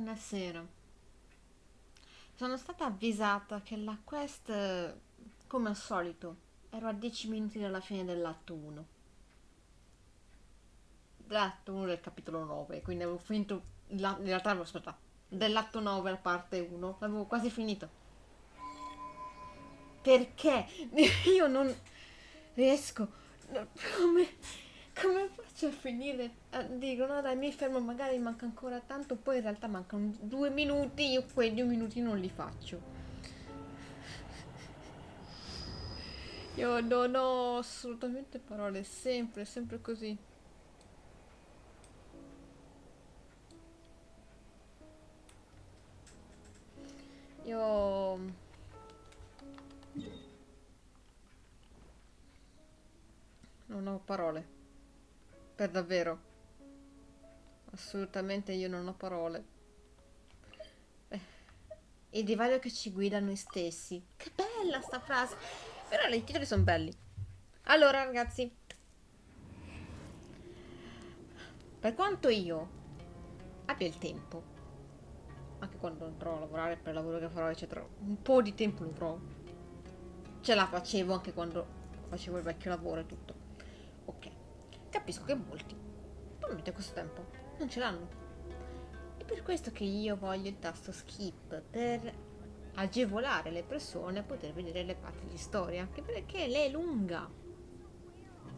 Buonasera. Sono stata avvisata che la quest, come al solito, ero a 10 minuti dalla fine dell'atto 1. Dell'atto 1 del capitolo 9, quindi avevo finito, in realtà, aspetta, dell'atto 9 la parte 1, l'avevo quasi finito. Perché io non riesco, come, come faccio a finire? Dico, no dai, mi fermo, magari manca ancora tanto, poi in realtà mancano 2 minuti, io quei 2 minuti non li faccio. Io non ho assolutamente parole, sempre, sempre così. Io non ho parole, per davvero. Assolutamente io non ho parole. Il divario che ci guida a noi stessi. Che bella sta frase. Però i titoli sono belli. Allora, ragazzi, per quanto io abbia il tempo, anche quando andrò a lavorare per il lavoro che farò, eccetera, un po' di tempo lo trovo. Ce la facevo anche quando facevo il vecchio lavoro e tutto. Ok, capisco che molti, probabilmente questo tempo, non ce l'hanno. È per questo che io voglio il tasto skip, per agevolare le persone a poter vedere le parti di storia, anche perché lei è lunga.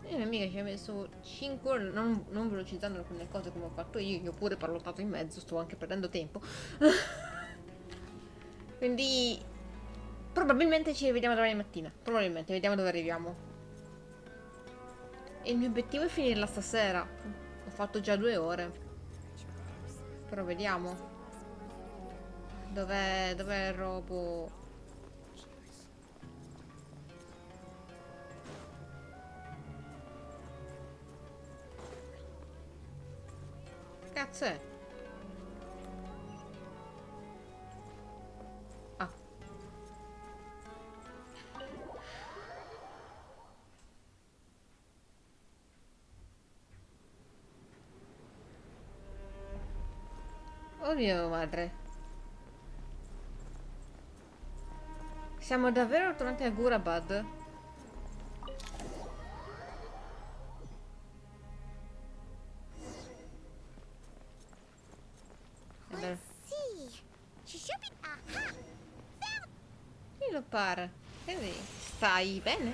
E mia amica ci ha messo 5 ore, non velocizzando alcune cose come ho fatto io pure parlottato in mezzo, sto anche perdendo tempo. Quindi probabilmente ci rivediamo domani mattina. Probabilmente, vediamo dove arriviamo. E il mio obiettivo è finirla stasera. Ho fatto già 2 ore. Però vediamo. Dov'è il robo? Che cazzo è? Ah, oh mio madre. Siamo davvero tornati a Gurabad? Allora, Let's see. She should be. Aha! Found sì, lo pare. Quindi, stai bene?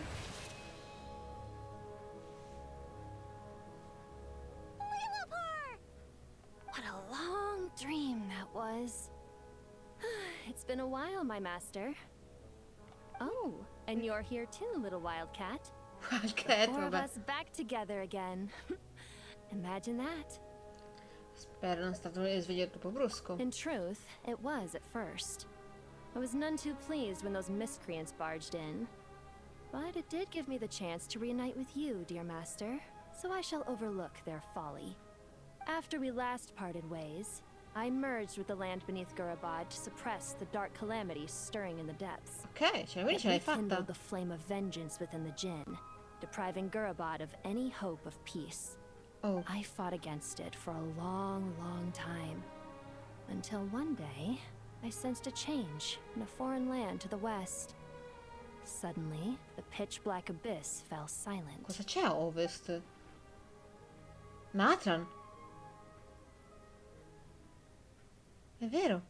Lillipar! What a long dream that was. It's been a while, my master. Oh, and you're here too, little wildcat. Qualche, Four of vabbè. us back together again. Imagine that. Spero non sia stato un risveglio troppo brusco. In truth, it was at first. I was none too pleased when those miscreants barged in. But it did give me the chance to reunite with you, dear master, so I shall overlook their folly. After we last parted ways, I merged with the land beneath Gurabad to suppress the dark calamities stirring in the depths. Ok, quindi ce l'hai fatta. Rekindled the flame of vengeance within the Jinn, depriving Gurabad of any hope of peace. Oh, I fought against it for a long, long time. Until one day, I sensed a change in a foreign land to the west. Suddenly, the pitch-black abyss fell silent. cosa c'è a ovest? Natran? È vero.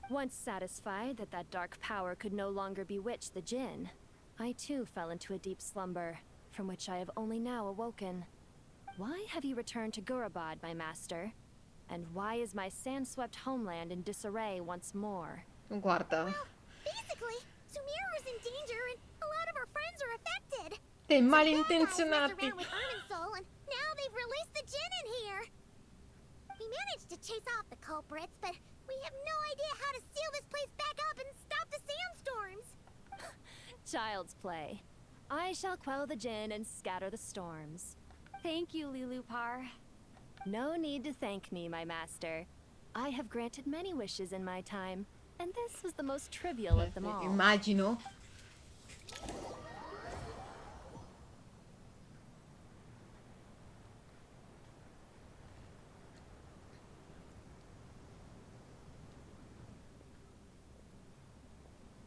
Once satisfied that that dark power could no longer bewitch the Jinn, I too fell into a deep slumber, from which I have only now awoken. Why have you returned to Gurabad, my master? And why is my sand-swept homeland in disarray once more? Guarda. Well, basically, Sumira is in danger and a lot of our friends are affected. Dei Some bad guys malintenzionati. messed around with Irminsul, and now they've released the Jinn in here. We managed to chase off the culprits, but we have no idea how to seal this place back up and stop the sandstorms. Child's play. I shall quell the Jinn and scatter the storms. Thank you, Lillipar. No need to thank me, my master. I have granted many wishes in my time, and this was the most trivial of them all. Immagino.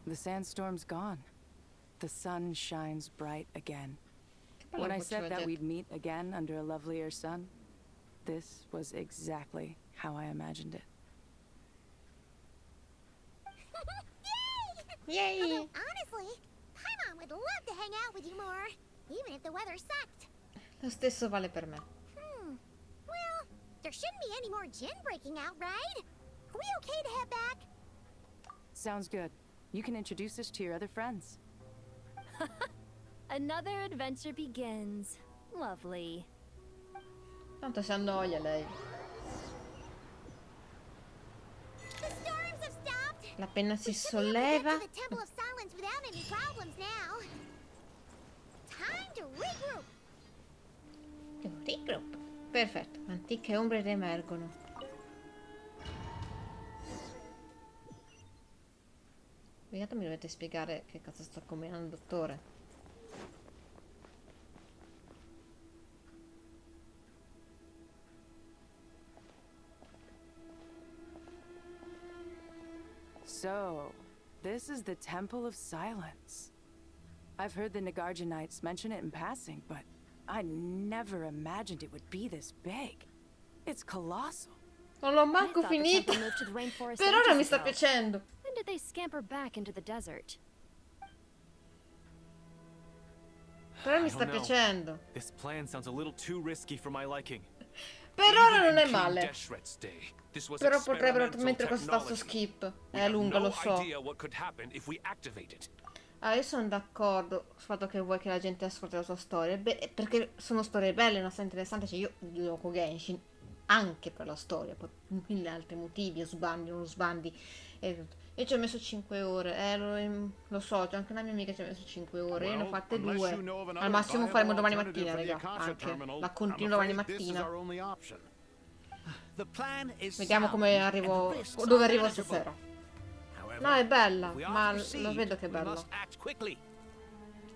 The sandstorm's gone. The sun shines bright again. When I said that we'd meet again under a lovelier sun, this was exactly how I imagined it. Yay! Yay! Although, honestly, Paimon would love to hang out with you more, even if the weather sucked. Lo stesso vale per me. Well, there shouldn't be any more gin breaking out, right? Are we okay to head back? Sounds good. You can introduce us to your other friends. Another adventure begins. Lovely. Tanto si annoia lei. The storms have stopped. La penna si We should be able to get solleva. to the Temple of Silence without any problems now. Time to regroup. Regroup. Perfetto. Antiche ombre riemergono. Intanto mi dovete spiegare che cosa sta combinando il dottore. So, this is the Temple of Silence. I've heard the Nagarjanites mention it in passing, but I never imagined it would be this big. It's colossal. Non l'ho I manco thought the finito. temple moved to the rainforest Per ora ages mi sta ago. piacendo. When did they scamper back into the desert? Per ora mi I sta don't know. piacendo. This plan sounds a little too risky for my liking. Per ora non Even è in King male. Deshret's day, this was Però potrebbero experimental mettere questo tasto technology. skip. We È have lunga, no lo so. idea what could happen if we activate it. Io sono d'accordo sul fatto che vuoi che la gente ascolti la tua storia. Perché sono storie belle, una storia interessante. Cioè, io gioco Genshin anche per la storia, poi mille altri motivi, sbandi, non sbandi. Io ci ho messo 5 ore. Lo so, c'è anche una mia amica che ci ha messo 5 ore. Io ne ho fatte 2. Al massimo faremo domani mattina, raga. Anche. La continuo domani mattina. Vediamo come arrivo. Dove arrivo stasera. No, è bella, ma lo vedo che è bella.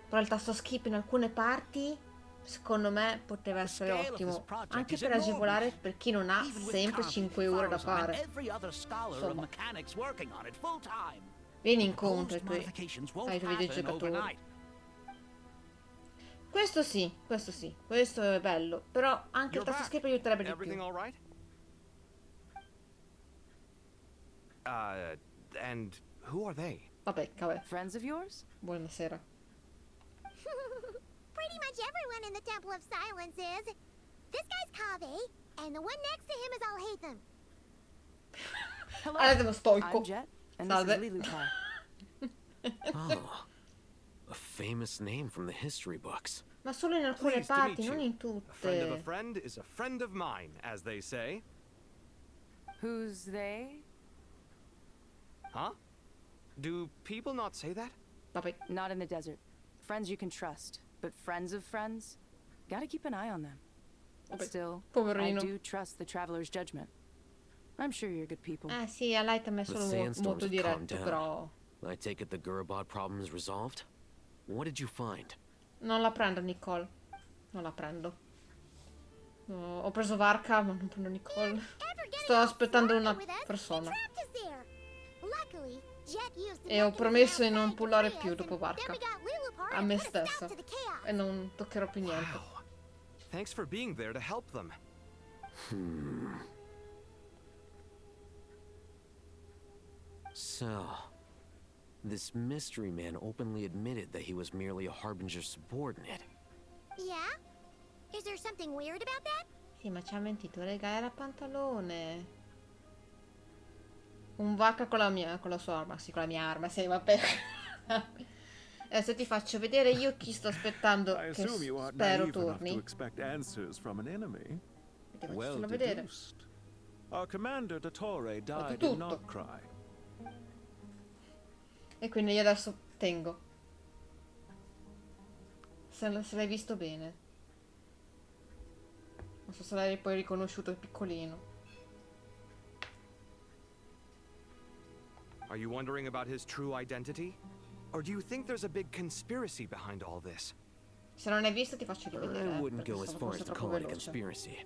Però il tasto skip in alcune parti, secondo me, poteva essere ottimo. Anche per agevolare per chi non ha sempre 5 ore da fare. Insomma, vieni incontro ai tuoi videogiocatori. Questo sì, questo è bello. Però anche il tasto skip aiuterebbe di più. And who are they? Vabbè, vabbè. Friends of yours? Buonasera. Pretty much everyone in the Temple of Silence is. This guy's Kaveh, and the one next to him is Alhaitham. Hello. Allora, I'm stoico. Jet, and this Salve. is Lilukai. Oh, a famous name from the history books. Ma solo in alcune Pleased to meet parti, non you. in A friend of a tutte. friend is a friend of mine, as they say. Who's they? Huh? Do people not say that? Vabbè. Not in the desert. Friends you can trust, but friends of friends? Gotta keep an eye on them. Vabbè. Still, I Poverino. do trust the traveler's judgment. I'm sure you're good people. Sì, a Light è The solo sandstorms molto have calmed diretto, down. però I take it the Gurabot problem is resolved? What did you find? non la prendo Nicole. Non la prendo. No, ho preso Varka, ma non prendo Nicole. After getting Sto all aspettando smarmy una with us, persona. he trapped us there. Luckily, Jet used the E ho mechanism promesso di non outside to pullare free più us, dopo and Varka. then we got Lulu-Par A and me put a stop stessa. to the chaos. E non toccherò più niente. Wow. Thanks for being there to help them. So, this mystery man openly admitted that he was merely a Harbinger subordinate. Yeah? Is there something weird about that? Sì, ma ci ha mentito, raga, era pantalone. Un Varka con la sua arma. Sì, con la mia arma, sì, vabbè. Adesso ti faccio vedere io chi sto aspettando, I che assume you aren't spero naive enough to torni. expect answers from an enemy. Ti faccio Well solo vedere. deduced. Our commander Dottore died tutto. in Nordcry. E quindi io adesso tengo. Se l'hai visto bene. Non so se l'hai poi riconosciuto, è piccolino. Are you wondering about his true identity? Or do you think there's a big conspiracy behind all this? Se non l'hai visto ti faccio rivedere. I wouldn't perché go as sono far forse as to troppo call it a veloce. conspiracy.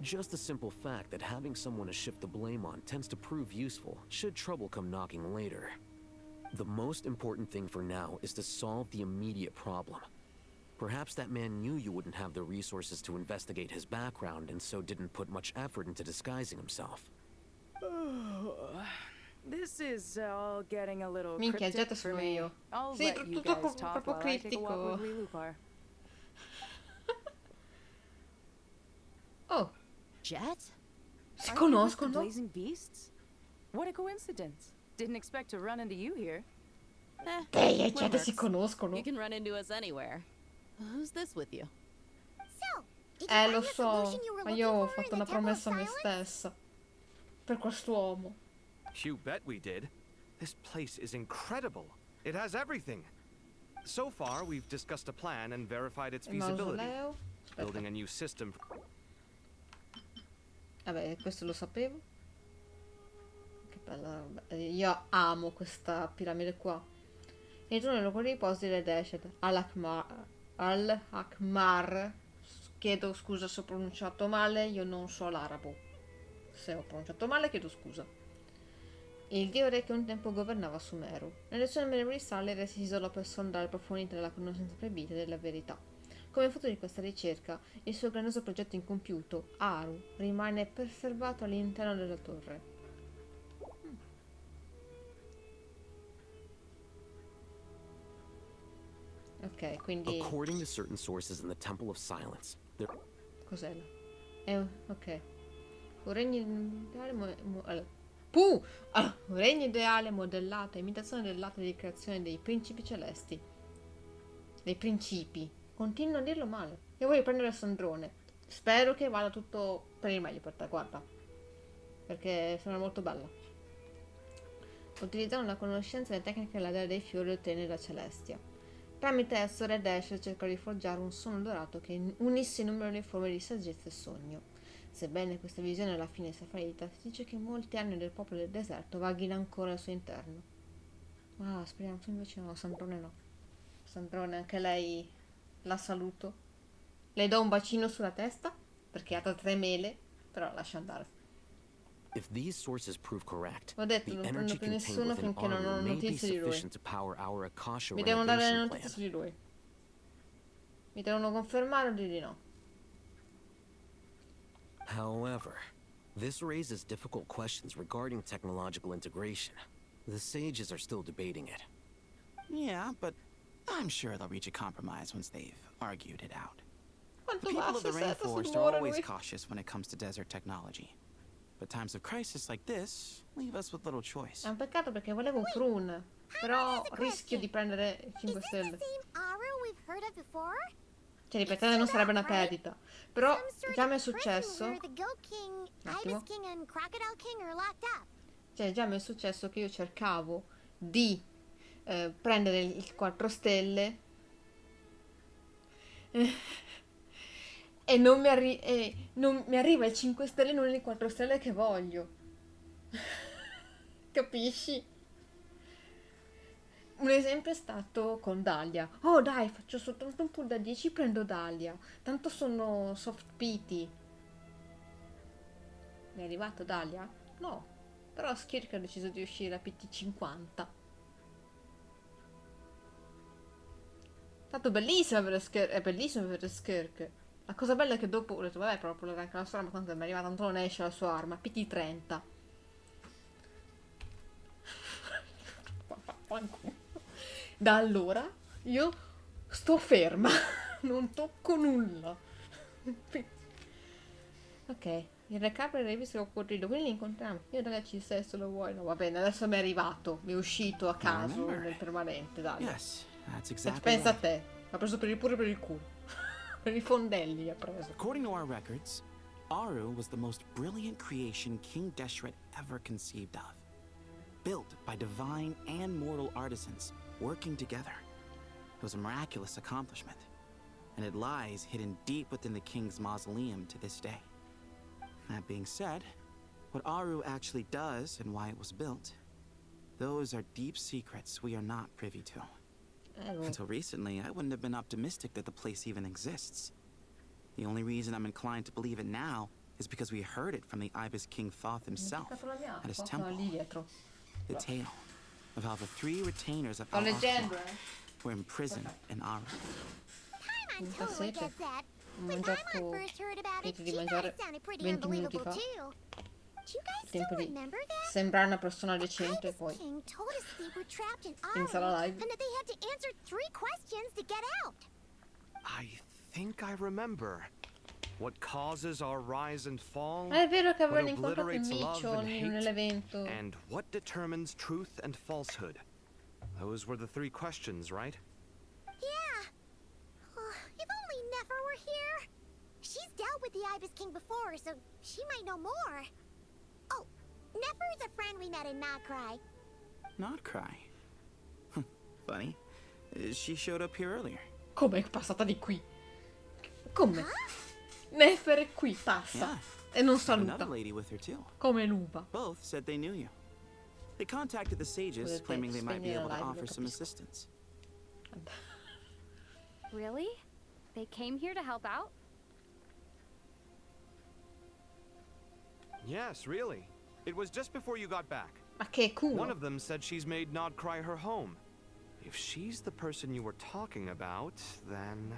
Just the simple fact that having someone to shift the blame on tends to prove useful, should trouble come knocking later. The most important thing for now is to solve the immediate problem. Perhaps that man knew you wouldn't have the resources to investigate his background and so didn't put much effort into disguising himself. This is all getting a little Minchia, già cryptic te for sono me. io. I'll Sì, let you tutto guys talk proprio while I take a walk criptico. with Lun-Mar. Oh, Jet? si Aren't you with the conoscono? Blazing Beasts? What a coincidence. Didn't expect to run into you here. Lei e Jet si You conoscono? can run into us anywhere. Who's this with you? So, did you find Lo the so, solution you were ma looking io ho for in fatto the una Temple of promessa a me Silence? stessa. Per quest'uomo. You bet we did. This place is incredible. It has everything. So far, we've discussed a plan and verified its Il feasibility. mausoleo. Building Aspetta. a new system. Vabbè, questo lo sapevo. Che bella roba. Io amo questa piramide qua. Il tunnel locale riposi del Deshet. Al-Akmar. Chiedo scusa se ho pronunciato male, io non so l'arabo. Se ho pronunciato male, chiedo scusa. Il dio re che un tempo governava Sumeru. Nelle sue memorabili sale si isolò per sondare le profondità della conoscenza proibita della verità. Come frutto di questa ricerca, il suo grandioso progetto incompiuto, Aru, rimane preservato all'interno della torre. Ok, quindi... According to certain sources in the Temple of Silence, there... Cos'è là? Ok. Un regno ideale un regno ideale modellato a imitazione dell'atto di creazione dei principi celesti. Dei principi. Continuo a dirlo male. Io voglio prendere il Sandrone. Spero che vada tutto per il meglio per te, guarda. Perché sembra molto bella. Utilizzando la conoscenza e le tecniche della dea dei fiori ottiene la Celestia. Tramite esso Red Ash cercò di forgiare un sonno dorato che unisse innumerevoli forme di saggezza e sogno. Sebbene questa visione alla fine sia fallita, si dice che molti anni del popolo del deserto vaghino ancora al suo interno. Ah, speriamo, invece no, Sandrone no. Sandrone, anche lei la saluto. Le do un bacino sulla testa, perché ha 3 mele, però lascia andare. If these sources prove correct, Ho detto, the non prendo energy più contained nessuno within finché non ho Aru may be notizie di lui. sufficient to power our Akasha Mi devono dare le renovation plan. notizie di lui. Mi devono confermare o dire di no. However, this raises difficult questions regarding technological integration. The sages are still debating it. Yeah, but I'm sure they'll reach a compromise once they've argued it out. The Quanto people of the basta setta sul rainforest are muore always lui. cautious when it comes to desert technology. But times of crisis like this leave us with little choice. È un peccato perché volevo un prune. Però rischio di prendere Is 5 this stelle. the same Aru we've heard of before? Cioè, ripetere non sarebbe una perdita. Però Some sort già mi è of prison successo. where the Goat King, Un attimo. Ibis King, and Crocodile King are locked up. Cioè, già mi è successo che io cercavo di prendere il 4 stelle. E non mi arriva il 5 stelle, non il 4 stelle che voglio. Capisci? Un esempio è stato con Dahlia. Oh dai, faccio soltanto un pull da 10, prendo Dahlia. Tanto sono soft pity. Mi è arrivato Dahlia? No. Però Skirk ha deciso di uscire a PT 50. Tanto bellissimo avere Skirk. È bellissimo avere Skirk. La cosa bella è che dopo ho detto, vabbè, proprio anche la sua arma, tanto mi è arrivata, tanto non esce la sua arma. PT 30. Da allora io sto ferma, non tocco nulla. Ok, il recap è visto che ho corrido, quindi li incontriamo. Io da ci sei se lo vuoi. No, va bene, adesso mi è arrivato, mi è uscito a caso nel permanente, dai. Yes, that's Se exactly pensa a right. te, ha preso pure per il culo. Per i fondelli ha preso. According to our records, Aru was the most brilliant creation King Deshret ever conceived of. Built by divine and mortal artisans working together. It was a miraculous accomplishment, and it lies hidden deep within the king's mausoleum to this day. That being said, what Aru actually does and why it was built, those are deep secrets we are not privy to. Until recently, I wouldn't have been optimistic that the place even exists. The only reason I'm inclined to believe it now is because we heard it from the Ibis King Thoth himself at his temple. The tale. of how the 3 retainers of Sto Al leggendo, were imprisoned in Aru. Paimon Fa totally sete. gets that. Ho When mangiato Paimon first heard about it, finito di she thought mangiare it sounded pretty 20 minuti unbelievable fa. too. Do you guys Tempo still di remember that? sembrare una persona The decente, Ibis poi King told us they were trapped in inizia Aru la live. and that they had to answer 3 questions to get out. I think I remember. What causes our rise and fall? È vero che What avevano incontrato obliterates love Micio and hate? nell'evento. And what determines truth and falsehood? Those were the 3 questions, right? Yeah. Oh, if only Nefer were here. She's dealt with the Ibis King before, so she might know more. Oh, Nefer is a friend we met in Nagcry. Not cry. Funny. She showed up here earlier. Come è passata di qui? Come? Nefer è qui, passa. Yeah. E non Another saluta. lady with her too. Come l'uva. Both said they knew you. They contacted the sages, Potete claiming they might be spegnere able to la live, offer lo some capisco. assistance. Really? They came here to help out? Yes, really. It was just before you got back. Ma che One culo. of them said she's made Nod Cry her home. If she's the person you were talking about, then...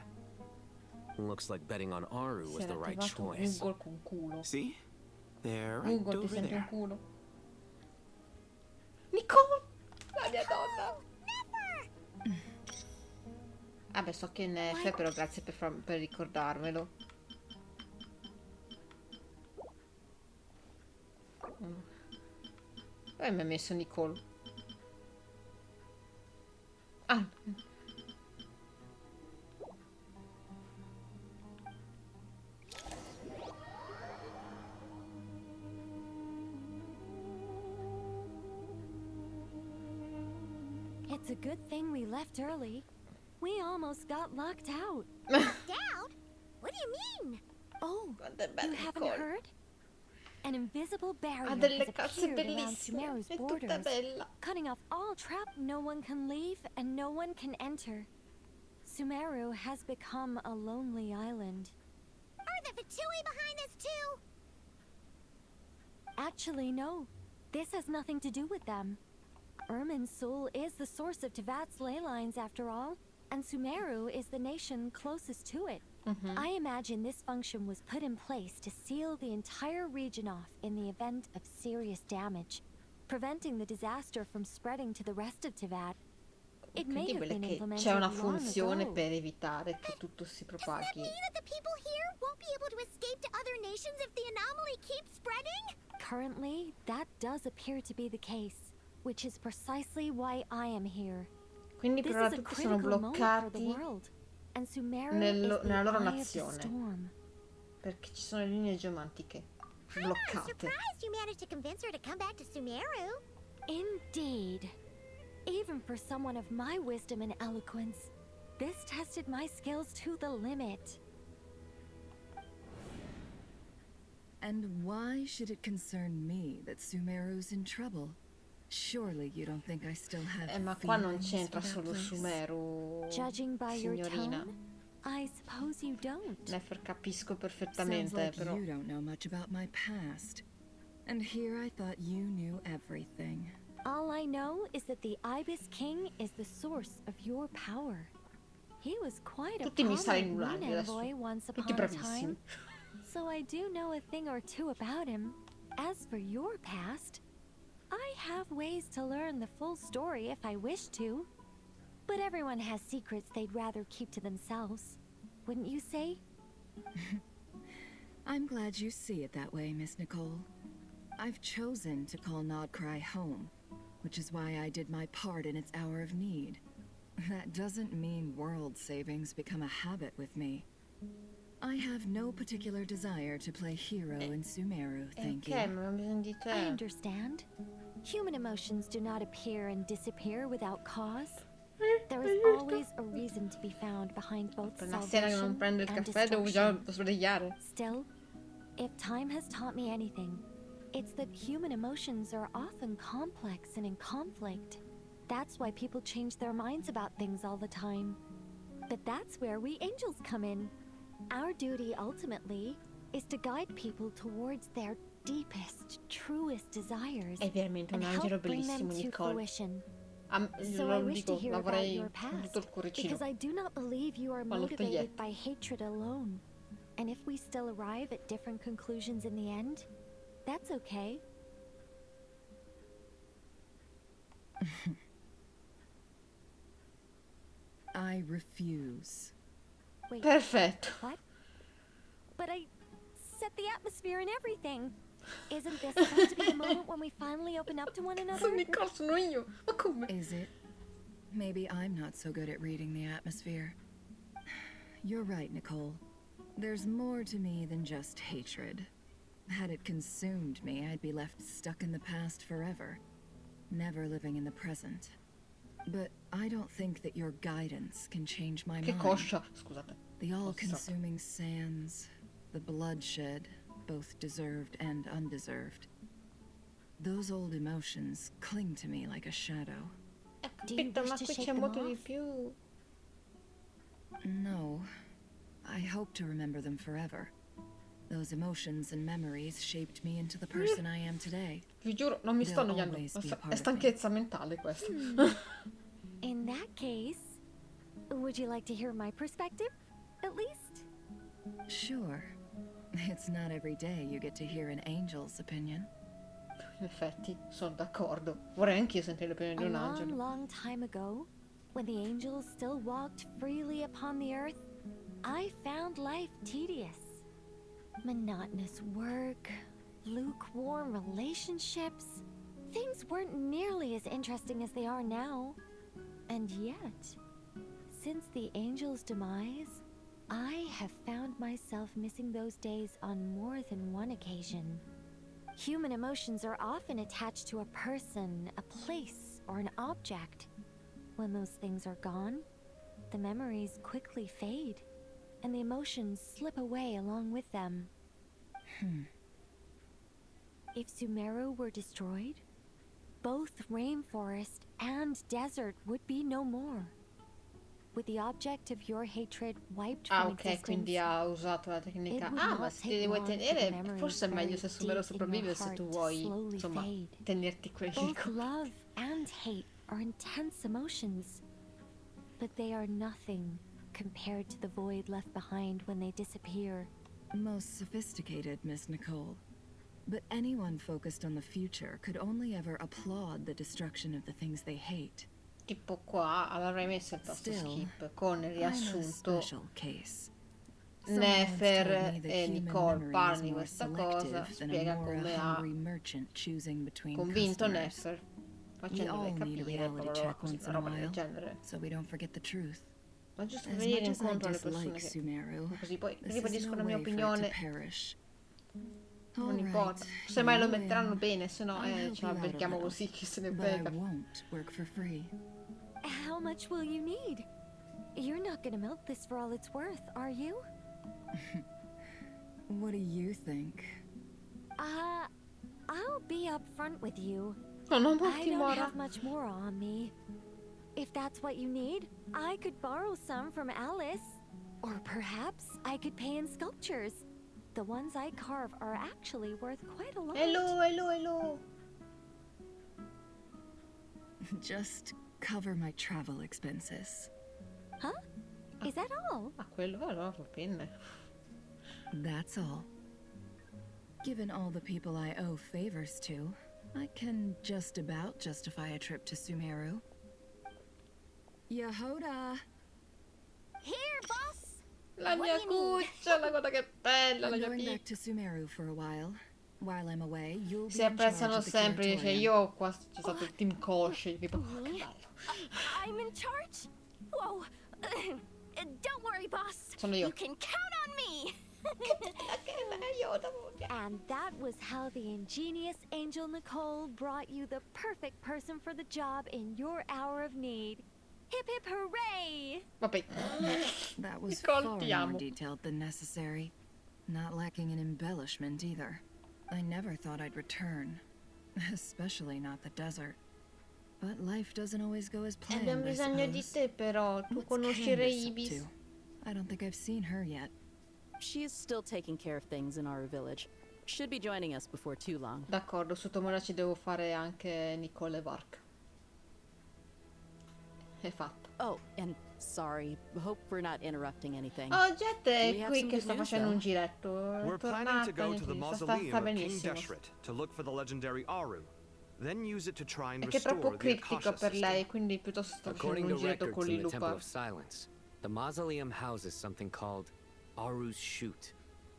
Looks like betting on Aru Si was era the right attivato choice. Google con culo. See? They're right Google ti over sente un there. culo. Nicole! La mia donna! Vabbè, so che è Nefe, però grazie per ricordarmelo. Poi mi ha messo Nicole. Ah. It's a good thing we left early. We almost got locked out. Doubt? What do you mean? Oh, Quanto è you bella haven't Nicole. heard? An invisible barrier Ha delle has cazze appeared around bellissime. Sumeru's È tutta borders, bella. cutting off all trap. No one can leave and no one can enter. Sumeru has become a lonely island. Are the Fatui behind this too? Actually, no. This has nothing to do with them. Ermin's soul is the source of Tevat's ley lines, after all, and Sumeru is the nation closest to it. I imagine this function was put in place to seal the entire region off in the event of serious damage, preventing the disaster from spreading to the rest of Tevat. It may have Incredibile been che implemented c'è una long funzione ago. per evitare che tutto si Does that propaghi. mean that the people here won't be able to escape to other nations if the anomaly keeps spreading? Currently, that does appear to be the case, which is precisely why I am here. Quindi This per ora is a tutti sono critical moment for the bloccati world, and Sumeru nella is the loro eye of the nazione. storm. Perché ci sono le linee geomantiche I'm bloccate. surprised you managed to convince her to come back to Sumeru. Indeed. Even for someone of my wisdom and eloquence, this tested my skills to the limit. And why should it concern me that Sumeru's in trouble? Surely you don't think I still have Ma qua non feelings c'entra for that solo place? Sumeru, Judging by your signorina. tone, I suppose you don't. Nefer capisco Sounds perfettamente, like però. you don't know much about my past. And here I thought you knew everything. All I know is that the Ibis King is the source of your power. He was quite a Tutti missali prominent nullanti moon adesso. envoy once Tutti upon a bravissimi. time, so I do know a thing or two about him. As for your past, I have ways to learn the full story if I wish to. But everyone has secrets they'd rather keep to themselves. Wouldn't you say? I'm glad you see it that way, Miss Nicole. I've chosen to call Nodcry home, which is why I did my part in its hour of need. That doesn't mean world savings become a habit with me. I have no particular desire to play hero in Sumeru, thank Ok, you. ma abbiamo bisogno di I te. understand. Human emotions do not appear and disappear without cause. There is always a reason to be found behind both Per una sera che non salvation prendo il and caffè devo già destruction. svegliare. Still, if time has taught me anything, it's that human emotions are often complex and in conflict. That's why people change their minds about things all the time. But that's where we angels come in. Our duty ultimately is to guide people towards their deepest, truest desires È veramente un and angelo help bring them bellissimo, to Nicole. fruition. So I lo wish to dico, hear about l'avrei your con tutto past, il cuoricino. because I do not believe you are Ma lo motivated toglietto. by hatred alone. And if we still arrive at different conclusions in the end, that's okay. I refuse. Wait, Perfetto. what? But I set the atmosphere and everything. Isn't this supposed to be the moment when we finally open up to one another? Nicole, sono io. Ma come? Is it? Maybe I'm not so good at reading the atmosphere. You're right, Nicole. There's more to me than just hatred. Had it consumed me, I'd be left stuck in the past forever, never living in the present. But I don't think that your guidance can change my Che mind. coscia, scusate. The all-consuming sands, the bloodshed, both deserved and undeserved. Those old emotions cling to me like a shadow. Capito, ma qui c'è molto di più. No. I hope to remember them forever. Those emotions and memories shaped me into the person I am today. Vi giuro, non mi sto They'll annoiando. always be a part È of stanchezza mentale questa. In that case, would you like to hear my perspective, at least? Sure. It's not every day you get to hear an angel's opinion. In effetti, sono d'accordo. Vorrei anch'io sentire l'opinione di A un long, angelo. long time ago, when the angels still walked freely upon the earth, I found life tedious. Monotonous work, lukewarm relationships. Things weren't nearly as interesting as they are now. And yet, since the angels' demise, I have found myself missing those days on more than one occasion. Human emotions are often attached to a person, a place, or an object. When those things are gone, the memories quickly fade, and the emotions slip away along with them. If Sumeru were destroyed, both rainforest and desert would be no more. With the object of your hatred wiped from Ok, quindi ha usato la tecnica. Ah, ma se ti vuoi tenere, forse è meglio se Sumeru sopravvive se tu vuoi, insomma, tenerti quei Both ricordi. love and hate are intense emotions, but they are nothing compared to the void left behind when they disappear. Most sophisticated, Miss Nicole. But anyone focused on the future could only ever applaud the destruction of the things they hate. Tipo qua avrei messo il tasto Still, skip con il I'm a riassunto. special case. Someone once told Nefer me that e human Nicole memory parlano is di more questa cosa, selective than spiega a more come ha hungry merchant choosing between convinto customers. Nefer, We facendole all need a capire reality proprio check così, once una in a roba del while, genere. so we don't forget the truth. Ma giusto per As venire much as I incontro alle dislike persone che Sumeru, così poi this is ribadisco no la mia way for it to opinione, perish. non All importa. right, Se mai lo you metteranno win. bene, se no I'll help ce la you out a becchiamo little, così, chi se ne but I frega. won't work for free. How much will you need? You're not gonna milk this for all it's worth, are you? What do you think? I'll be upfront with you. Non ho I molti don't Mora. have much more on me. If that's what you need, I could borrow some from Alice. Or perhaps I could pay in sculptures. The ones I carve are actually worth quite a lot. Hello, hello, hello. Just cover my travel expenses. Huh? Is that all? Ah, quello allora va bene. That's all. Given all the people I owe favors to, I can just about justify a trip to Sumeru. Yehoda! Here, boss! La What mia do you need? cuccia, la guarda che bella, la I'm mia going piccola. back to Sumeru for a while. While I'm away, you'll be Si in charge apprezzano of the sempre, dice curatorium. io qua c'è stato il team Koshi, tipo, oh, che bello. I'm in charge? Whoa! Don't worry, boss. Sono io. You can count on me. And that was how the ingenious Angel Nicole brought you the perfect person for the job in your hour of need. Hip hip hooray! Vabbè. That was Nicole, far ti more amo. detailed than necessary. Not lacking in embellishment either. I never thought I'd return. Especially not the desert. But life doesn't always go as planned, Abbiamo I bisogno di suppose. te però, tu What's conosci Candace up Ibis. to? I don't think I've seen her yet. She is still taking care of things in our village. Should be joining us before too long. D'accordo, su Tomura ci devo fare anche Nicole e Vark. È fatta. Oh, and sorry. Hope we're not interrupting anything. Oh, Jet è We have qui some che good sta news, facendo un though. giretto. È We're planning to tornata, go to the niente, sta mausoleum of King benissimo. Deshret to look for the legendary Aru. Then use it to try and È che è restore troppo the criptico Akasha per system. lei, quindi piuttosto sta facendo According un to giretto records con in il the Temple lupa. of Silence, the mausoleum houses something called Aru's Shoot,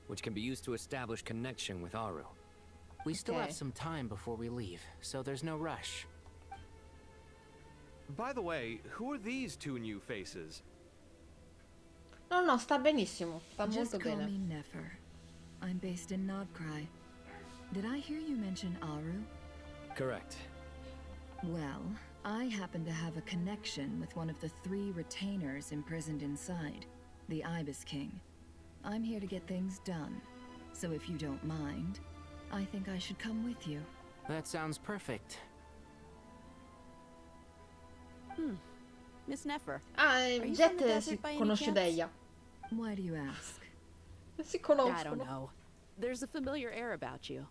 which can be used to establish connection with Aru. We still Okay. have some time before we leave, so there's no rush. By the way, who are these two new faces? No, no, sta benissimo. Sta Just molto call bene. me Nefer. I'm based in Nodcry. Did I hear you mention Aru? Correct. Well, I happen to have a connection with one of the 3 retainers imprisoned inside, the Ibis King. I'm here to get things done, so if you don't mind, I think I should come with you. That sounds perfect. Miss Nefer. Ah, Are you from Jet the si desert by any conosce chance? Deia. Why do you ask? Si I don't conoscono. know. There's a familiar air about you.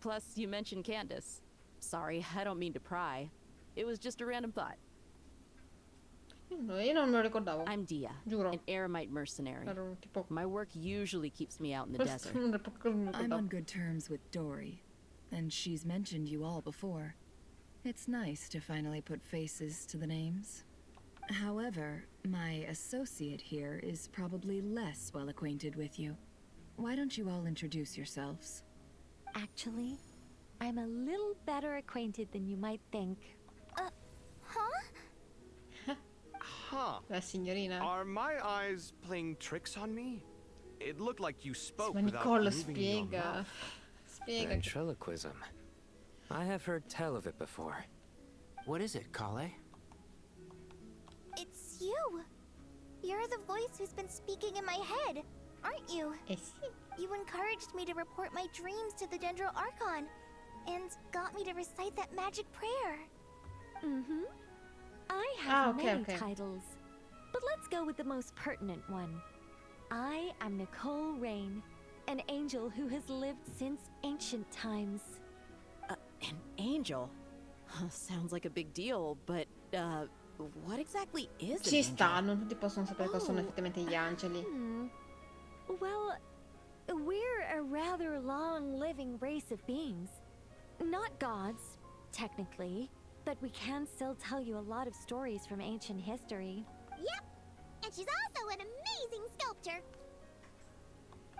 Plus, you mentioned Candace. Sorry, I don't mean to pry. It was just a random thought. Io non me lo ricordavo. I'm Dia, Giuro. an eremite mercenary. Ero tipo... My work usually keeps me out in the Questo desert. non è proprio quello che mi I'm on ricordavo. good terms with Dory, and she's mentioned you all before. It's nice to finally put faces to the names. However, my associate here is probably less well acquainted with you. Why don't you all introduce yourselves? Actually, I'm a little better acquainted than you might think. Huh? Huh. La signorina. Are my eyes playing tricks on me? It looked like you spoke Ma without Nicole moving your spiega. mouth. Spiega. Ventriloquism. I have heard tell of it before. What is it, Kale? It's you. You're the voice who's been speaking in my head, aren't you? Eh sì. You encouraged me to report my dreams to the Dendro Archon, and got me to recite that magic prayer. Mm-hmm. I have okay, many okay. titles, but let's go with the most pertinent one. I am Nicole Rain, an angel who has lived since ancient times. An angel? Sounds like a big deal, but, what exactly is an Ci angel? sta, non tutti possono sapere cosa sono Oh. effettivamente gli angeli. Well, we're a rather long-living race of beings. Not gods, technically, but we can still tell you a lot of stories from ancient history. Yep. And she's also an amazing sculptor.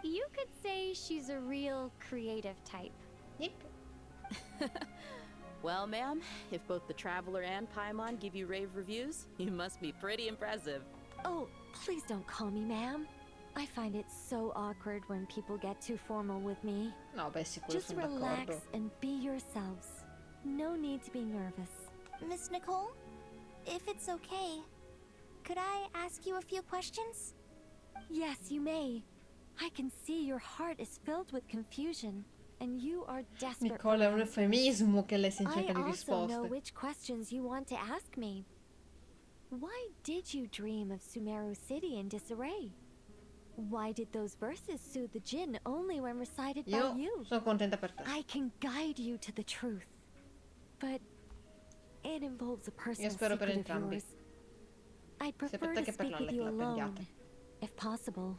You could say she's a real creative type. Yep. Well, ma'am, if both the Traveler and Paimon give you rave reviews, you must be pretty impressive. Oh, please don't call me ma'am. I find it so awkward when people get too formal with me. No, beh, sicuro Just sono relax d'accordo. and be yourselves. No need to be nervous. Miss Nicole, if it's okay, could I ask you a few questions? Yes, you may. I can see your heart is filled with confusion, and you are desperate for Nicole è un answers. eufemismo che lei si I cerca di also know risposte. which questions you want to ask me. Why did you dream of Sumeru City in disarray? Why did those verses soothe the djinn only when recited by Io you? sono contenta per te. I can guide you to the truth, but it involves a personal spero per secret of entrambi. yours. I'd Sia per prefer te to che per speak with Lalle you che la alone, prendiate. if possible.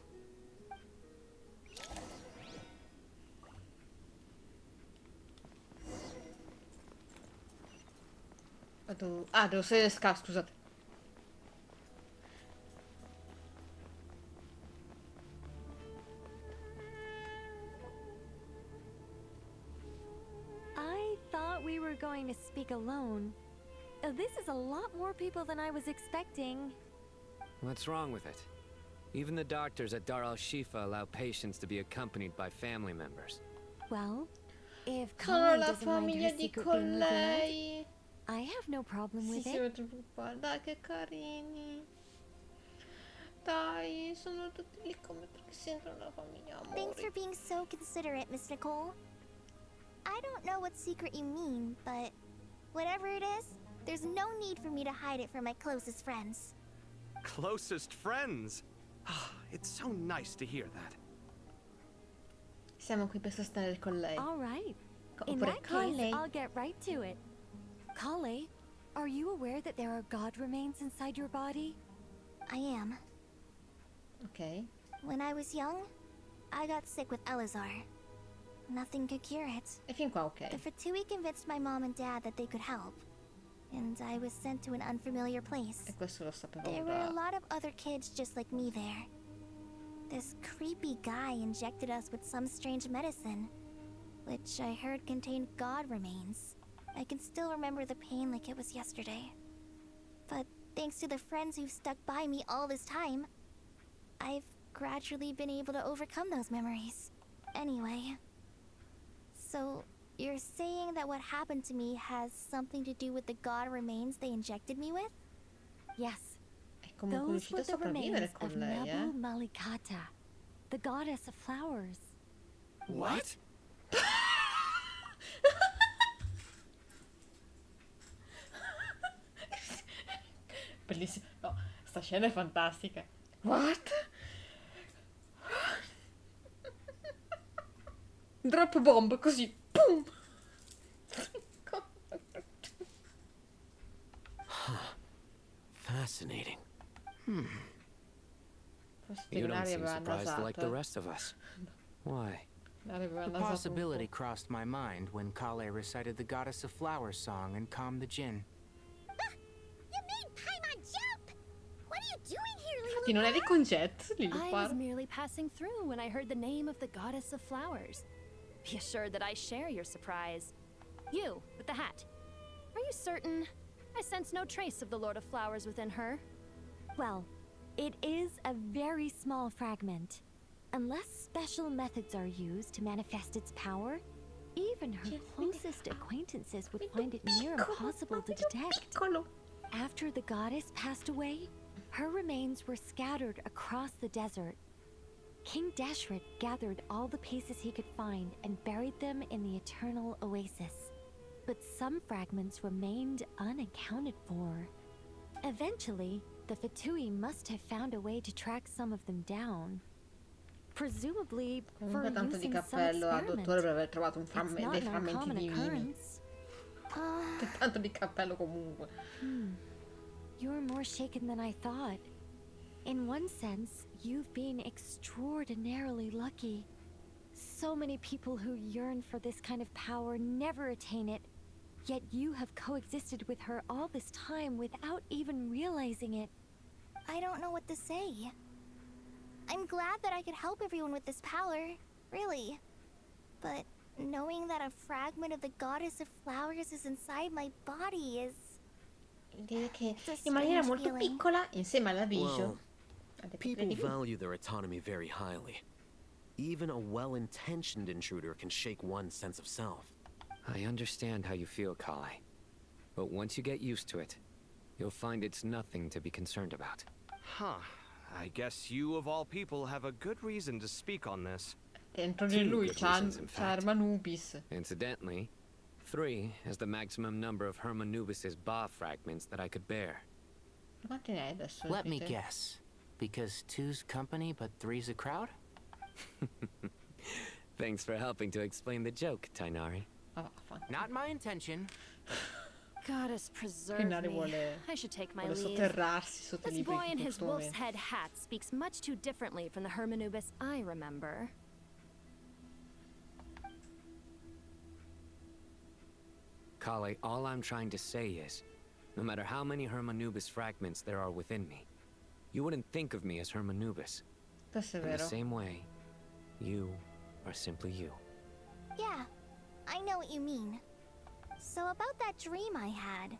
Devo salire le scale, scusate. I thought we were going to speak alone. This is a lot more people than I was expecting. What's wrong with it? Even the doctors at Dar al-Shifa allow patients to be accompanied by family members. Well, if Sono Colleen la doesn't mind her famiglia di secret being revealed, colei. I have no problem Sì, with si it. vede guarda che carini. Dai, sono tutti lì come perché sembrano una famiglia Thanks for amore. being so considerate, Miss Nicole. I don't know what secret you mean, but whatever it is, there's no need for me to hide it from my closest friends. Closest friends? It's so nice to hear that. Siamo qui per sostenere con lei. All right. In Oppure that case, Kale. I'll get right to it. Kale, Are you aware that there are god remains inside your body? I am. Ok. When I was young, I got sick with Elazar. Nothing could cure it. E fin qua ok. The Fatui convinced my mom and dad that they could help. And I was sent to an unfamiliar place. E questo lo sapevamo There were a già. lot of other kids just like me there. This creepy guy injected us with some strange medicine, which I heard contained god remains. I can still remember the pain like it was yesterday. But thanks to the friends who've stuck by me all this time, I've gradually been able to overcome those memories. Anyway, so you're saying that what happened to me has something to do with the god remains they injected me with? Yes. È comunque Those riuscita were a the sopravvivere remains con of lei, Nabu Malikata, the goddess of flowers. What? Bellissimo. No, sta scena è fantastica. What? Drop bomb, così. Boom! Fascinating. Forse You don't Tegnari seem aveva surprised like the nasato. rest of us. Why? Aveva The nasato un possibility po'. crossed my mind when Kale recited the Goddess of Flowers song and calmed the djinn. You made Paimon jump! What are you doing here, Infatti non eri con Jet, I was Lilupar. merely passing through when I heard the name of the goddess of flowers. Be assured that I share your surprise. You, with the hat. Are you certain? I sense no trace of the Lord of Flowers within her. Well, it is a very small fragment. Unless special methods are used to manifest its power, even her closest acquaintances would find it near impossible to detect. Piccolo. After the goddess passed away, her remains were scattered across the desert. King Deshret gathered all the pieces he could find and buried them in the eternal oasis. But some fragments remained unaccounted for. Eventually, the Fatui must have found a way to track some of them down. Presumably for Comunque tanto di using some cappello a experiment. Dottore per aver trovato un It's dei not an frammenti uncommon divini. occurrence. Tanto di cappello comunque. You're more shaken than I thought. In one sense, you've been extraordinarily lucky. So many people who yearn for this kind of power never attain it, yet you have coexisted with her all this time without even realizing it. I don't know what to say. I'm glad that I could help everyone with this power, really. But knowing that a fragment of the Goddess of Flowers is inside my body is... Direi che It's a in maniera strange molto feeling. piccola, insieme alla Vision. Well, ha detto people credi più. value their autonomy very highly. Even a well-intentioned intruder can shake one's sense of self. I understand how you feel, Kale. But once you get used to it, you'll find it's nothing to be concerned about. Huh. I guess you, of all people, have a good reason to speak on this. Dentro di lui good c'ha reasons, in fact. Hermanubis. Incidentally, 3 is the maximum number of Hermanubis' Ba fragments that I could bear. Quanti ne hai adesso? Let me Peter? guess. Because 2's company, but 3's a crowd? Thanks for helping to explain the joke, Tainari. Ah, vaffanculo. Not my intention. Goddess preserve Tainari me. vuole, I should take my vuole leave. sotterrarsi sotto i This libri boy in di his questo wolf's momento. head hat speaks much too differently from the Hermanubis I remember. Kale, all I'm trying to say is, no matter how many Hermanubis fragments there are within me, you wouldn't think of me as Hermanubis. Questo è In the vero. same way, you are simply you. Yeah, I know what you mean. So about that dream I had,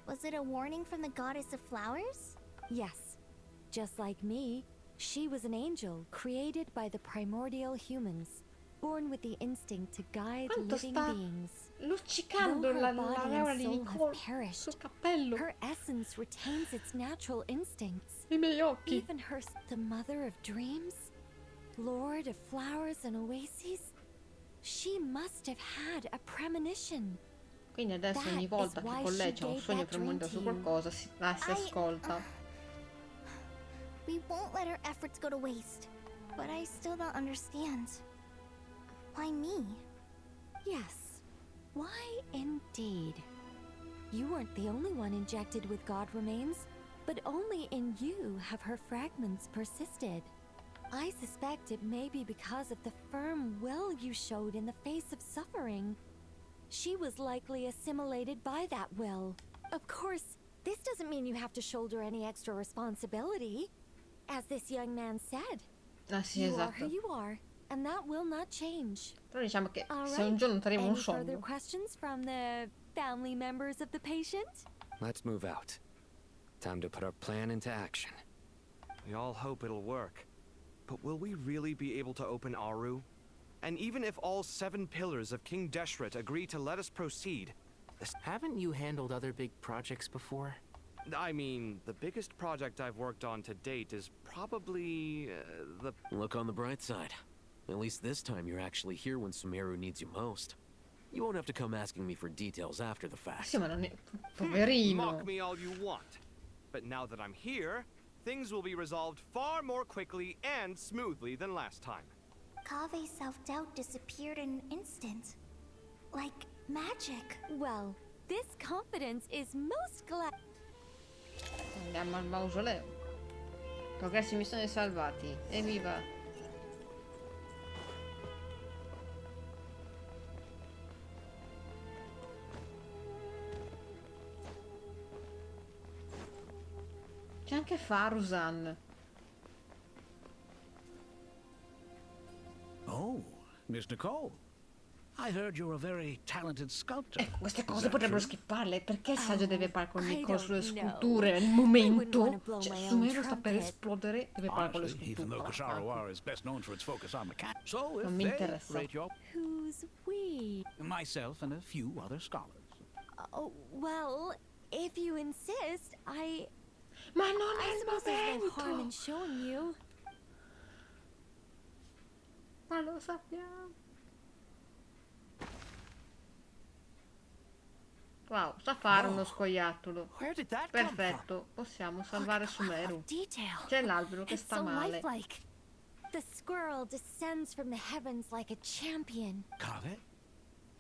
was it a warning from the Goddess of Flowers? Yes. Just like me, she was an angel created by the primordial humans, born with the instinct to guide Quanto living sta beings. luccicando Though her la body laurea and di soul Nicole have perished, sul cappello. her essence retains its natural instincts. I miei occhi. Even her, the mother of dreams, lord of flowers and oases, she must have had a premonition. Quindi adesso That ogni is volta che why con lei she c'è un gave sogno that dream premonito to su you. qualcosa, si ascolta. We won't let her efforts go to waste. But I still don't understand. Why me? Yes. Why indeed? You weren't the only one injected with god remains, but only in you have her fragments persisted. I suspect it may be because of the firm will you showed in the face of suffering. She was likely assimilated by that will. Of course, this doesn't mean you have to shoulder any extra responsibility. As this young man said, Ah sì, you are esatto. who you are, and that will not change. Però diciamo che All se un right. giorno faremo un Any further sogno. questions from the family members of the patient? Let's move out. Time to put our plan into action. We all hope it'll work. But will we really be able to open Aru? And even if all 7 pillars of King Deshret agree to let us proceed... Haven't you handled other big projects before? I mean, the biggest project I've worked on to date is probably... the... Look on the bright side. At least this time you're actually here when Sumeru needs you most. You won't have to come asking me for details after the fact. Sì, ma non è... Poverino. Mock me all you want. But now that I'm here, things will be resolved far more quickly and smoothly than last time. Kave's self-doubt disappeared in an instant. Like magic. Well, this confidence is most glad. Andiamo al mausoleo. Progressi missioni salvati. Evviva. C'è anche Farusan. Oh, Miss Nicole. I heard you're a very talented sculptor. Queste Is cose that potrebbero true? skipparle. Perché il saggio deve parlare con I Nicole sulle don't know. sculture? Al I momento, wouldn't wanna blow cioè, my own Sumeru sta per trumpet. esplodere. Deve parlare con le Honestly, even though sculture. Kusharawara is best known for its focus on mechanics. So if Non mi they interessa. rate your... Who's we? Myself and a few other scholars. Oh, well, if you insist, Ma non è I il suppose there's no harm in momento. showing you. Ma lo sappiamo. Wow, sa fare uno scoiattolo. Where did that come from? Perfetto, possiamo salvare Sumeru. Detail. C'è l'albero che It's sta so male. lifelike. The squirrel descends from the heavens like a champion. Kave?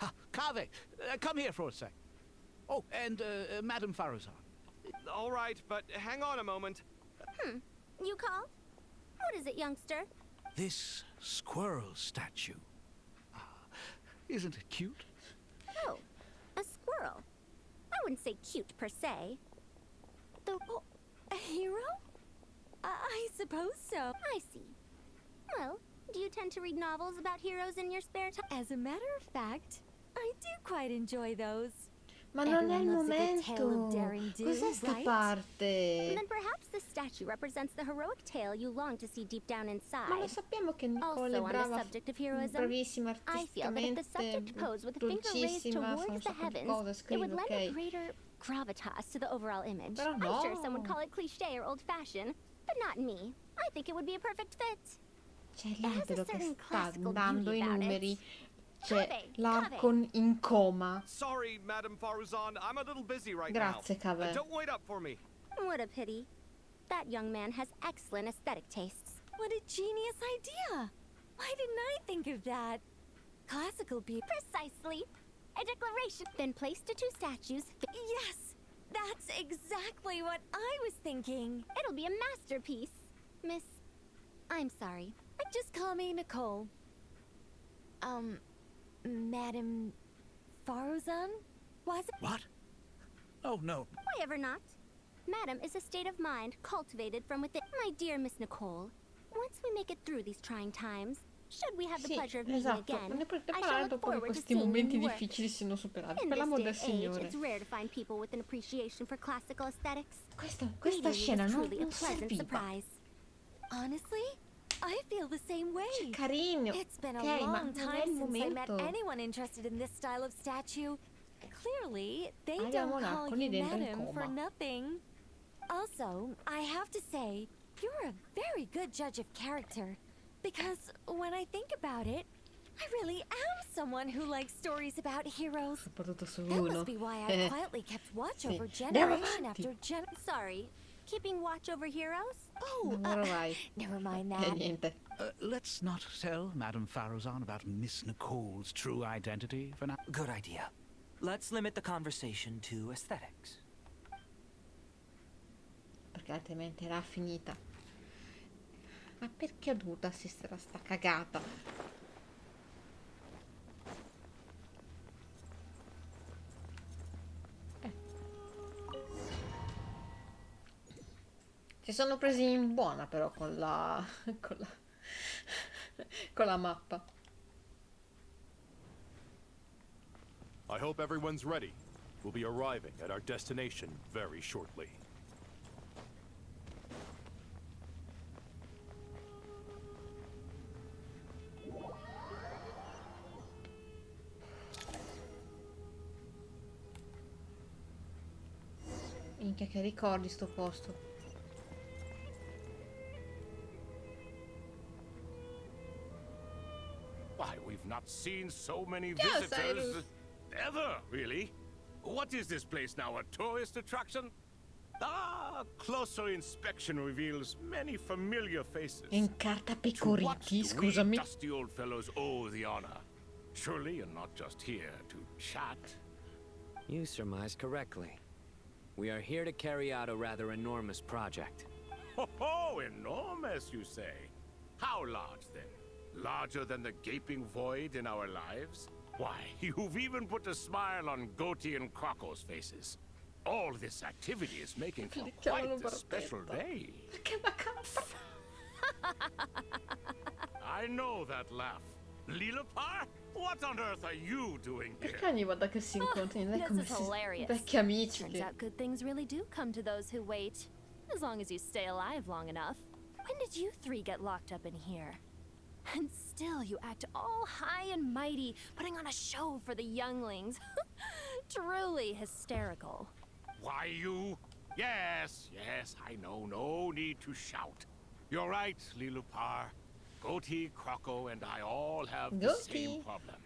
Ah, Kave, come here for a sec. Oh, and Madame Faruzan. All right, but hang on a moment. You call? What is it, youngster? This squirrel statue. Ah, isn't it cute? Oh, a squirrel. I wouldn't say cute per se. A hero? I suppose so. I see. Well, do you tend to read novels about heroes in your spare time? As a matter of fact, I do quite enjoy those. Ma non è il Everyone loves a good tale of momento. daring do, Cos'è sta right? parte? Then perhaps the statue represents the heroic tale you long to see deep down inside. Ma lo sappiamo che Nicole è Also, on the brava, subject of heroism, bravissima I feel that if the subject artisticamente, posed with a finger raised dolcissima, sa un towards the sacco di heavens, cose, it would scrive, lend a ok. greater gravitas to the overall image. Però I'm sure no. some would call it cliche or old-fashioned, but not me. I think it would be a perfect fit. C'è has a l'albero che certain sta classical dando i beauty about numeri. it. C'è Cave, l'Archon in coma. Sorry, Madame Faruzan, I'm a little busy right Grazie, now. Cave. Don't wait up for me. What a pity. That young man has excellent aesthetic tastes. What a genius idea! Why didn't I think of that? Classical beauty. Precisely. A declaration. Then place the 2 statues. Yes! That's exactly what I was thinking. It'll be a masterpiece. Miss... I'm sorry. Just call me Nicole. Madame Faruzan? Was it? What? Oh, no. Why ever not? Madam is a state of mind cultivated from within. My dear Miss Nicole, once we make it through these trying times, should we have the Sì, pleasure of meeting esatto. again, Ne potete I shall parlare look dopo che forward to questi seeing momenti your work. difficili siano superati. In Per l'amor del this day and age, Signore. it's rare to find people with an appreciation for classical aesthetics. Questa Meeting you scena was non, truly a non pleasant serviva. surprise. Honestly, I feel the same way. C'è carino. It's been a Ok, ma long non è time il since I met momento. anyone interested in this style of statue. Clearly, they Abbiamo don't call l'Archon you lì dentro in madam for coma. nothing. Also, I have to say, you're a very good judge of character. Because when I think about it, I really am someone who likes stories about heroes. Soprattutto su That uno. must be why I quietly kept watch Sì. over Andiamo generation avanti. after generation. Sorry, keeping watch over heroes? Oh, Ora vai. never mind E that. niente. Let's not tell Madame Faruzan about Miss Nicole's true identity for now. Good idea. Let's limit the conversation to aesthetics. Perché altrimenti era finita. Ma perché ho dovuto assistere a sta cagata? Si sono presi in buona però con la con la mappa. I hope everyone's ready. We'll be arriving at our destination very shortly. Minchia, che ricordi sto posto. Why, we've not seen so many Yes, visitors ever, really. What is this place now, a tourist attraction? Ah, closer inspection reveals many familiar faces. Incarta To pecoriti, what do we scusami. dusty old fellows owe the honor? Surely you're not just here to chat. You surmise correctly. We are here to carry out a rather enormous project. Ho, enormous, you say? How large, then? Larger than the gaping void in our lives? Why, you've even put a smile on Goatee and Crocco's faces. All this activity is making for quite a special day. I know that laugh. Lilipar? What on earth are you doing here? Perché ogni volta che si incontrano lei This come is se hilarious. vecchi amici Turns che... out good things really do come to those who wait. As long as you stay alive long enough. When did you three get locked up in here? And still you act all high and mighty, putting on a show for the younglings. Truly hysterical. Why, you? Yes, I know. No need to shout. You're right, Lilipar. Goatee, Crocco, and I all have the same problem.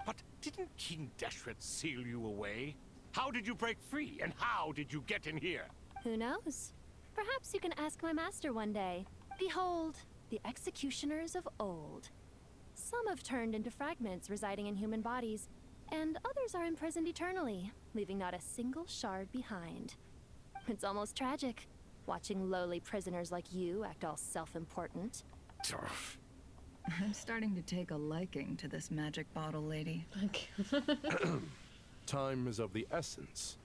But didn't King Deshret seal you away? How did you break free, and how did you get in here? Who knows? Perhaps you can ask my master one day. Behold, the executioners of old. Some have turned into fragments residing in human bodies, and others are imprisoned eternally, leaving not a single shard behind. It's almost tragic, watching lowly prisoners like you act all self-important. I'm starting to take a liking to this magic bottle lady. Time is of the essence.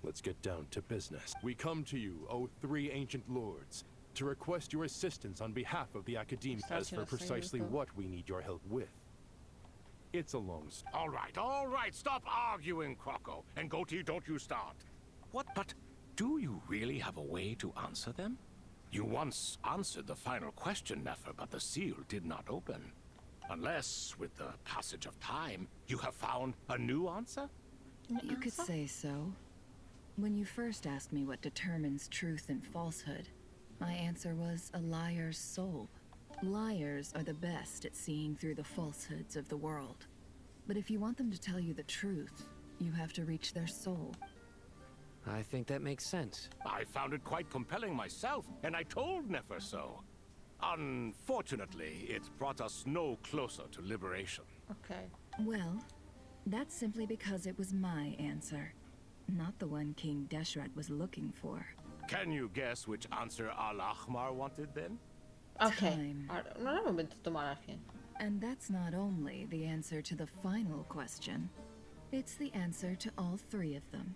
Let's get down to business. We come to you, O three ancient lords, to request your assistance on behalf of the Academia as for precisely what we need your help with. It's a long story. All right, stop arguing, Crocco. And Goatee, don't you start. What, but do you really have a way to answer them? You once answered the final question, Nefer, but the seal did not open. Unless, with the passage of time, you have found a new answer? You could say so. When you first asked me what determines truth and falsehood, my answer was a liar's soul. Liars are the best at seeing through the falsehoods of the world. But if you want them to tell you the truth, you have to reach their soul. I think that makes sense. I found it quite compelling myself, and I told Nefer so. Unfortunately, it brought us no closer to liberation. Okay. Well, that's simply because it was my answer, not the one King Deshret was looking for. Can you guess which answer Al-Ahmar wanted then? Ok, non avevo detto male alla fine. And that's not only the answer to the final question, it's the answer to all three of them.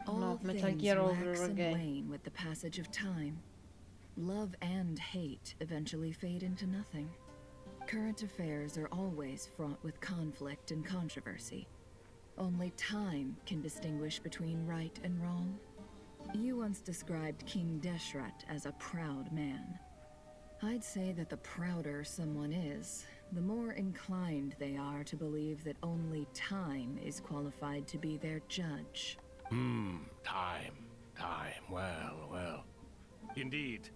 All things wax and wane with the passage of time. Love and hate eventually fade into nothing. Current affairs are always fraught with conflict and controversy. Only time can distinguish between right and wrong. You once described King Deshret as a proud man. I'd say that the prouder someone is, the more inclined they are to believe that only time is qualified to be their judge. Time. Well. Indeed.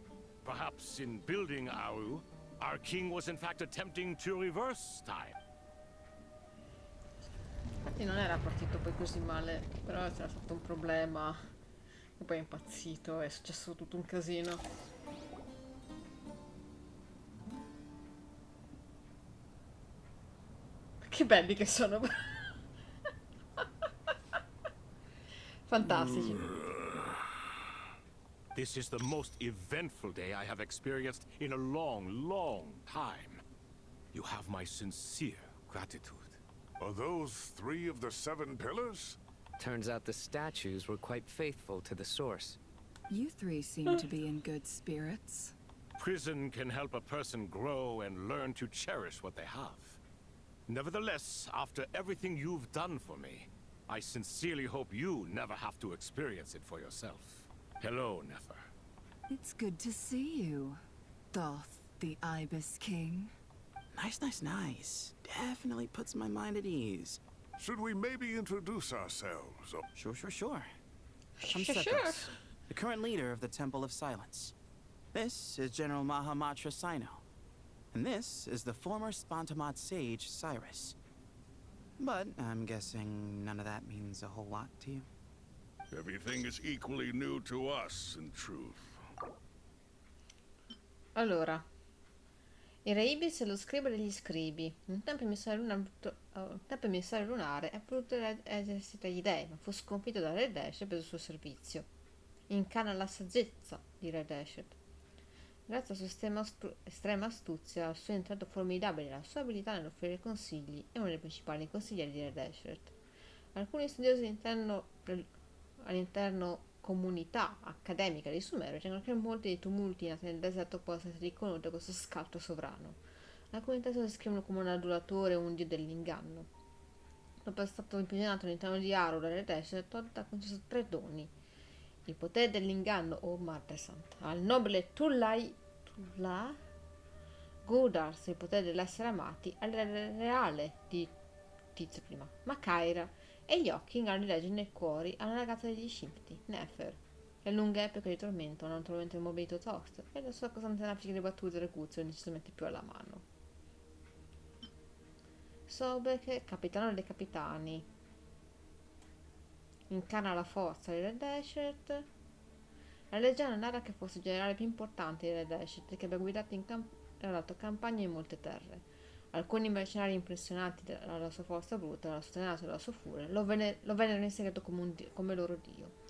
Perhaps in building Aru, our king was in fact attempting to reverse time. Infatti non era partito poi così male, però c'era stato un problema. E poi è impazzito, è successo tutto un casino. Che belli che sono. Fantastici. This is the most eventful day I have experienced in a long, long time. You have my sincere gratitude. Are those 3 of the 7 pillars? Turns out the statues were quite faithful to the source. You 3 seem to be in good spirits. Prison can help a person grow and learn to cherish what they have. Nevertheless, after everything you've done for me, I sincerely hope you never have to experience it for yourself. Hello, Nefer. It's good to see you, Thoth, the Ibis King. Nice. Definitely puts my mind at ease. Should we maybe introduce ourselves? Sure. I'm Sure. Sethos, the current leader of the Temple of Silence. This is General Mahamatra Sino. And this is the former Spantamot sage, Cyrus. But I'm guessing none of that means a whole lot to you. Everything is equally new to us, in truth. Allora, il re Ibis è lo scriba degli scribi. Un tempo emissario lunare è potuto esercitare gli dei, ma fu sconfitto da Re Deshet per il suo servizio. Incarna la saggezza di Re Deshet. Grazie alla sua estrema astuzia, al suo intento formidabile e alla sua abilità nell'offrire consigli, è uno dei principali consiglieri di Re Deshet. Alcuni studiosi all'interno comunità accademica di Sumeru ritengono che molti dei tumulti nati nel deserto possano essere riconosciuti da questo scaltro sovrano. Alcuni testi lo descrivono come un adulatore o un dio dell'inganno. Dopo essere stato imprigionato all'interno di Aru da Re Deshet, Todd ha concesso 3 doni: il potere dell'inganno o Martesant al nobile Tulla Godars, il potere dell'essere amati al re reale di Tizio prima, Makaira, e gli occhi in grado di leggere nei cuori alla ragazza degli scimiti, Nefer. Le lunghe epoche di tormento hanno naturalmente immobilito Tost e la sua costante raffica di battute e recuzio decisamente più alla mano. Sobek, capitano dei capitani, incarna la forza di Re Deshet. La leggenda narra che fosse il generale più importante di Re Deshet e che abbia guidato campagne in molte terre. Alcuni mercenari impressionati dalla sua forza bruta, dalla sua tenacia e dalla sua furia lo vennero in segreto come loro dio.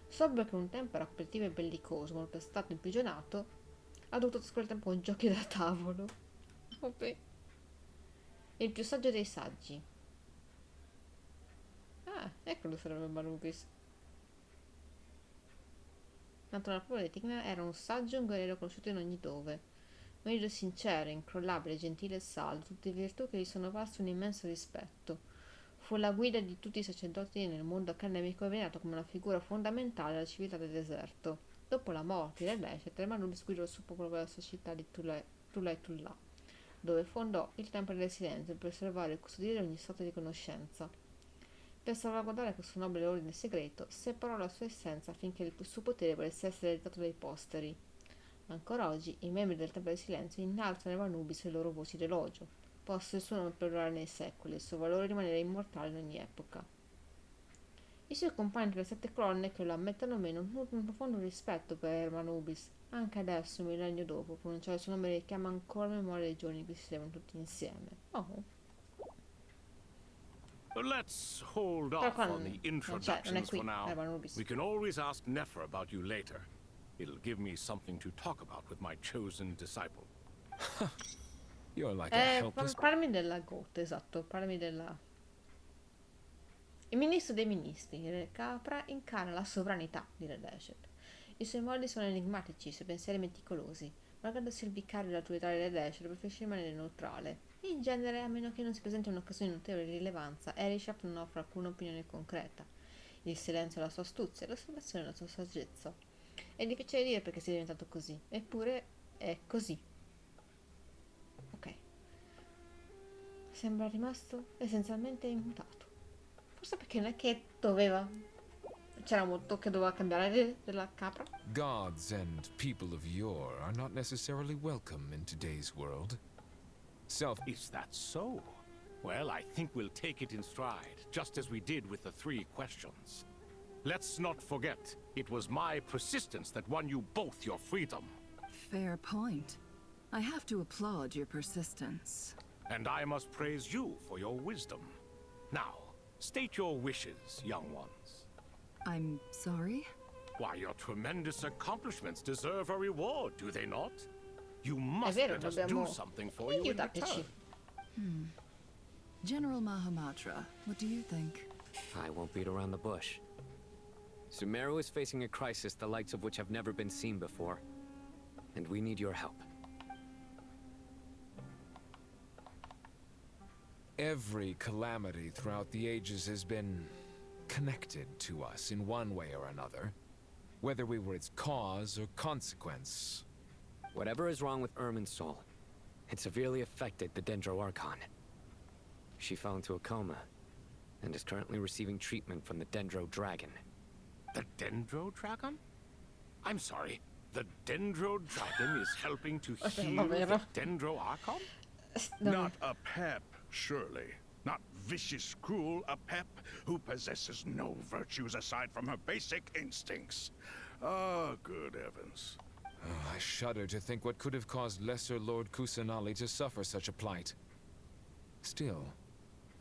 Sobek, che un tempo era competitivo e bellicoso, ma è stato imprigionato, ha dovuto trascorrere tempo con giochi da tavolo. Vabbè. Il più saggio dei saggi. Ah, eccolo sarebbe Manubis. Nato nella propria Tigna, era un saggio e un guerriero conosciuto in ogni dove. Marito sincero, incrollabile, gentile e saldo, tutte virtù che gli sono valse un immenso rispetto. Fu la guida di tutti i sacerdoti nel mondo accademico e venerato come una figura fondamentale della civiltà del deserto. Dopo la morte del Deshet, Manubis guidò il suo popolo verso la città di Tulla, dove fondò il Tempio del Silenzio per osservare e custodire ogni stato di conoscenza. Per salvaguardare questo nobile ordine segreto, separò la sua essenza affinché il suo potere potesse essere ereditato dai posteri. Ancora oggi i membri del Tempio del Silenzio innalzano a Anubis le loro voci d'elogio. Posso il suo nome perdurare nei secoli, il suo valore rimanere immortale in ogni epoca. I suoi compagni delle 7 colonne, che lo ammettano o meno, nutrono un profondo rispetto per Anubis. Anche adesso, un millennio dopo, pronunciare il suo nome richiama ancora la memoria dei giorni in cui si levano tutti insieme. Oh. Let's hold off on the introductions for now. We can always ask Nefer about you later. It'll give me something to talk about with my chosen disciple. You're like a helpless... Parlami della Goat, esatto, parlami della... Il ministro dei ministri, Re Capra, incarna la sovranità di Re Deshet. I suoi modi sono enigmatici, i suoi pensieri meticolosi. Malgrado sia il vicario dell'autorità di Re Deshet, preferisce rimanere neutrale. In genere, a meno che non si presenti un'occasione di notevole rilevanza, Erishaf non offre alcuna opinione concreta. Il silenzio è la sua astuzia, l'osservazione è la sua saggezza. È difficile dire perché sia diventato così, eppure è così. Ok. Sembra rimasto essenzialmente immutato. Forse perché non è che doveva... C'era molto che doveva cambiare della capra. Gods and people of yore are not necessarily welcome in today's world. Is that so? Well, I think we'll take it in stride, just as we did with the 3 questions. Let's not forget, it was my persistence that won you both your freedom. Fair point. I have to applaud your persistence. And I must praise you for your wisdom. Now, state your wishes, young ones. I'm sorry? Why, your tremendous accomplishments deserve a reward, do they not? You must vero, let us dobbiamo do something for you in aiutarci. return. General Mahamatra, what do you think? I won't beat around the bush. Sumeru is facing a crisis the likes of which have never been seen before. And we need your help. Every calamity throughout the ages has been connected to us in one way or another, whether we were its cause or consequence. Whatever is wrong with Irminsul, it severely affected the Dendro Archon. She fell into a coma and is currently receiving treatment from the Dendro Dragon. The Dendro Dragon? I'm sorry, the Dendro Dragon is helping to heal the Dendro Archon? Not a pep, surely. Not vicious, cruel a pep who possesses no virtues aside from her basic instincts. Ah, good heavens. Oh, I shudder to think what could have caused Lesser Lord Kusanali to suffer such a plight. Still,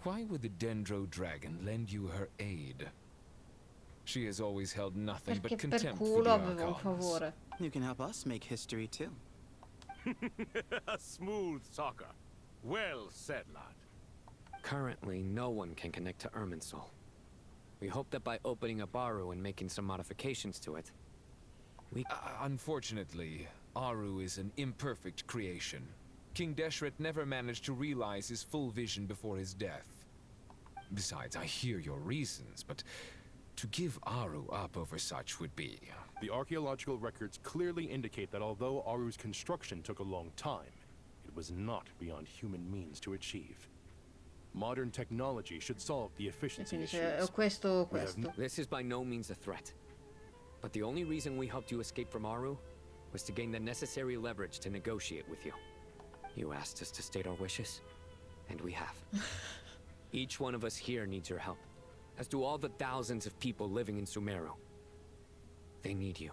why would the Dendro Dragon lend you her aid? She has always held nothing but contempt for the Archons. You can help us make history too. A smooth talker. Well said, lad. Currently, no one can connect to Irminsul. We hope that by opening up Aru and making some modifications to it, we... Unfortunately, Aru is an imperfect creation. King Deshret never managed to realize his full vision before his death. Besides, I hear your reasons, but to give Aru up over such would be... The archaeological records clearly indicate that although Aru's construction took a long time, it was not beyond human means to achieve. Modern technology should solve the efficiency issues. Questo. This is by no means a threat. But the only reason we helped you escape from Aru was to gain the necessary leverage to negotiate with you. You asked us to state our wishes, and we have. Each one of us here needs your help, as do all the thousands of people living in Sumeru. They need you.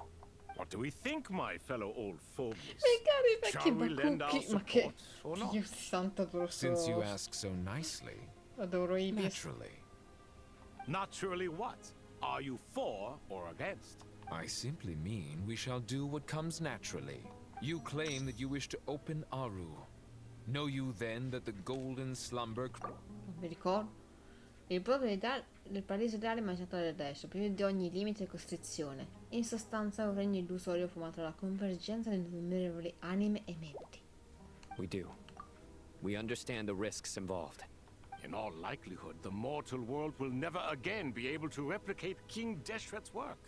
What do we think, my fellow old fogies? Shall we lend our support or not? Since you ask so nicely. Naturally. Naturally what? Are you for or against? I simply mean we shall do what comes naturally. You claim that you wish to open Aru. Know you then that the golden slumber... Mi ricordo. Il popolo del paradiso ideale immaginato adesso, privo di ogni limite e costrizione. In sostanza un regno illusorio formato dalla convergenza di innumerevoli anime e menti. We do. We understand the risks involved. In all likelihood, the mortal world will never again be able to replicate King Deshret's work.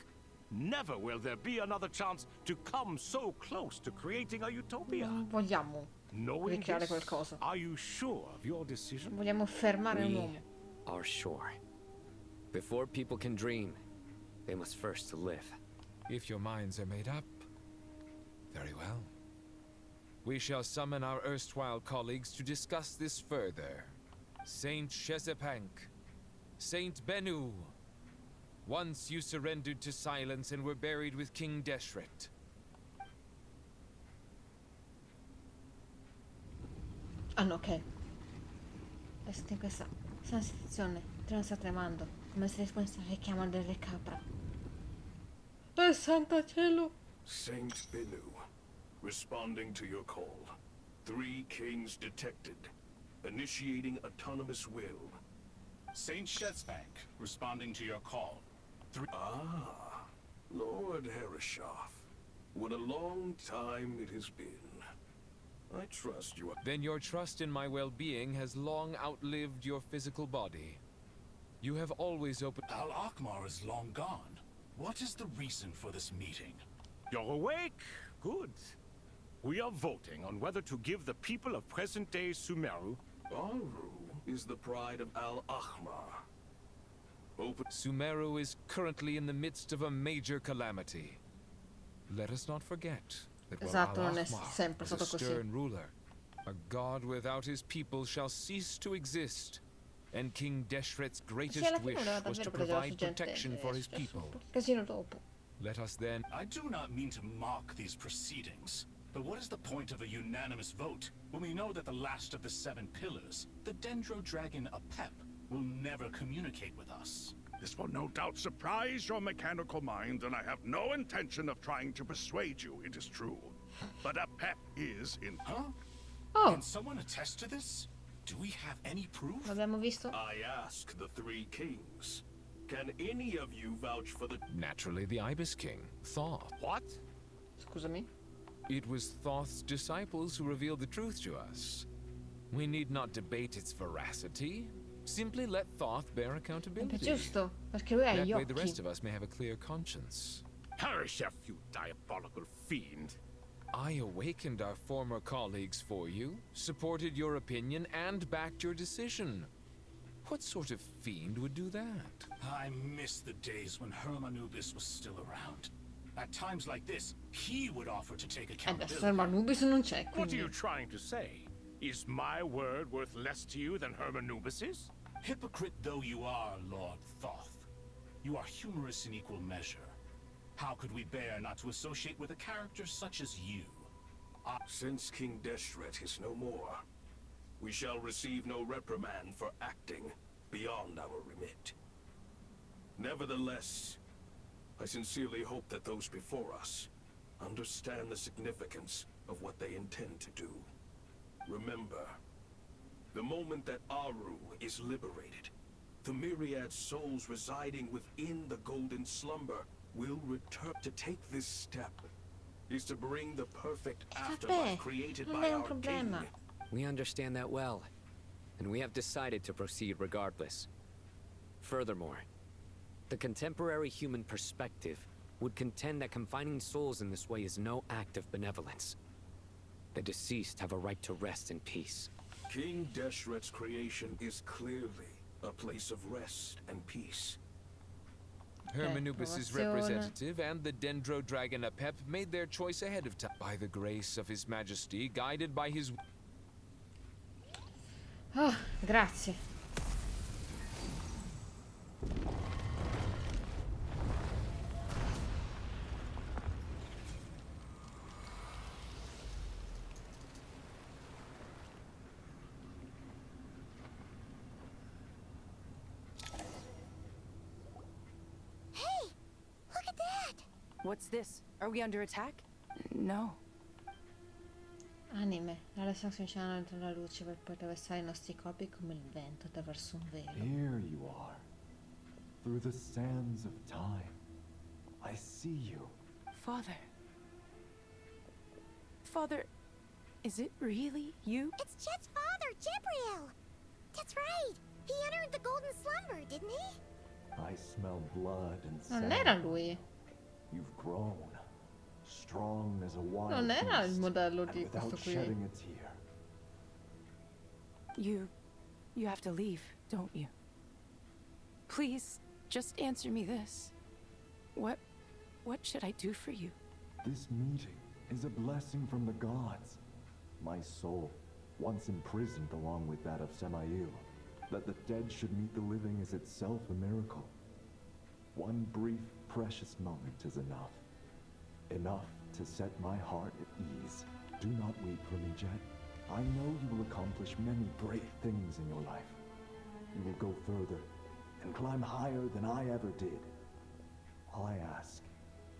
Never will there be another chance to come so close to creating a utopia. Vogliamo Knowing ricreare this, qualcosa. are you sure of your decision? Vogliamo fermare un uomo. Are sure. Before people can dream, they must first live. If your minds are made up, very well. We shall summon our erstwhile colleagues to discuss this further. Saint Shezepank, Saint Benu. Once you surrendered to silence and were buried with King Deshret. Ah no, ok. Adesso in questa situazione, il treno sta tremando, come se risponde al richiamo del re capra. Oh santo cielo! Saint Benu, responding to your call. 3 kings detected. Initiating autonomous will. Saint Shetzbank, responding to your call. Ah, Lord Herreshoff. What a long time it has been. I trust you. Then your trust in my well-being has long outlived your physical body. You have always opened... Al-Akmar is long gone. What is the reason for this meeting? You're awake? Good. We are voting on whether to give the people of present-day Sumeru... Aru is the pride of Al-Akmar. Sumeru is currently in the midst of a major calamity. Let us not forget that while Al-Akmar is a stern ruler, a god without his people shall cease to exist, and King Deshret's greatest wish was to provide protection for his people. Let us then... I do not mean to mock these proceedings, but what is the point of a unanimous vote when we know that the last of the 7 pillars, the Dendro Dragon Apep, will never communicate with us. This will no doubt surprise your mechanical mind, and I have no intention of trying to persuade you it is true. But a pep is in... Huh? Oh. Can someone attest to this? Do we have any proof? L'abbiamo visto? I ask the three kings. Can any of you vouch for the... Naturally, the Ibis King, Thoth. What? Scusami. It was Thoth's disciples who revealed the truth to us. We need not debate its veracity. Simply let Thoth bear accountability. Giusto, perché lui ha That gli way the occhi. rest of us may have a clear conscience. Perish, you diabolical fiend. I awakened our former colleagues for you, supported your opinion, and backed your decision. What sort of fiend would do that? I miss the days when Hermanubis was still around. At times like this, he would offer to take accountability. Adesso Hermanubis non c'è, What are quindi. you trying to say? Is my word worth less to you than Hermanubis's? Hypocrite though you are, Lord Thoth, you are humorous in equal measure. How could we bear not to associate with a character such as you? Since King Deshret is no more, we shall receive no reprimand for acting beyond our remit. Nevertheless, I sincerely hope that those before us understand the significance of what they intend to do. Remember, the moment that Aru is liberated, the myriad souls residing within the Golden Slumber will return. To take this step is to bring the perfect afterlife created non by è un our problema. king. We understand that well, and we have decided to proceed regardless. Furthermore, the contemporary human perspective would contend that confining souls in this way is no act of benevolence. The deceased have a right to rest in peace. King Deshret's creation is clearly a place of rest and peace. Hermanubis' representative and the Dendro Dragon Apep made their choice ahead of time. By the grace of His Majesty, guided by his... Oh, grazie. Hey, look at that! What's this? Are we under attack? No. Anime, adesso si cominciano dentro la luce per poi attraversare i nostri corpi come il vento attraverso un velo. Here you are. Through the sands of time. I see you. Father. Father, is it really you? It's Jet's father, Jibriel! That's right! He entered the Golden Slumber, didn't he? I smell blood and Non sand. era lui. You've grown. Strong as a wild Non era il beast, modello and di without questo qui. shedding a tear. You have to leave, don't you? Please, just answer me this. What should I do for you? This meeting is a blessing from the gods. My soul, once imprisoned along with that of Samael, that the dead should meet the living is itself a miracle. One brief, precious moment is enough. Enough to set my heart at ease. Do not weep for me, Jet. I know you will accomplish many great things in your life. You will go further and climb higher than I ever did. All I ask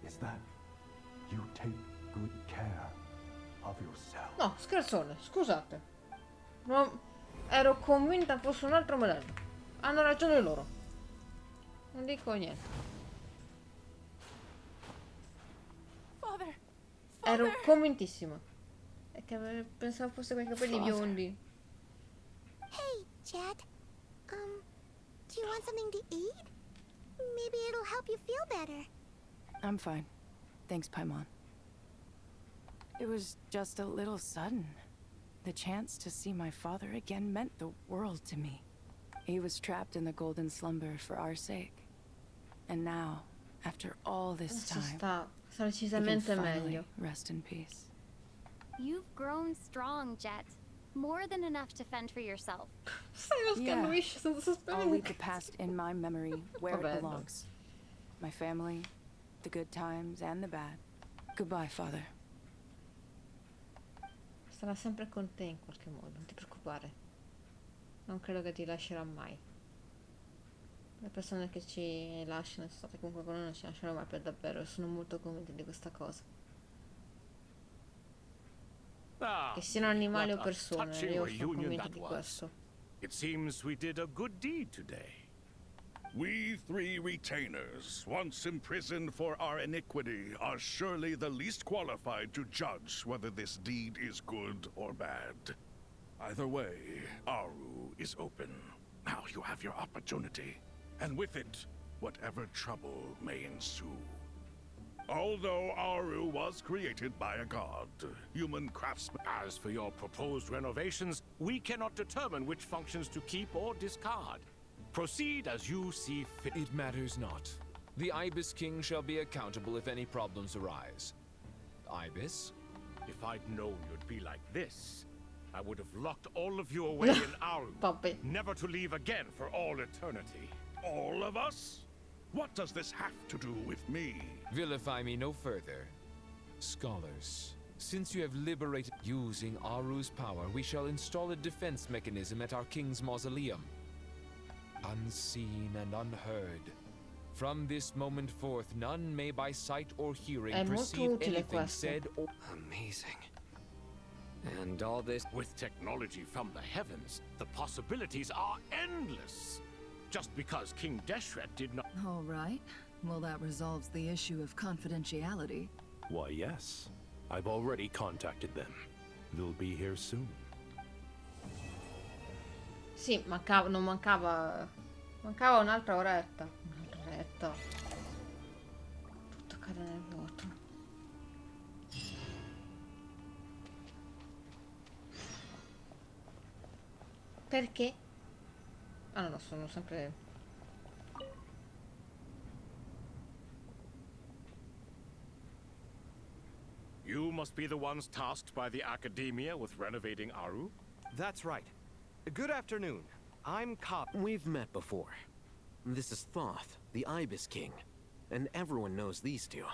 is that you take good care of yourself. No, scherzone, scusate. No, ero convinta fosse un altro modello. Hanno ragione loro. Non dico niente. Father. Ero convintissima. È che pensavo fosse con i capelli biondi. Hey, Jet. Do you want something to eat? Maybe it'll help you feel better. I'm fine. Thanks, Paimon. It was just a little sudden. The chance to see my father again meant the world to me. He was trapped in the Golden Slumber for our sake. And now, after all this Adesso time, sta he can decisamente finally meglio. rest in peace. You've grown strong, Jet. More than enough to fend for yourself. Yeah. I'll leave the past in my memory where it belongs. My family, the good times and the bad. Goodbye, Father. Sarà sempre con te in qualche modo, non ti preoccupare. Non credo che ti lascerà mai. Le persone che ci lasciano sono state comunque con noi, non ci lasciano mai per davvero, e sono molto convinta di questa cosa. Che siano animali o persone, io sono convinta di questo. It seems we did a good deed today. We three retainers, once imprisoned for our iniquity, are surely the least qualified to judge whether this deed is good or bad. Either way, Aru is open. Now you have your opportunity, and with it, whatever trouble may ensue. Although Aru was created by a god, human craftsmen... As for your proposed renovations, we cannot determine which functions to keep or discard. Proceed as you see fit. It matters not. The Ibis King shall be accountable if any problems arise. Ibis? If I'd known you'd be like this, I would have locked all of you away in Aru, never to leave again for all eternity. All of us? What does this have to do with me? Vilify me no further. Scholars, since you have liberated... Using Aru's power, we shall install a defense mechanism at our king's mausoleum. Unseen and unheard. From this moment forth, none may by sight or hearing perceive anything said or... Amazing. And all this... With technology from the heavens, the possibilities are endless. Just because King Deshret did not... All right. Well, that resolves the issue of confidentiality. Why, yes. I've already contacted them. They'll be here soon. Sì, non mancava un'altra oretta. Un'altra oretta. Tutto cade nel vuoto. Perché? Ah no, sono sempre... You must be the ones tasked by the Academia with renovating Aru? That's right. Good afternoon. I'm Cop. We've met before. This is Thoth, the Ibis King. And everyone knows these two.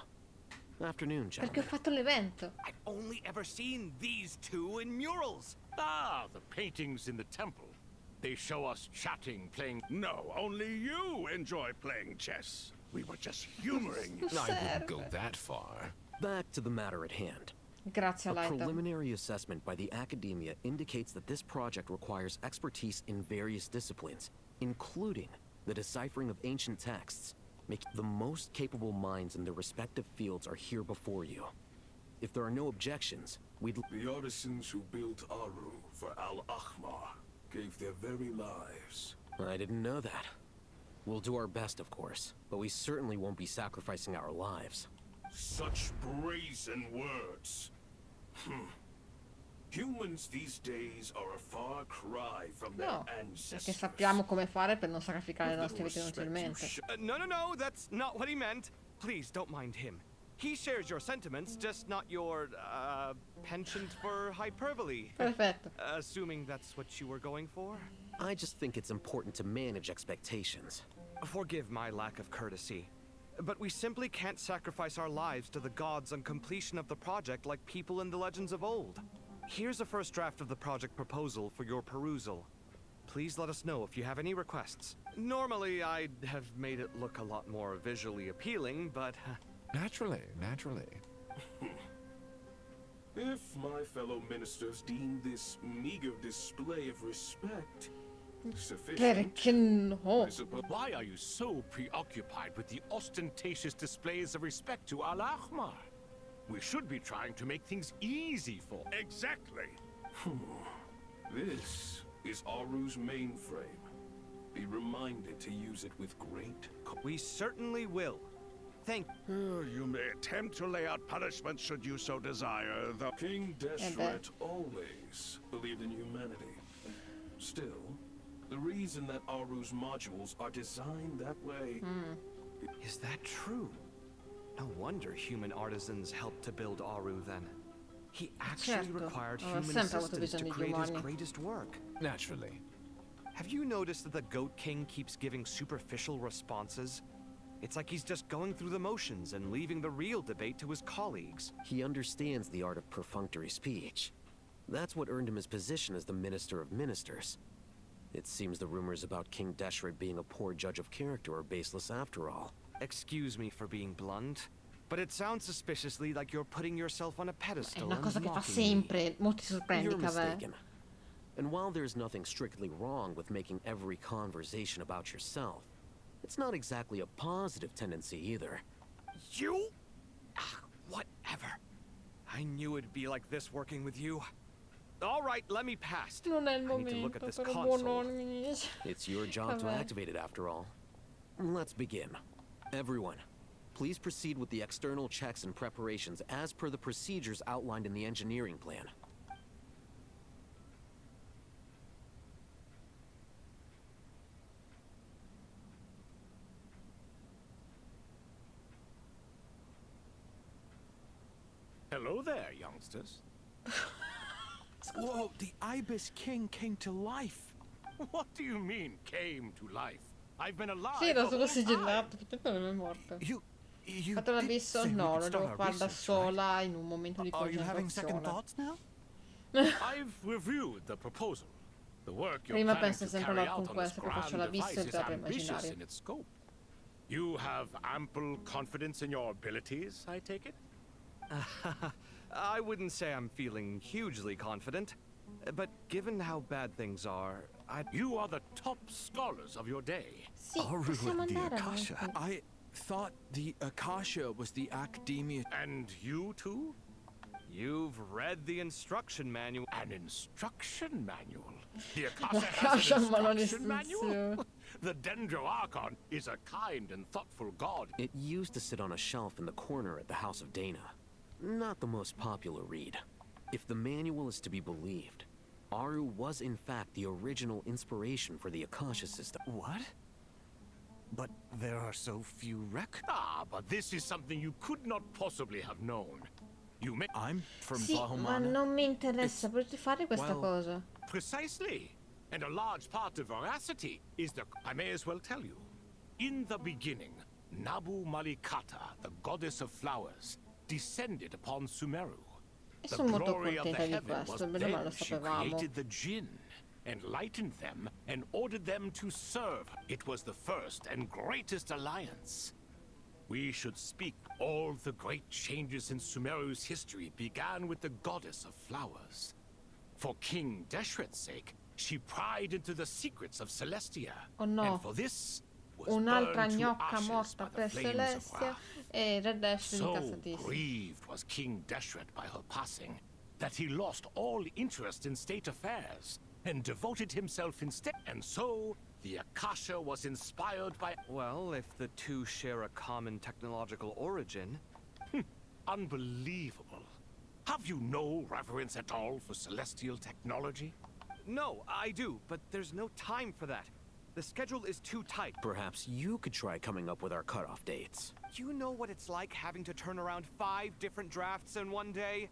Afternoon, gentlemen. Perché ho fatto l'evento. I've only ever seen these two in murals. Ah, the paintings in the temple. They show us chatting, playing... No, only you enjoy playing chess. We were just humoring you. I wouldn't go that far. Back to the matter at hand. Grazie, A Laita. preliminary assessment by the Academia indicates that this project requires expertise in various disciplines, including the deciphering of ancient texts. The most capable minds in their respective fields are here before you. If there are no objections, we'd... The artisans who built Aru for Al-Ahmar gave their very lives. I didn't know that. We'll do our best, of course, but we certainly won't be sacrificing our lives. Such brazen words. Humans these days are a far cry from their ancestors. Perché sappiamo come fare per non sacrificare le nostre vite inutilmente. No, that's not what he meant. Please, don't mind him. He shares your sentiments, just not your, penchant for hyperbole. Perfetto. Assuming that's what you were going for? I just think it's important to manage expectations. Forgive my lack of courtesy, but we simply can't sacrifice our lives to the gods on completion of the project like people in the legends of old. Here's a first draft of the project proposal for your perusal. Please let us know if you have any requests. Normally, I'd have made it look a lot more visually appealing, but... Naturally. If my fellow ministers deem this meager display of respect sufficient... Perché no? Why are you so preoccupied with the ostentatious displays of respect to Al-Ahmar? We should be trying to make things easy for... Exactly. This is Aru's mainframe. Be reminded to use it with great... We certainly will. Thank you. You may attempt to lay out punishment should you so desire, though... King Deshret always believed in humanity. Still, the reason that Aru's modules are designed that way... Is that true? No wonder human artisans helped to build Aru then. He actually required human assistance to create his greatest work. Naturally. Have you noticed that the Goat King keeps giving superficial responses? It's like he's just going through the motions and leaving the real debate to his colleagues. He understands the art of perfunctory speech. That's what earned him his position as the Minister of Ministers. It seems the rumors about King Deshret being a poor judge of character are baseless after all. Excuse me for being blunt, but it sounds suspiciously like you're putting yourself on a pedestal. È una cosa and che fa mocking me. sempre. Molti sorprendi, You're Cavè. mistaken. And while there's nothing strictly wrong with making every conversation about yourself, it's not exactly a positive tendency either. You? Whatever. I knew it'd be like this working with you. All right, let me pass. Non è il I need to look at momento this per console. buononi. It's your job to Vabbè. activate it after all. Let's begin. Everyone, please proceed with the external checks and preparations as per the procedures outlined in the engineering plan. Hello there, youngsters. Whoa, the Ibis King came to life. What do you mean, came to life? I've been alive Sì, era the solo whole sigillato, effettivamente non è morto. Fatto l'abisso? No, lo devo fare da sola in un momento di concentrazione. I've reviewed the proposal. The work you're Prima planning penso to sempre carry all'Archon out on this Quest, poi faccio grand l'abisso device e is te la ambitious immaginario. in its scope. You have ample confidence in your abilities, I take it? I wouldn't say I'm feeling hugely confident, but given how bad things are, You are the top scholars of your day. Sì, Aru possiamo and the andare Akasha. avanti. I thought the Akasha was the academia. And you too? You've read the instruction manual. An instruction manual? The La Akasha has Akasha an ma non instruction manual? istruzione. The Dendro Archon is a kind and thoughtful god. It used to sit on a shelf in the corner at the House of Dana. Not the most popular read. If the manual is to be believed, Aru was in fact the original inspiration for the Akasha system. What? But there are so few But this is something you could not possibly have known. I'm from Sì, ma non mi interessa, potete fare questa cosa. Precisely. And a large part of veracity is I may as well tell you. In the beginning, Nabu Malikata, the goddess of flowers, descended upon Sumeru. E The sono molto glory of the contenta di heaven was questo, bene o male lo then she sapevamo. created the Jinn, enlightened them, and ordered them to serve. It was the first and greatest alliance. We should speak. All the great changes in Sumeru's history began with the goddess of flowers. For King Deshret's sake, she pried into the secrets of Celestia. Oh no. And for this, was Un'altra burned to gnocca ashes morta by the per flames of Celestia wrath. e Red Dash So incazzatissimo. grieved was King Deshret by her passing that he lost all interest in state affairs and devoted himself instead. And so the Akasha was inspired by... Well, if the two share a common technological origin... Unbelievable. Have you no reverence at all for celestial technology? No, I do, but there's no time for that. The schedule is too tight. Perhaps you could try coming up with our cutoff dates. You know what it's like having to turn around 5 different drafts in one day?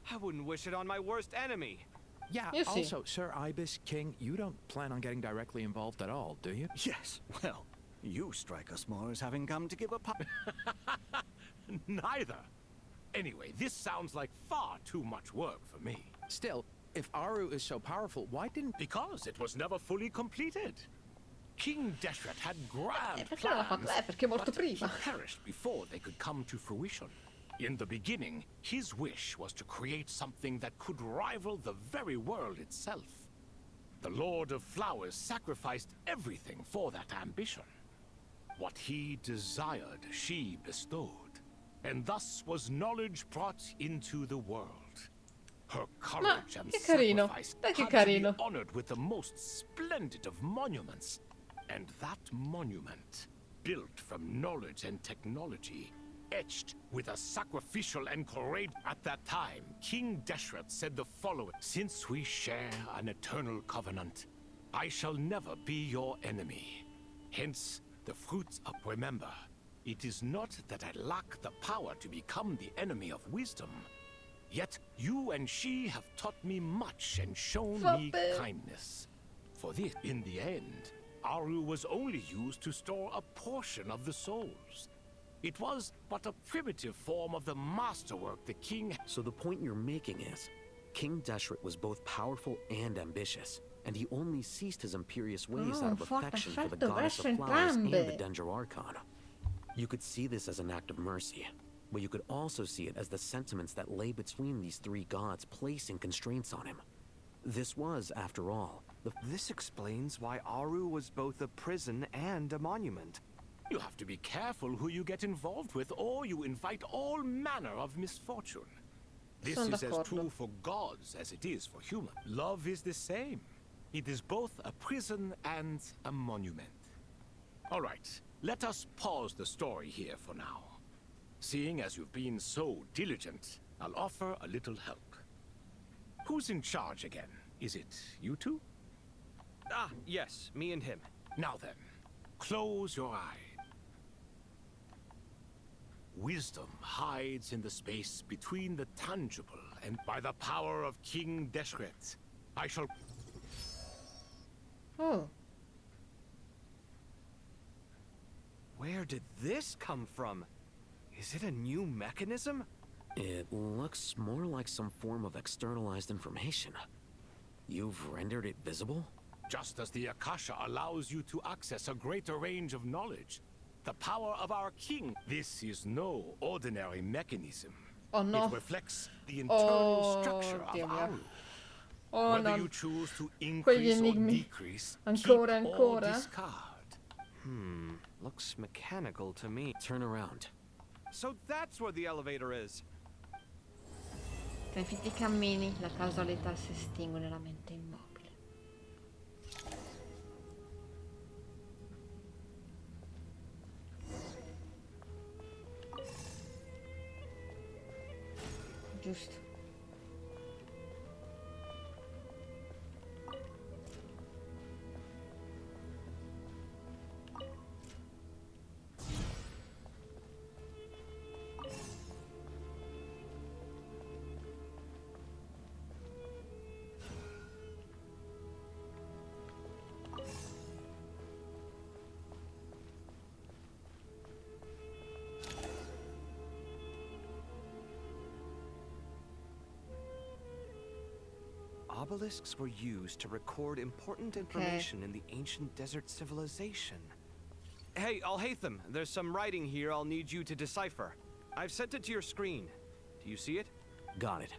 I wouldn't wish it on my worst enemy. Yeah, You see. also, Sir Ibis King, you don't plan on getting directly involved at all, do you? Yes, well, you strike us more as having come to give a Neither. Anyway, this sounds like far too much work for me. Still, if Aru is so powerful, why didn't... Because it was never fully completed. King Deshret had grand perché non l'ha fatto lei? Perché è morto but he prima. perished before they could come to fruition. In the beginning, his wish was to create something that could rival the very world itself. The Lord of Flowers sacrificed everything for that ambition. What he desired, she bestowed, and thus was knowledge brought into the world. Her courage and che carino. sacrifice Dai, che had to carino. be honored with the most splendid of monuments. And that monument, built from knowledge and technology, etched with a sacrificial and courageous... At that time, King Deshret said the following: Since we share an eternal covenant, I shall never be your enemy. Hence, the fruits of... Remember, it is not that I lack the power to become the enemy of wisdom. Yet, you and she have taught me much and shown me kindness. For this, in the end, Aru was only used to store a portion of the souls. It was but a primitive form of the masterwork the king... So the point you're making is, King Deshret was both powerful and ambitious, and he only ceased his imperious ways out of forte affection for the affetto goddess verso of flowers and the entrambe. Danger Archon. You could see this as an act of mercy, but you could also see it as the sentiments that lay between these three gods placing constraints on him. This was, after all, This explains why Aru was both a prison and a monument. You have to be careful who you get involved with, or you invite all manner of misfortune. This Sono is as d'accordo. true for gods as it is for humans. Love is the same. It is both a prison and a monument. All right, let us pause the story here for now. Seeing as you've been so diligent, I'll offer a little help. Who's in charge again? Is it you two? Ah, yes, me and him. Now then, close your eye. Wisdom hides in the space between the tangible, and by the power of King Deshret, I shall... Oh. Where did this come from? Is it a new mechanism? It looks more like some form of externalized information. You've rendered it visible? Just as the Akasha allows you to access a greater range of knowledge, the power of our king. This is no ordinary mechanism. Oh no. It reflects the internal Oh, structure Dio of mio. Aru. Oh Whether no. you choose to Quegli increase or enigmi. decrease, Ancora, keep or ancora. discard. Looks mechanical to me. Turn around. So that's where the elevator is. Tra infiniti cammini, la casualità si estingue nella mente immobile. Giusto. Obelisks were used to record important information in the ancient desert civilization. Hey, Alhaitham, there's some writing here I'll need you to decipher. I've sent it to your screen. Do you see it? Got it.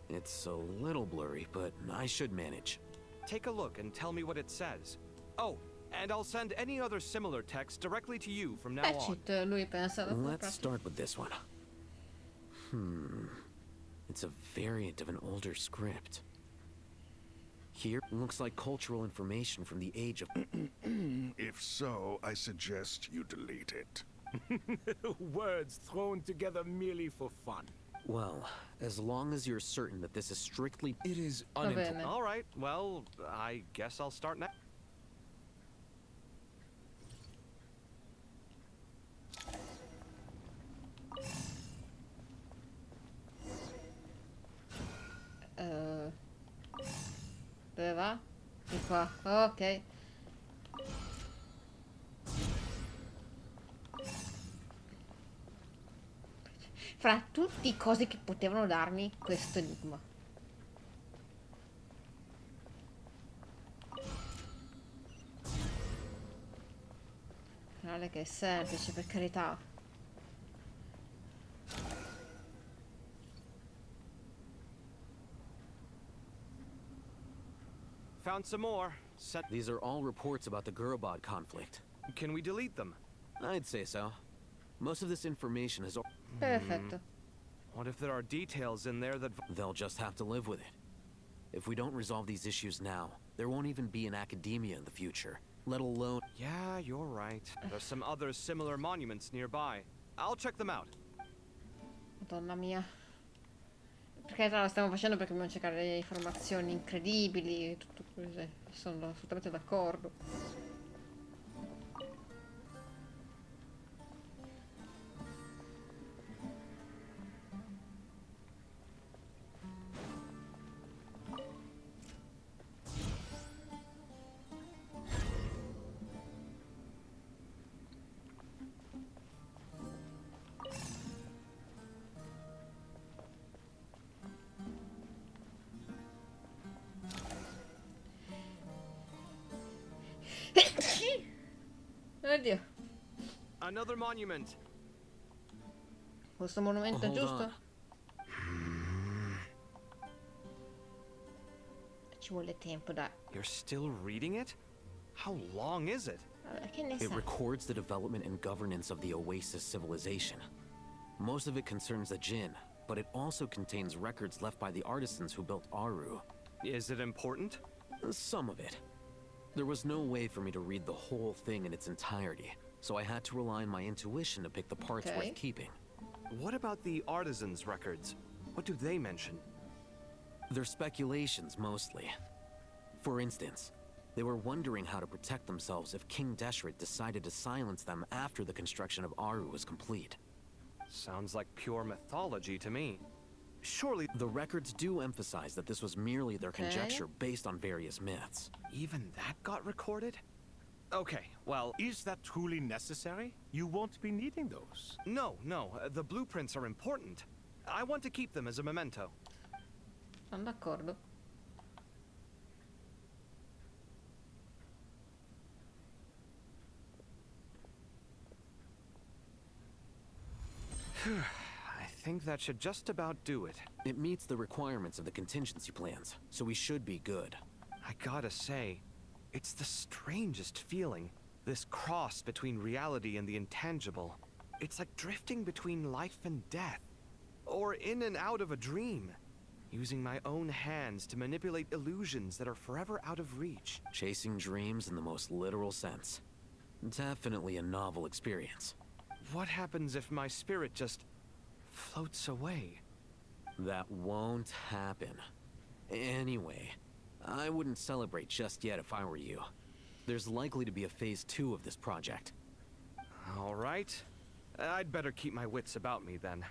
It's a little blurry, but I should manage. Take a look and tell me what it says. Oh, and I'll send any other similar text directly to you from now on. Lui pensa da Let's start with this one. It's a variant of an older script. Here, looks like cultural information from the age of... If so, I suggest you delete it. Words thrown together merely for fun. Well, as long as you're certain that this is strictly... It is unimportant. All right, well, I guess I'll start now. Dove va? Di qua. Ok. Fra tutti i cosi che potevano darmi questo enigma. Finale che è semplice, per carità. Found some more. These are all reports about the Gurubad conflict. Can we delete them? I'd say so. Most of this information is... Perfetto. What if there are details in there that... They'll just have to live with it. If we don't resolve these issues now, there won't even be an academia in the future, let alone... Yeah, you're right. There's some other similar monuments nearby. I'll check them out. Madonna mia. Perché lo stiamo facendo perché dobbiamo cercare delle informazioni incredibili, tutto così. Sono assolutamente d'accordo. Another monument. Questo monumento è giusto? Ci vuole tempo, dai. You're still reading it? How long is it? Che ne It sai? records the development and governance of the Oasis civilization. Most of it concerns the Jinn, but it also contains records left by the artisans who built Aru. Is it important? Some of it. There was no way for me to read the whole thing in its entirety, so I had to rely on my intuition to pick the parts worth keeping. What about the artisans' records? What do they mention? They're speculations, mostly. For instance, they were wondering how to protect themselves if King Deshret decided to silence them after the construction of Aru was complete. Sounds like pure mythology to me. Surely the records do emphasize that this was merely their conjecture based on various myths. Even that got recorded? Okay, well... Is that truly necessary? You won't be needing those. No, the blueprints are important. I want to keep them as a memento. Sono d'accordo. I think that should just about do it. It meets the requirements of the contingency plans, so we should be good. I gotta say, it's the strangest feeling. This cross between reality and the intangible. It's like drifting between life and death. Or in and out of a dream. Using my own hands to manipulate illusions that are forever out of reach. Chasing dreams in the most literal sense. Definitely a novel experience. What happens if my spirit just floats away? That won't happen. Anyway, I wouldn't celebrate just yet if I were you. There's likely to be a phase 2 of this project. All right. I'd better keep my wits about me then.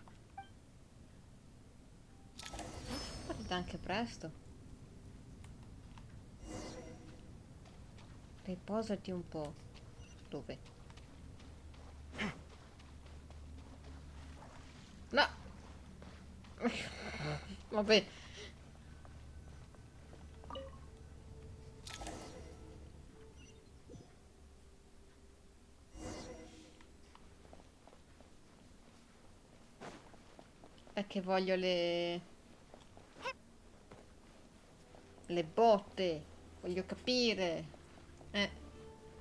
Partita anche presto. Riposati un po'. Dove? No! Vabbè. È che voglio le botte. Voglio capire.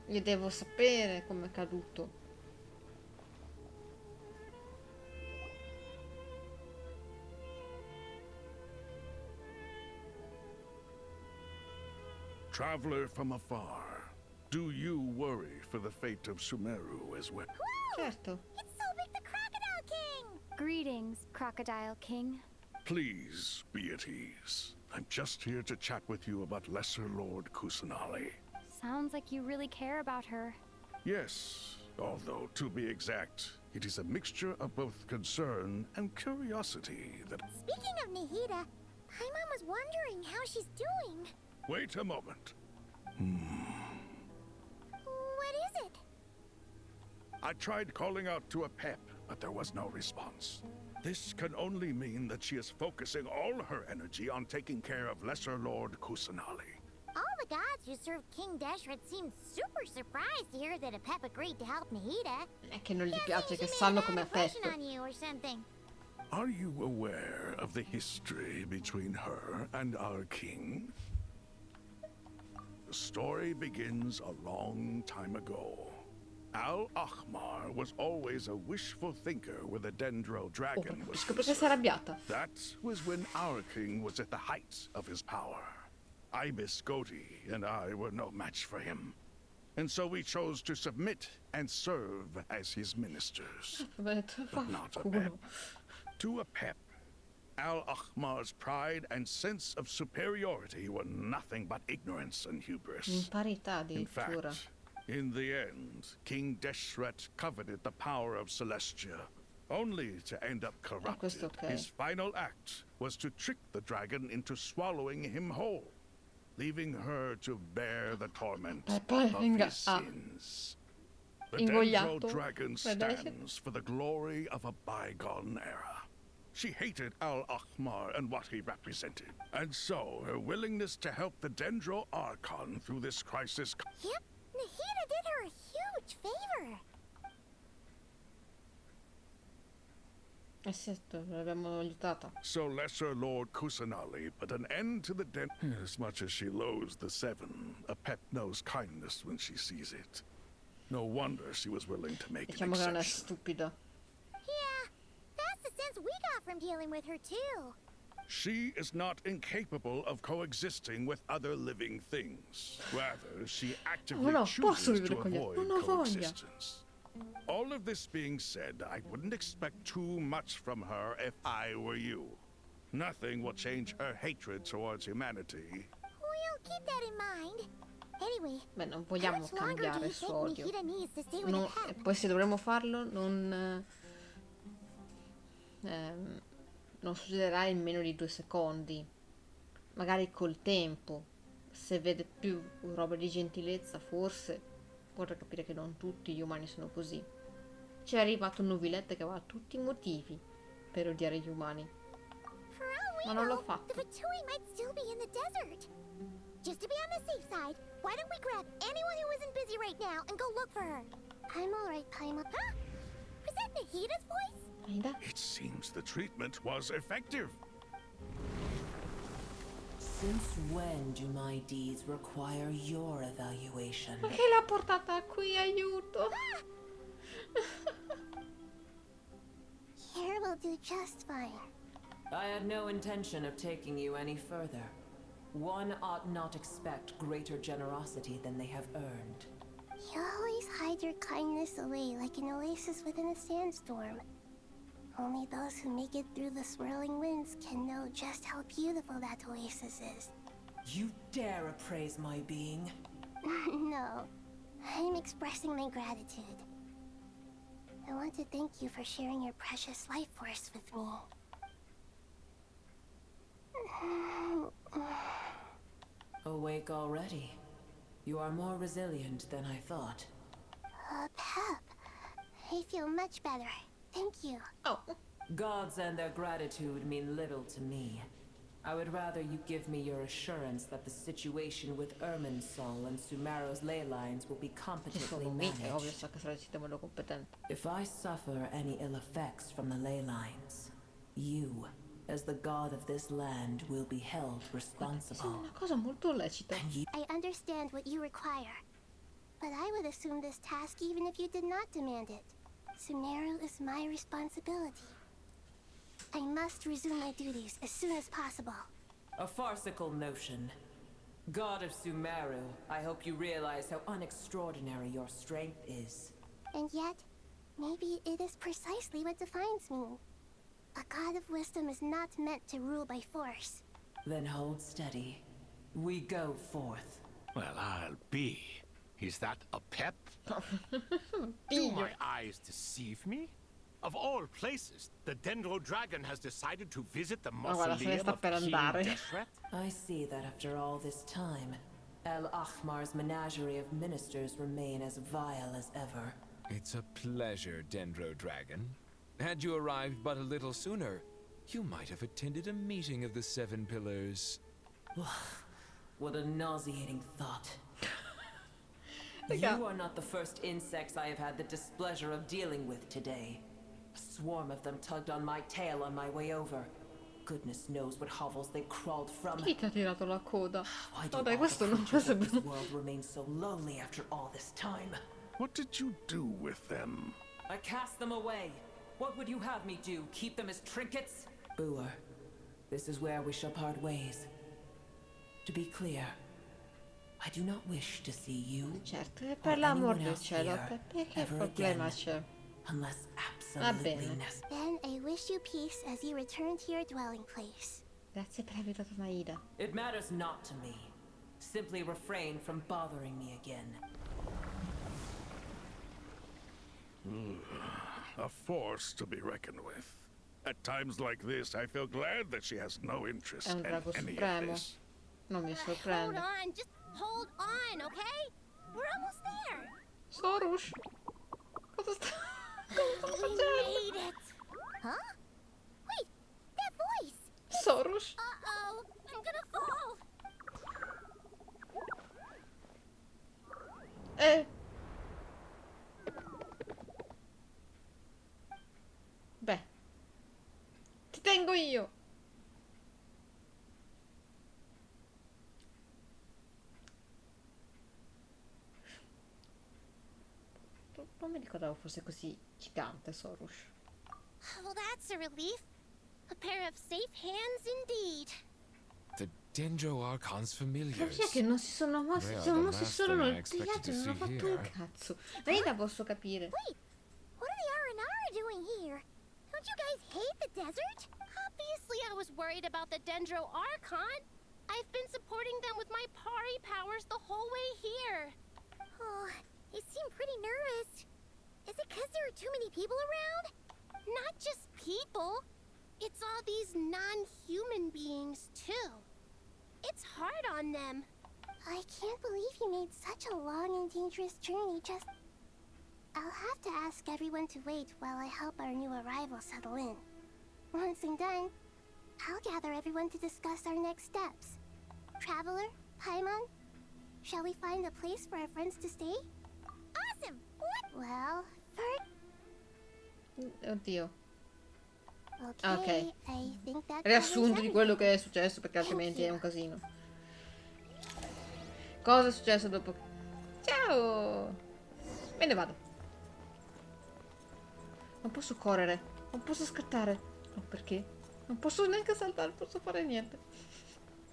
Io devo sapere come è caduto. Traveler from afar, do you worry for the fate of Sumeru as well? Certo. It's Sobek the Crocodile King! Greetings, Crocodile King. Please be at ease. I'm just here to chat with you about Lesser Lord Kusanali. Sounds like you really care about her. Yes, although to be exact, it is a mixture of both concern and curiosity that... Speaking of Nahida, Paimon was wondering how she's doing. Wait a moment. What is it? I tried calling out to a pep, but there was no response. This can only mean that she is focusing all her energy on taking care of Lesser Lord Kusanali. All the gods who served King Deshret seemed super surprised to hear that a pep agreed to help Nahida. È che non gli piace che sanno come a pep. On you or something. Are you aware of the history between her and our king? The story begins a long time ago. Al-Ahmar was always a wishful thinker where the Dendro dragon was concerned. That was when our king was at the height of his power. Ibis Goti and I were no match for him. And so we chose to submit and serve as his ministers. But not a pep. To a pep, Al-Ahmar's pride and sense of superiority were nothing but ignorance and hubris. In fact, in the end, King Deshret coveted the power of Celestia, only to end up corrupted. His final act was to trick the dragon into swallowing him whole, leaving her to bear the torment of his sins. The Dendro dragon stands for the glory of a bygone era. She hated Al-Ahmar and what he represented, and so her willingness to help the Dendro Archon through this crisis... Yep, Nahida did her a huge favor. Certo, l'abbiamo aiutata. So Lesser Lord Kusanali put an end to the den. As much as she loathes the Seven, a pet knows kindness when she sees it. No wonder she was willing to make an Diciamo che non è exception. stupida. Yeah, that's the sense we got from dealing with her too. She is not incapable of coexisting with other living things. Rather, she actively chooses to avoid coexistence. All of this being said, I wouldn't expect too much from her if I were you. Nothing will change her hatred towards humanity. We'll keep that in mind. Anyway, beh, non vogliamo cambiare il suo odio. No, e poi se dovremmo farlo non succederà in meno di 2 secondi. Magari col tempo, se vede più roba di gentilezza, forse vorrei capire che non tutti gli umani sono così. C'è arrivato un nuvilette che aveva tutti i motivi per odiare gli umani. Ma non l'ho fatto. The Fatui might still be in the desert. Just to be on the safe side, why don't we grab anyone who isn't busy right now and go look for her? I'm alright, Paima. Huh? Was that Nahida's voice? Nahida? It seems the treatment was effective. Since when do my deeds require your evaluation? Perché l'ha portata qui, aiuto? Here will do just fine. I had no intention of taking you any further. One ought not expect greater generosity than they have earned. You always hide your kindness away like an oasis within a sandstorm. Only those who make it through the swirling winds can know just how beautiful that oasis is. You dare appraise my being? No, I'm expressing my gratitude. I want to thank you for sharing your precious life force with me. Awake already. You are more resilient than I thought. Pep, I feel much better. Thank you. Oh. Gods and their gratitude mean little to me. I would rather you give me your assurance that the situation with Irminsul and Sumeru's ley lines will be competently managed. If I suffer any ill effects from the ley lines, you, as the god of this land, will be held responsible. I understand what you require, but I would assume this task even if you did not demand it. Sumeru is my responsibility. I must resume my duties as soon as possible. A farcical notion. God of Sumeru, I hope you realize how unextraordinary your strength is. And yet, maybe it is precisely what defines me. A god of wisdom is not meant to rule by force. Then hold steady. We go forth. Well, I'll be. Is that a pep? Do my eyes deceive me? Of all places, the Dendro Dragon has decided to visit the mausoleum of King Deshret? I see that after all this time, El Ahmar's menagerie of ministers remain as vile as ever. It's a pleasure, Dendro Dragon. Had you arrived but a little sooner, you might have attended a meeting of the Seven Pillars. What a nauseating thought. You are not the first insects I have had the displeasure of dealing with today. A swarm of them tugged on my tail on my way over. Goodness knows what hovels they crawled from. Chi ti ha tirato la coda? Why do Oh dai, all questo the non creatures c'è of più. this world remain so lonely after all this time? What did you do with them? I cast them away. What would you have me do? Keep them as trinkets? Booer, this is where we shall part ways. To be clear, I do not wish to see you Certo, e per l'amor del cielo, che problema c'è? unless Va absolutely bene. necessary. Then I wish you peace as you return to your dwelling place. Grazie per aver aiutato Naida. It matters not to me. Simply refrain from bothering me again. A force to be reckoned with. At times like this, I feel glad that she has no interest È un in drago any of supremo. this. Non mi Hold sorprende. on, just hold on, okay? We're almost there. Sorush. Cosa sta We facendo? made it. Huh? Wait, that voice. Sorush. Uh-oh, I'm gonna fall. Beh, tengo io. Non mi ricordavo fosse così gigante Sorus. Well, that's a relief. A pair of safe hands indeed. The Dendro Archon's familiars. Perché non si sono mossi? They Si are sono the mossi last solo thing I noi. Gli expected altri to non hanno see fatto un here. cazzo. Lei la posso capire. Wait, what are the R&R doing here? Don't you guys hate the desert? Obviously I was worried about the Dendro Archon. I've been supporting them with my Pari powers the whole way here. Oh, they seem pretty nervous. Is it because there are too many people around? Not just people. It's all these non-human beings, too. It's hard on them. I can't believe you made such a long and dangerous journey just... I'll have to ask everyone to wait while I help our new arrival settle in. Once I'm done, I'll gather everyone to discuss our next steps. Traveler, Paimon, shall we find a place for our friends to stay? Awesome! What? Well, first... Oddio. Okay, I think that Riassunto di quello che è successo, perché altrimenti è un casino. Cosa è successo dopo? Ciao! Me ne vado. Non posso correre, non posso scattare. No, perché? Non posso neanche saltare, non posso fare niente.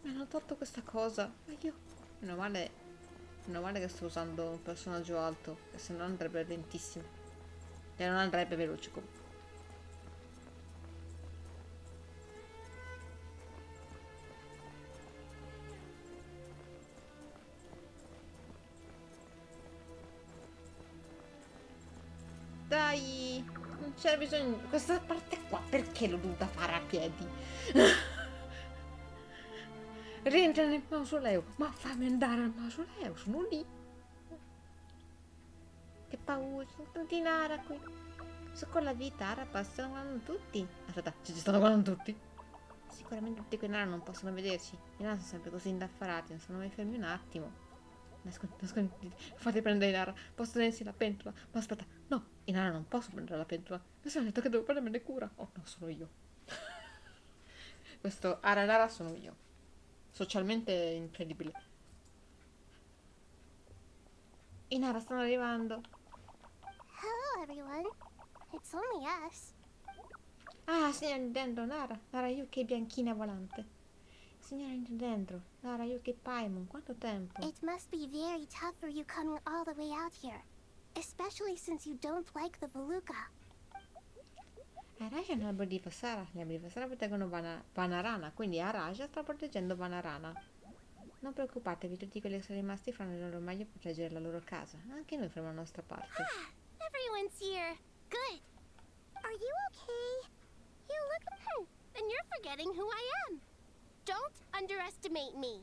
Mi hanno tolto questa cosa. Ma io... Meno male che sto usando un personaggio alto, che se no andrebbe lentissimo. E non andrebbe veloce comunque. Dai, non c'era bisogno. Questa parte qua perché l'ho dovuta fare a piedi? Rientra nel mausoleo. Ma fammi andare al mausoleo, sono lì. Che paura, sono tanti Nara qui. So con la vita, Arapa, stanno guardando tutti. Aspetta, ci stanno guardando tutti? Sicuramente tutti quei Nara non possono vederci. I Nara sono sempre così indaffarati, non sono mai fermi un attimo. Nasconditi, fate prendere Inara, posso tenersi la pentola. Ma aspetta, no, Inara non posso prendere la pentola. Mi sono detto che devo prendermene cura. Oh no, sono io. Questo Aranara sono io. Socialmente incredibile. Inara, stanno arrivando. Hello, everyone. It's only us. Ah, signora Dendro, Nara Yuki bianchina volante. Signora Dendro, Nara Yuki Paimon, quanto tempo? It must be very tough for you coming all the way out here. Especially since you don't like the Voluka. Araja è un albero di Vasara. Gli alberi di Vasara proteggono Vanarana, quindi Araja sta proteggendo Vanarana. Non preoccupatevi, tutti quelli che sono rimasti faranno il loro meglio per proteggere la loro casa. Anche noi faremo la nostra parte. Ah, everyone's here. Good. Are you okay? You look... then you're forgetting who I am. Don't underestimate me.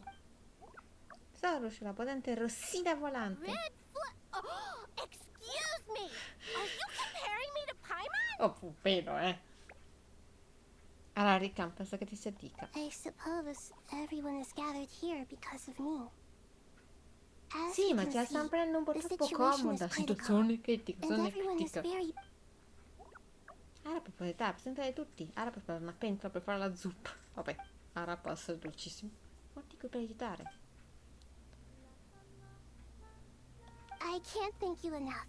Sorus, la potente rossina volante. Red oh, excuse me. Are you comparing me to Paimon? Oh, vero, Allora, Ricam, penso che ti sia dica. I suppose everyone is gathered here because of me. As Sì, you ma can ce la see, stiamo prendendo un po' the troppo situation comoda. is critical, Situazione critica, and situazione everyone is critica. very... Arapa può aiutare, presentare tutti. Arapa per una pentola per fare la zuppa. Vabbè, Arapa è dolcissimo. Quanti qui per aiutare? I can't thank you enough.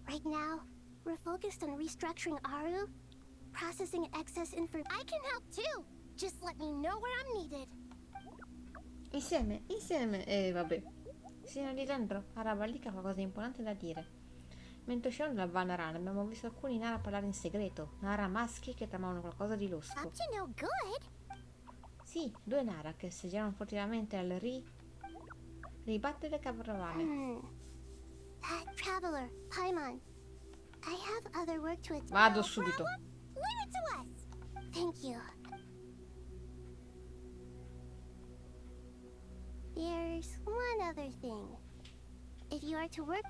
Right now, we're focused on restructuring Aru, processing excess information. I can help too. Just let me know where I'm needed. Insieme. Vabbè. Signora di dentro, Araba lì che ha qualcosa di importante da dire. Mentre uscivamo dalla Vanarana abbiamo visto alcuni Nara parlare in segreto. Nara maschi che tramavano qualcosa di losco. Up to no good. Sì, 2 Nara che si girano furtivamente al ribattere carovane. Traveler, Paimon. I have other work to attend. Vado subito. Leave it to us. Thank you. There's one other thing. If you are to work...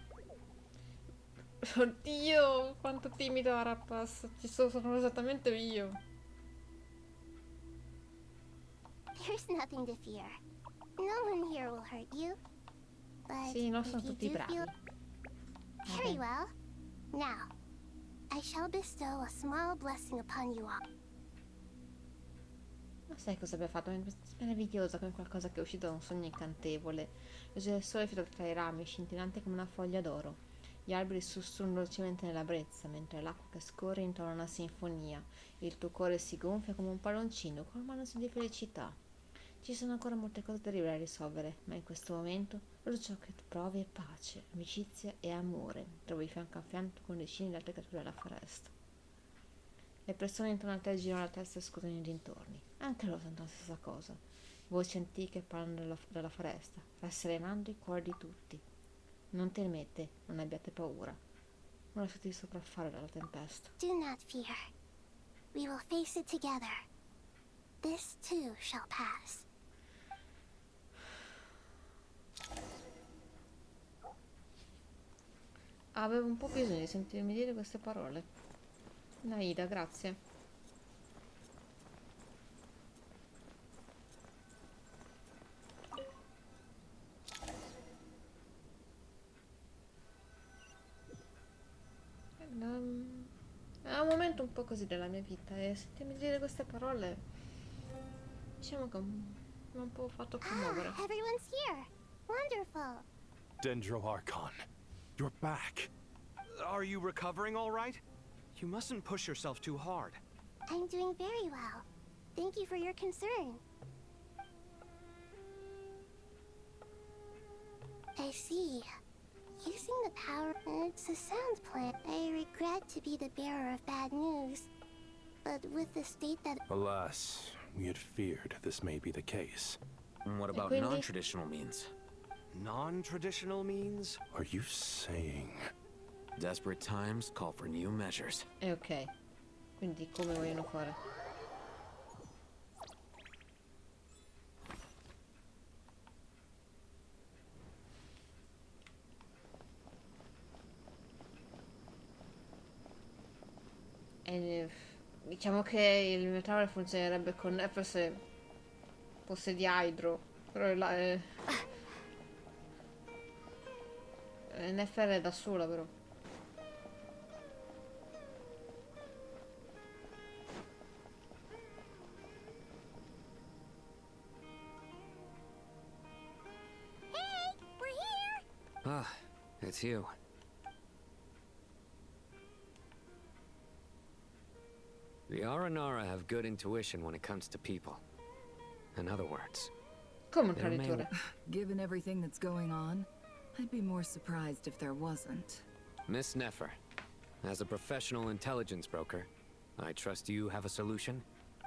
Oddio, quanto timido Arapas. Ci sono esattamente io. There's nothing to fear. No one here will hurt you. But sì, non sono tutti bravi. Very well. Now, I shall bestow a small blessing upon you all. Ma sai cosa abbia fatto? È meravigliosa come qualcosa che è uscito da un sogno incantevole. Il sole fido tra i rami, scintillante come una foglia d'oro. Gli alberi sussurrano dolcemente nella brezza, mentre l'acqua che scorre intona una sinfonia. Il tuo cuore si gonfia come un palloncino, colmandosi di felicità. Ci sono ancora molte cose da risolvere, ma in questo momento tutto ciò che tu provi è pace, amicizia e amore. Trovi fianco a fianco con decine di altre creature della foresta. Le persone intorno a te girano la testa e scrutano i dintorni. Anche loro sentono la stessa cosa. Voci antiche parlano della foresta, rasserenando i cuori di tutti. Non temete, non abbiate paura. Non lasciate sopraffare dalla tempesta. Do not fear. We will face it together. This too shall pass. Avevo un po' bisogno di sentirmi dire queste parole. Naida, grazie. È un momento un po' così della mia vita e sentirmi dire queste parole, diciamo che mi ha un po' fatto commuovere. Everyone's here. Wonderful. Dendro Archon, you're back. Are you recovering all right? You mustn't push yourself too hard. I'm doing very well. Thank you for your concern. I see. Using the power, it's a sound plant. I regret to be the bearer of bad news, but with the state that... Alas, we had feared this may be the case. And what about non-traditional means? Non-traditional means? Are you saying... Desperate times call for new measures. Ok. Quindi come vogliono fare? Diciamo che il mio tower funzionerebbe con F se fosse di Hydro, però NFR è da sola però. Hey, we're here! Ah, it's you. The Aranara have good intuition when it comes to people. In other words, come un traditore. Given everything that's going on, I'd be more surprised if there wasn't. Miss Nefer, as a professional intelligence broker, I trust you have a solution?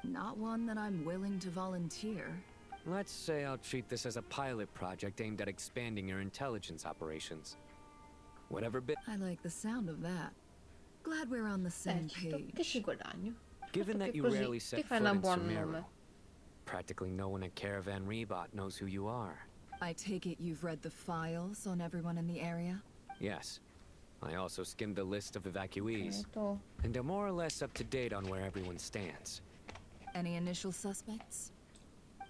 Not one that I'm willing to volunteer. Let's say I'll treat this as a pilot project aimed at expanding your intelligence operations. Whatever bit... I like the sound of that. Glad we're on the same page. Che ci guadagno? Given that you rarely set foot in Sumeru, practically no one at Caravan Rebot knows who you are. I take it you've read the files on everyone in the area? Yes. I also skimmed the list of evacuees, and are more or less up to date on where everyone stands. Any initial suspects?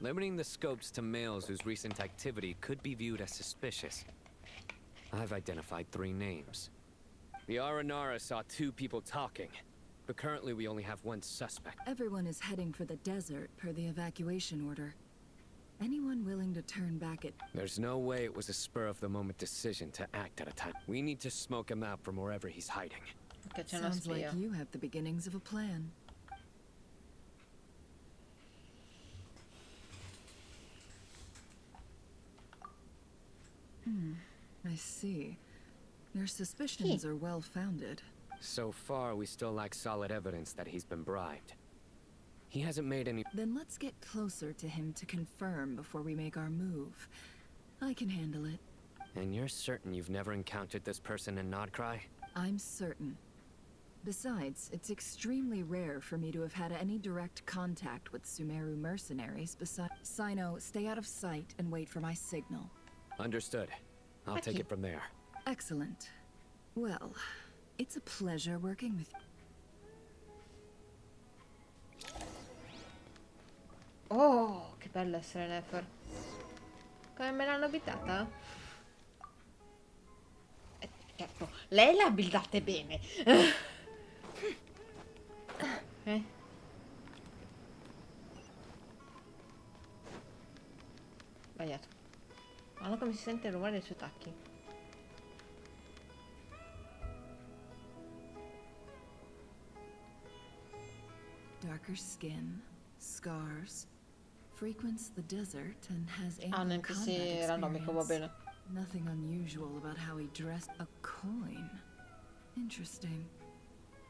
Limiting the scopes to males whose recent activity could be viewed as suspicious. I've identified 3 names. The Aranara saw 2 people talking, but currently we only have 1 suspect. Everyone is heading for the desert per the evacuation order. Anyone willing to turn back at... There's no way it was a spur-of-the-moment decision to act at a time. We need to smoke him out from wherever he's hiding. Sounds like you have the beginnings of a plan. I see. Your suspicions are well-founded. So far, we still lack solid evidence that he's been bribed. He hasn't made any... Then let's get closer to him to confirm before we make our move. I can handle it. And you're certain you've never encountered this person in Nodcry? I'm certain. Besides, it's extremely rare for me to have had any direct contact with Sumeru mercenaries besides... Sino, stay out of sight and wait for my signal. Understood. I'll take it from there. Excellent. Well, it's a pleasure working with you. Oh, che bello essere Nefer. Come me l'hanno abitata? Certo, lei l'ha buildate bene. come si sente il rumore dei suoi tacchi. Darker skin, scars, frequents the desert and has ample Neanche combat se randomico, va experience. bene. Nothing unusual about how he dressed. A coin. Interesting.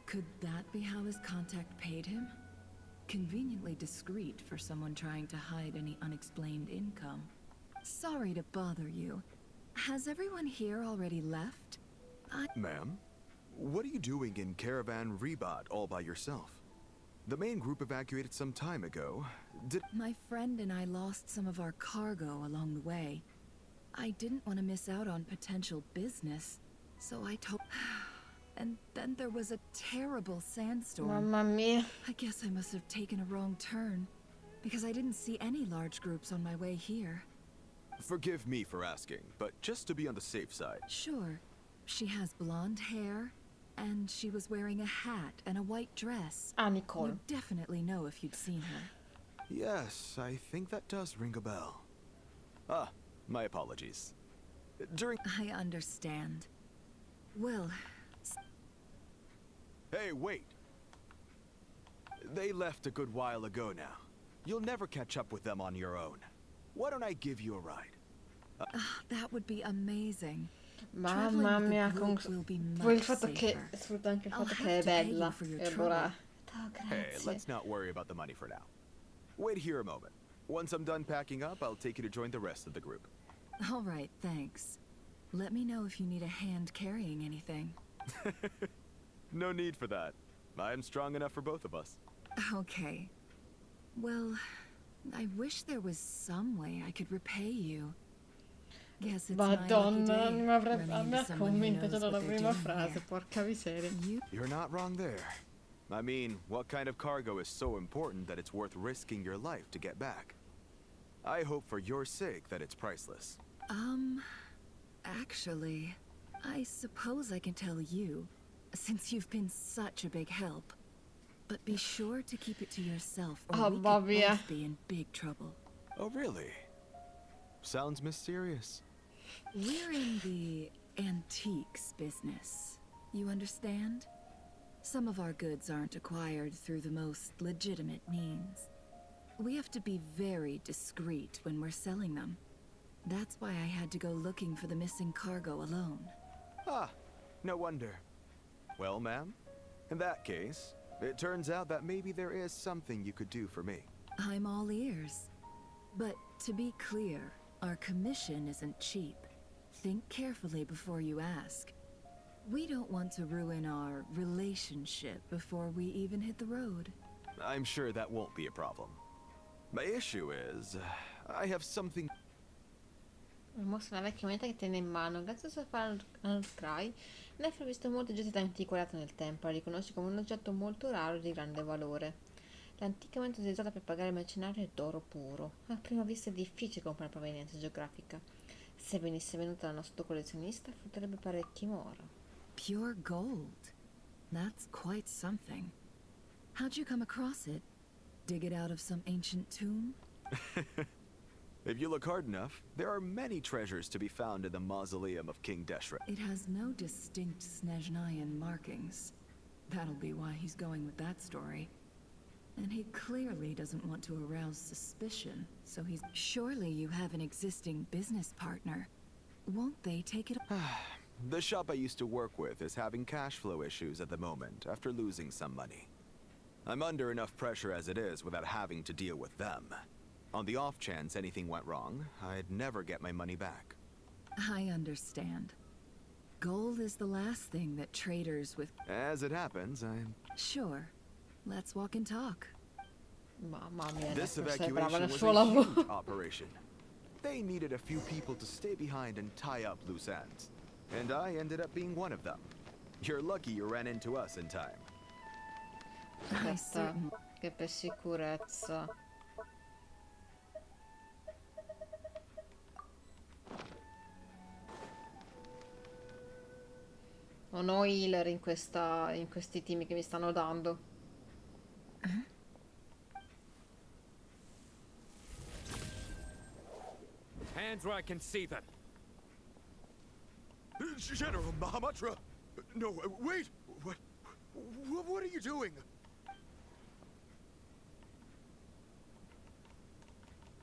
Could that be how his contact paid him? Conveniently discreet for someone trying to hide any unexplained income. Sorry to bother you. Has everyone here already left? Ma'am, what are you doing in Caravan Rebat all by yourself? The main group evacuated some time ago. My friend and I lost some of our cargo along the way. I didn't want to miss out on potential business, so I told... And then there was a terrible sandstorm. Mamma mia. I guess I must have taken a wrong turn, because I didn't see any large groups on my way here. Forgive me for asking, but just to be on the safe side. Sure. She has blonde hair, and she was wearing a hat and a white dress. Nicole. You'd definitely know if you'd seen her. Yes, I think that does ring a bell. Ah, my apologies. I understand. Well... Hey, wait! They left a good while ago now. You'll never catch up with them on your own. Why don't I give you a ride? That would be amazing. Mamma mia, poi il fatto che sfrutta anche il fatto che è bella. E allora... Hey, let's not worry about the money for now. Wait here a moment. Once I'm done packing up, I'll take you to join the rest of the group. All right, thanks. Let me know if you need a hand carrying anything. No need for that. I'm strong enough for both of us. Okay. Well, I wish there was some way I could repay you. Guess it's Madonna, mi ha commentato dalla prima frase, porca miseria. You're not wrong there. I mean, what kind of cargo is so important that it's worth risking your life to get back? I hope for your sake that it's priceless. Actually, I suppose I can tell you, since you've been such a big help. But be sure to keep it to yourself, or we could both be in big trouble. Oh, really? Sounds mysterious. We're in the antiques business. You understand? Some of our goods aren't acquired through the most legitimate means. We have to be very discreet when we're selling them. That's why I had to go looking for the missing cargo alone. Ah, no wonder. Well, ma'am, in that case, it turns out that maybe there is something you could do for me. I'm all ears. But to be clear, our commission isn't cheap. Think carefully before you ask. We don't want to ruin our relationship before we even hit the road. I'm sure that won't be a problem. My issue is, I have something... Mostra una vecchia moneta che tiene in mano. Grazie al suo cry, Neff ha visto molte oggetti antiquate nel tempo. La riconosce come un oggetto molto raro e di grande valore. L'antica moneta utilizzata per pagare il mercenario è d'oro puro. A prima vista è difficile comprare la provenienza geografica. Se venisse venuta dal nostro collezionista, frutterebbe parecchi oro. Pure gold. That's quite something. How'd you come across it? Dig it out of some ancient tomb? If you look hard enough, there are many treasures to be found in the mausoleum of King Deshret. It has no distinct Snezhnayan markings. That'll be why he's going with that story. And he clearly doesn't want to arouse suspicion, so he's... Surely you have an existing business partner. Won't they take it? The shop I used to work with is having cash flow issues at the moment after losing some money. I'm under enough pressure as it is without having to deal with them. On the off chance anything went wrong, I'd never get my money back. I understand. Gold is the last thing that traders with... As it happens, I'm... Sure. Let's walk and talk. Mamma mia, this sei evacuation brava nel was suo a lavoro. huge operation. They needed a few people to stay behind and tie up loose ends. And I ended up being one of them. You're lucky you ran into us in time. Aspetta, che per sicurezza. Non ho healer in questi team che mi stanno dando. Hands where I can see them. General Mahamatra! No, wait! What are you doing?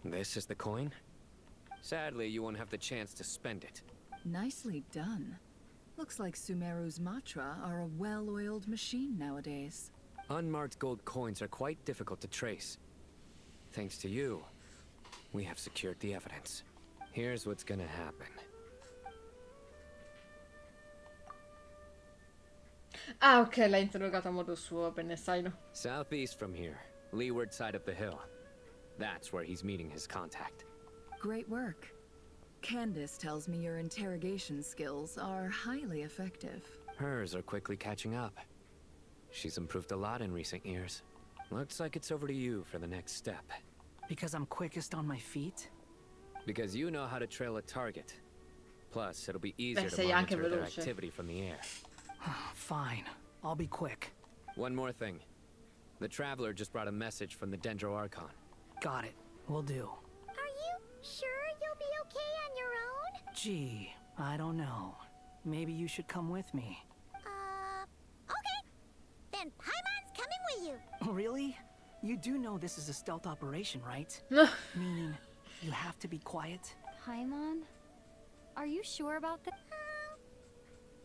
This is the coin? Sadly, you won't have the chance to spend it. Nicely done. Looks like Sumeru's Matra are a well-oiled machine nowadays. Unmarked gold coins are quite difficult to trace. Thanks to you, we have secured the evidence. Here's what's gonna happen. Ah, ok, l'ha interrogato a modo suo, bene, sai no. Southeast from here, leeward side of the hill. That's where he's meeting his contact. Great work. Candace tells me your interrogation skills are highly effective. Hers are quickly catching up. She's improved a lot in recent years. Looks like it's over to you for the next step. Because I'm quickest on my feet? Because you know how to trail a target. Plus, it'll be easier to monitor their activity from the air. Fine. I'll be quick. One more thing. The Traveler just brought a message from the Dendro Archon. Got it. Will do. Are you sure you'll be okay on your own? Gee, I don't know. Maybe you should come with me. Okay. Then Paimon's coming with you. Really? You do know this is a stealth operation, right? Meaning, you have to be quiet? Paimon? Are you sure about this?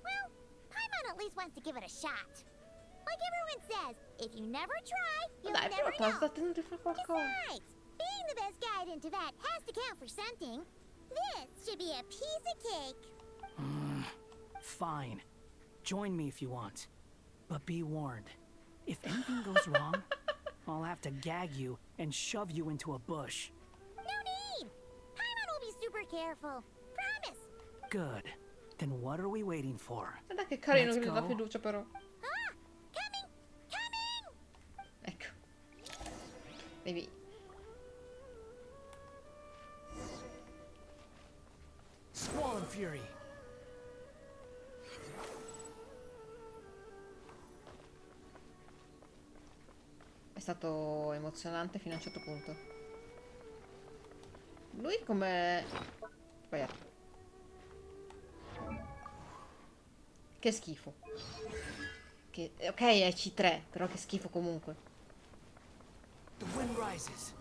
Well, Paimon at least wants to give it a shot. Like everyone says, if you never try, you'll never know. Besides, being the best guide into that has to count for something. This should be a piece of cake. Fine. Join me if you want. But be warned. If anything goes wrong, I'll have to gag you and shove you into a bush. No need! Paimon will be super careful. Promise. Good. Then what are we waiting for? Guarda che carino che gli dà fiducia però. Ecco. Devi... Squall Fury. È stato emozionante fino a un certo punto. Lui come... Sbagliato. Che schifo. Che... Ok, è C3, però che schifo comunque. The wind rises.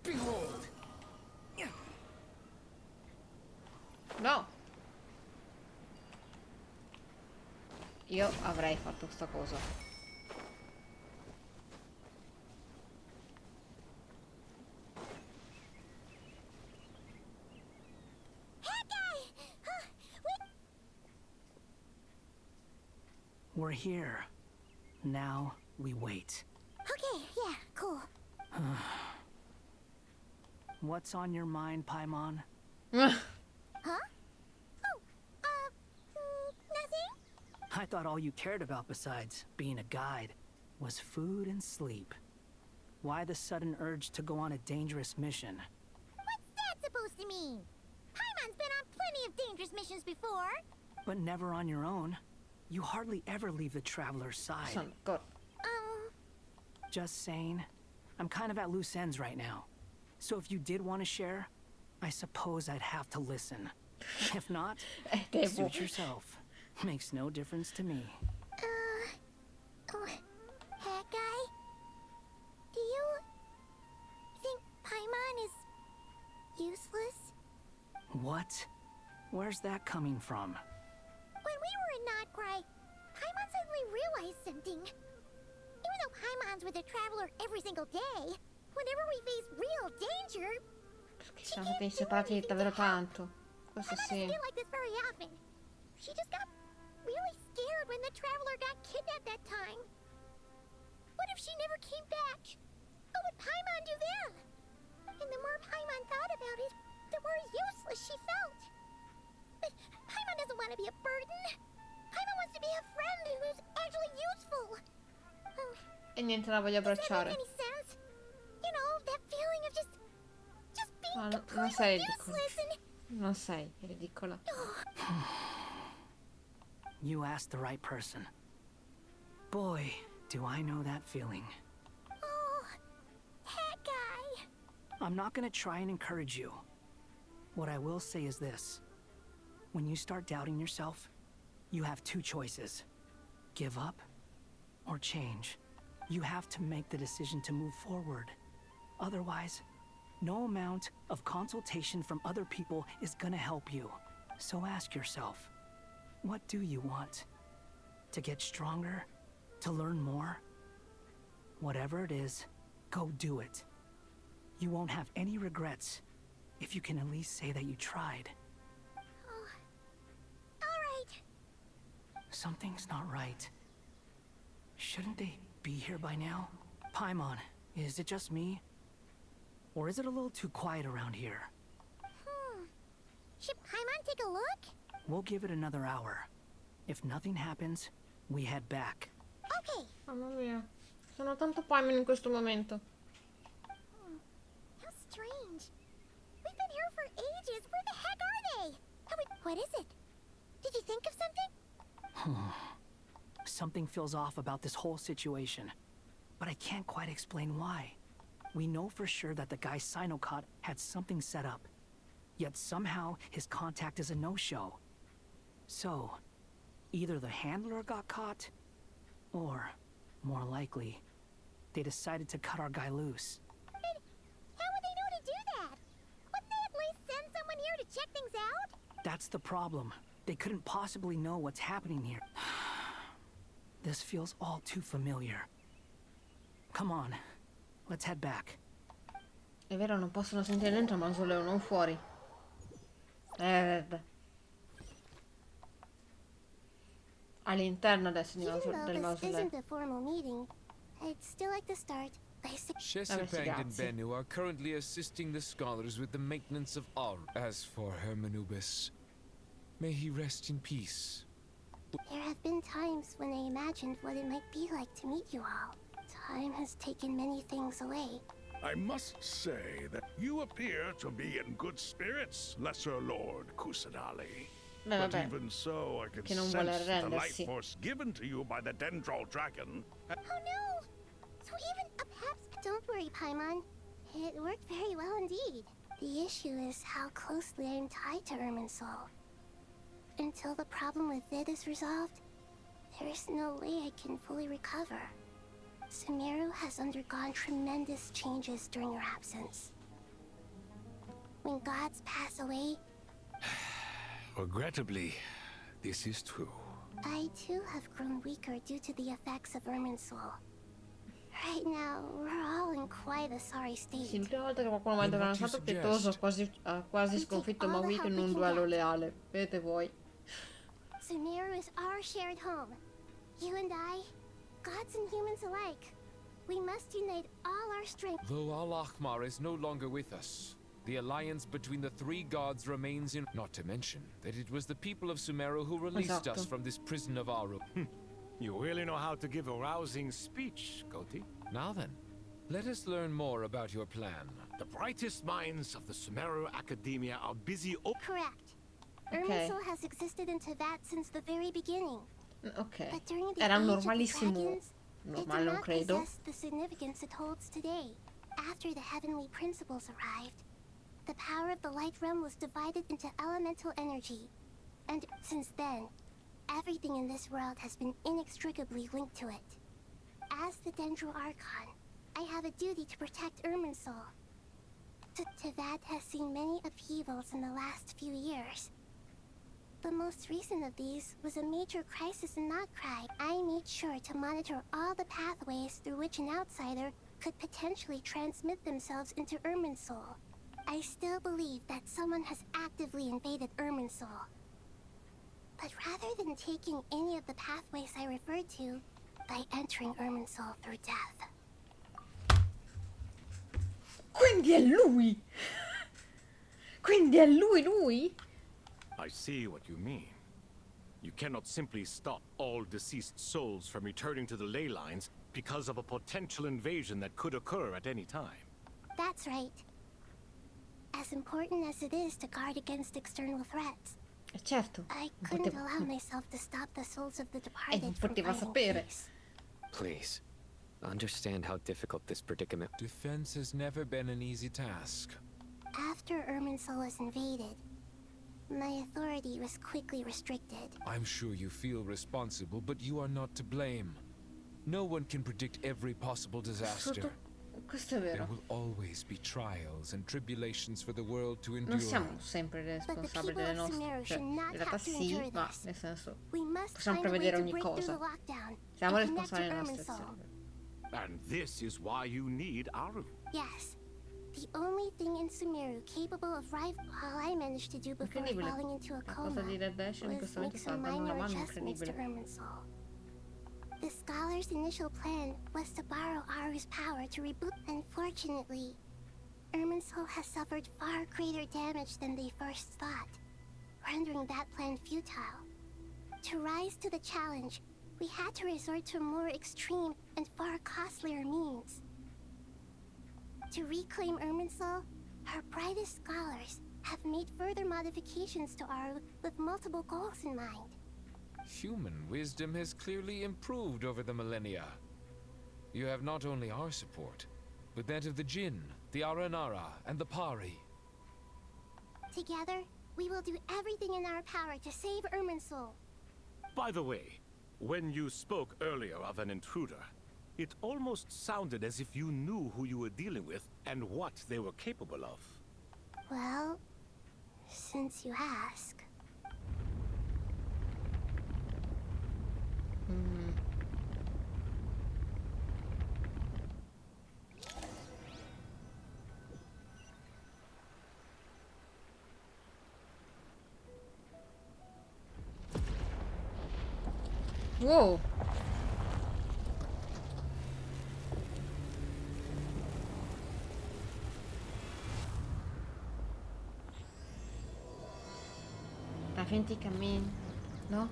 Behold. No. Io avrei fatto questa cosa. We're here. Now we wait. Okay, yeah, cool. What's on your mind, Paimon? Huh? Oh, nothing? I thought all you cared about besides being a guide was food and sleep. Why the sudden urge to go on a dangerous mission? What's that supposed to mean? Paimon's been on plenty of dangerous missions before. But never on your own. You hardly ever leave the Traveler's side. Just saying. I'm kind of at loose ends right now. So if you did want to share, I suppose I'd have to listen. If not, suit yourself. Makes no difference to me. Oh, that guy? Do you think Paimon is useless? What? Where's that coming from? When we were in Nodcry, Paimon suddenly realized something. Even though Paimon's with the Traveler every single day, whenever we face real danger, Perché siamo stati separati davvero tanto. Questo sì. feel like this very often. She just got really scared when the Traveler got kidnapped that time. What if she never came back? What would Paimon do then? And the more Paimon thought about it, the more useless she felt. But Paimon doesn't want to be a burden. Paimon wants to be a friend who's actually useful. E niente, la voglio abbracciare. Any sense? You know, that feeling of just being Non sei ridicola. useless and... Non sei ridicola. You asked the right person. Boy, Do I know that feeling? Oh, that guy. I'm not gonna try and encourage you. What I will say is this. When you start doubting yourself, you have two choices. Give up or change. You have to make the decision to move forward. Otherwise, no amount of consultation from other people is gonna help you. So ask yourself, what do you want? To get stronger? To learn more? Whatever it is, go do it. You won't have any regrets if you can at least say that you tried. Oh, all right. Something's not right. Shouldn't they be here by now? Paimon, is it just me? Or is it a little too quiet around here? Should Paimon take a look? We'll give it another hour. If nothing happens, we head back. Okay. Mamma mia. Sono tanto Paimon in questo momento. How strange. We've been here for ages. Where the heck are they? What is it? Did you think of something? Something feels off about this whole situation, but I can't quite explain why. We know for sure that the guy Sinocot had something set up, yet somehow his contact is a no-show. So, either the handler got caught, or, more likely, they decided to cut our guy loose. How would they know to do that? Wouldn't they at least send someone here to check things out? That's the problem. They couldn't possibly know what's happening here. This feels all too familiar. Come on, let's head back. È vero, non possono sentire dentro, ma solo non fuori. All'interno adesso del mausoleo. Isn't a formal meeting. I'd still like to start by Shesipang and Bennu are currently assisting the scholars with the maintenance of Aru. As for Hermanubis, may he rest in peace. There have been times when I imagined what it might be like to meet you all. Time has taken many things away. I must say that you appear to be in good spirits, Lesser Lord Kusanali. But even so, I can sense the life force given to you by the Dendral Dragon. Oh no! So even perhaps... Don't worry, Paimon. It worked very well indeed. The issue is how closely I am tied to Irminsul. Until the problem with it is resolved, there is no way I can fully recover. Sumeru has undergone tremendous changes during your absence. When gods pass away... Regrettably, this is true. I too have grown weaker due to the effects of Irminsul. Right now, we're all in quite a sorry state. Sì, l'ultima volta che qualcuno mi ha dannato pietoso ha quasi sconfitto Mawiko in un duello leale. Vedete voi. Sumeru is our shared home. You and I, gods and humans alike. We must unite all our strength. Though Al-Ahmar is no longer with us, the alliance between the three gods remains in... Not to mention that it was the people of Sumeru who released us from this prison of Aru. You really know how to give a rousing speech, Koti. Now then, let us learn more about your plan. The brightest minds of the Sumeru Academia are busy... Correct. Irminsul has existed in Teyvat since the very beginning. Ok. But during the Era age normalissimo. Of the dragons, Normale, non it credo. did not possess the significance it holds today. After the heavenly principles arrived, the power of the light realm was divided into elemental energy. And since then, everything in this world has been inextricably linked to it. As the Dendral Archon, I have a duty to protect Irminsul. Teyvat has seen many upheavals in the last few years. The most recent of these was a major crisis in Notcry. I made sure to monitor all the pathways through which an outsider could potentially transmit themselves into Irminsul. I still believe that someone has actively invaded Irminsul. But rather than taking any of the pathways I referred to, by entering Irminsul through death. Quindi è lui! Quindi è lui? I see what you mean. You cannot simply stop all deceased souls from returning to the ley lines because of a potential invasion that could occur at any time. That's right. As important as it is to guard against external threats, Certo. I couldn't allow myself to stop the souls of the departed from poteva finding sapere. peace. Please, understand how difficult this predicament... Defense has never been an easy task. After Irminsul was invaded, my authority was quickly restricted. I'm sure you feel responsible, but you are not to blame. No one can predict every possible disaster. Questo è There vero. will always be trials and tribulations for the world to endure. Non siamo sempre responsabili delle nostre... Cioè, in realtà sì, ma nel senso... Possiamo prevedere ogni cosa. Siamo responsabili delle nostre azioni. And this is why you need Aru. Yes. The only thing in Sumeru capable of all I managed to do before falling into a coma Cosa direbbe Ashe in was questo make momento sta some dando una minor mano adjustments to incredibile. Irminsul. The scholar's initial plan was to borrow Aru's power to reboot. Unfortunately, Irminsul has suffered far greater damage than they first thought, rendering that plan futile. To rise to the challenge, we had to resort to more extreme and far costlier means. To reclaim Irminsul, her brightest scholars have made further modifications to Aru with multiple goals in mind. Human wisdom has clearly improved over the millennia. You have not only our support, but that of the Jinn, the Aranara, and the Pari. Together, we will do everything in our power to save Irminsul. By the way, when you spoke earlier of an intruder, it almost sounded as if you knew who you were dealing with and what they were capable of. Well, since you ask. Wow. La finti cammini, no?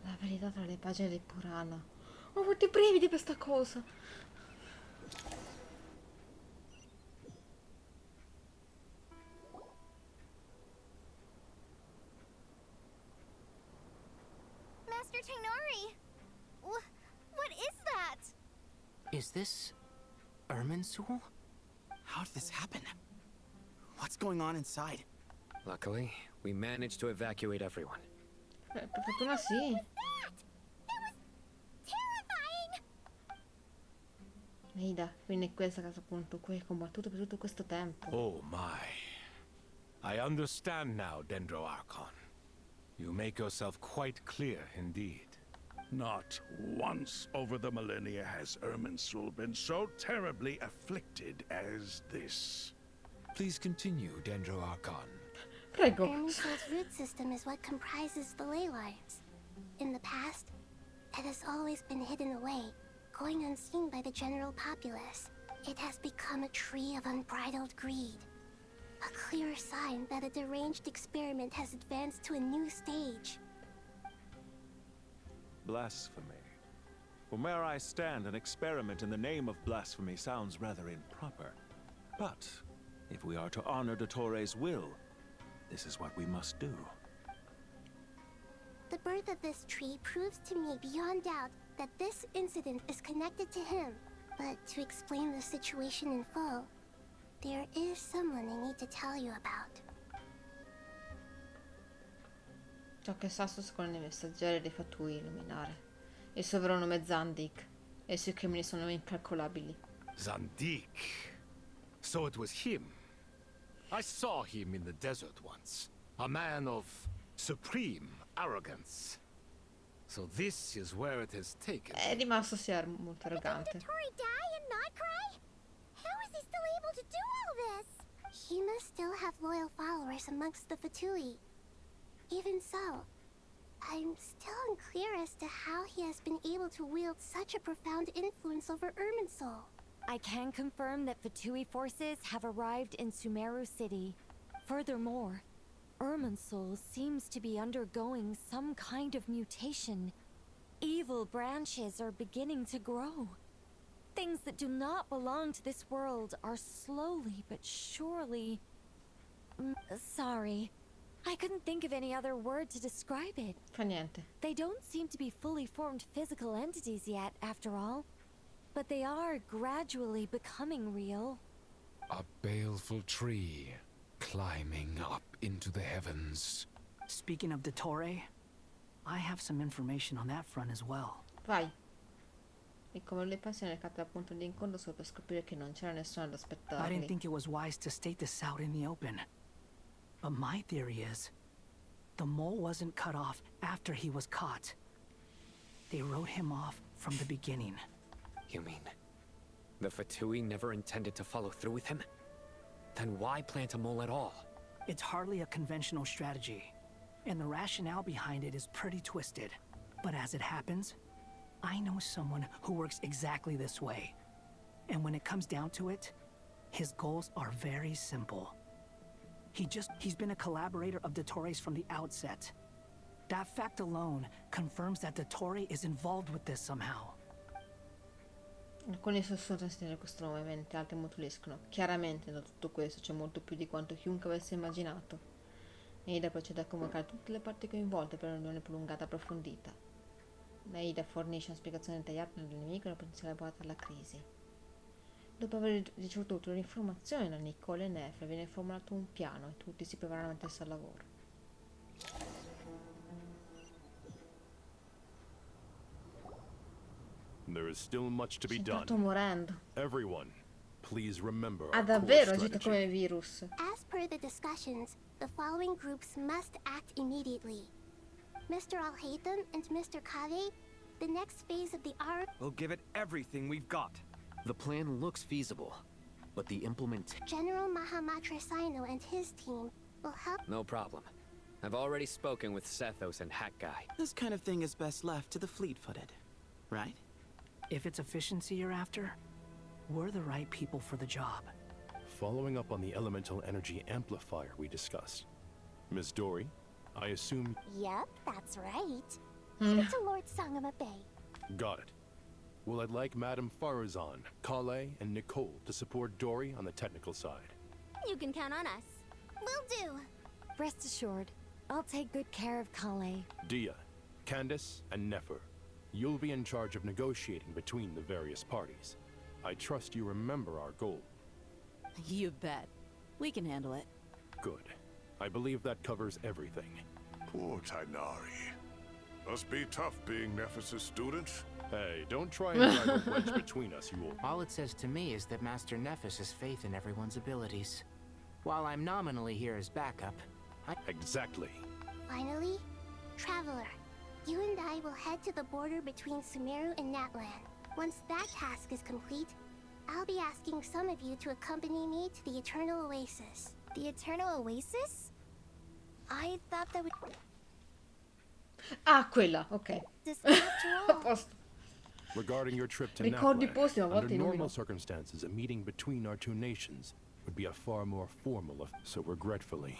La verità tra le pagine del Purana. Ho avuto i brividi per sta cosa. Master Tainari! What is that? Is this Irminsul? How did this happen? What's going on inside? Luckily, we managed to evacuate everyone. Per fortuna sì. Eida, quindi è questa casa appunto qui hai combattuto per tutto questo tempo. Oh my. I understand now, Dendro Archon. You make yourself quite clear indeed. Not once over the millennia has Irminsul been so terribly afflicted as this. Please continue, Dendro Archon. Prego. Irminsul's root system is what comprises the ley lines. In the past, it has always been hidden away, going unseen by the general populace. It has become a tree of unbridled greed. A clear sign that a deranged experiment has advanced to a new stage. Blasphemy. From where I stand, an experiment in the name of blasphemy sounds rather improper. But if we are to honor Dottore's will, this is what we must do. The birth of this tree proves to me beyond doubt that this incident is connected to him. But to explain the situation in full, there is someone I need to tell you about. Ciò che Sasso secondo i messaggeri dei Fatui illuminare. Il suo vero nome è Zandik e i suoi crimini sono incalcolabili. Zandik. So it was him. I saw him in the desert once. A man of supreme arrogance. So this is where it has taken. È rimasto molto arrogante. Did Dottore die and not cry? How is he still able to do all this? He must still have loyal followers amongst the Fatui. Even so, I'm still unclear as to how he has been able to wield such a profound influence over Irminsul. I can confirm that Fatui forces have arrived in Sumeru City. Furthermore, Irminsul seems to be undergoing some kind of mutation. Evil branches are beginning to grow. Things that do not belong to this world are slowly but surely... Sorry. I couldn't think of any other word to describe it. Fa niente. They don't seem to be fully formed physical entities yet, after all. But they are gradually becoming real. A baleful tree climbing up into the heavens. Speaking of Dottore, I have some information on that front as well. Vai. E come le passioni recate al punto di incontro solo per scoprire che non c'era nessuno ad I didn't aspettarli. think it was wise to state this out in the open. But my theory is, the mole wasn't cut off after he was caught. They wrote him off from the beginning. You mean the Fatui never intended to follow through with him? Then why plant a mole at all? It's hardly a conventional strategy, and the rationale behind it is pretty twisted. But as it happens, I know someone who works exactly this way. And when it comes down to it, his goals are very simple. He's been a collaborator of Dottore's from the outset. That fact alone confirms that Dottore is involved with this somehow. Alcuni sussurrano in questo nome, mentre altri mutuliscono. Chiaramente da tutto questo c'è molto più di quanto chiunque avesse immaginato. Aida procede a convocare tutte le parti coinvolte per un'unione prolungata e approfondita. Aida fornisce una spiegazione dettagliata del nemico e la potenziale portata alla crisi. Dopo aver ricevuto tutte le informazioni da Nicole e Nefre, viene formulato un piano e tutti si prepareranno a mettersi al lavoro. There is still much to be Sto done. morendo. Everyone, please remember Ha our davvero core agito strategy. come virus. As per the discussions, the following groups must act immediately. Mr. Alhaitham and Mr. Kave, the next phase of the arc. We'll give it everything we've got. The plan looks feasible, but the implementation... General Mahamatra Sino and his team will help. No problem. I've already spoken with Sethos and Hat Guy. This kind of thing is best left to the fleet-footed, right? If it's efficiency you're after, we're the right people for the job. Following up on the elemental energy amplifier we discussed. Ms. Dory, I assume... Yep, that's right. Give it to Lord Sangamabe. Got it. Well, I'd like Madame Farazan, Kale, and Nicole to support Dory on the technical side. You can count on us. Will do. Rest assured, I'll take good care of Kale. Dia, Candace, and Nefer, you'll be in charge of negotiating between the various parties. I trust you remember our goal. You bet. We can handle it. Good. I believe that covers everything. Poor Tainari. Must be tough being Nephis' student. Hey, don't try and drive a wedge between us, you old... All it says to me is that Master Nephis has faith in everyone's abilities. While I'm nominally here as backup, Exactly. Finally, Traveler, you and I will head to the border between Sumeru and Natlan. Once that task is complete, I'll be asking some of you to accompany me to the Eternal Oasis. The Eternal Oasis? I thought that would... Ah, quella, ok. A posto. Regarding your trip to Ricordi i posti, ma a Natlan, volte under illumino. normal circumstances, a meeting between our two nations would be a far more formal so regretfully,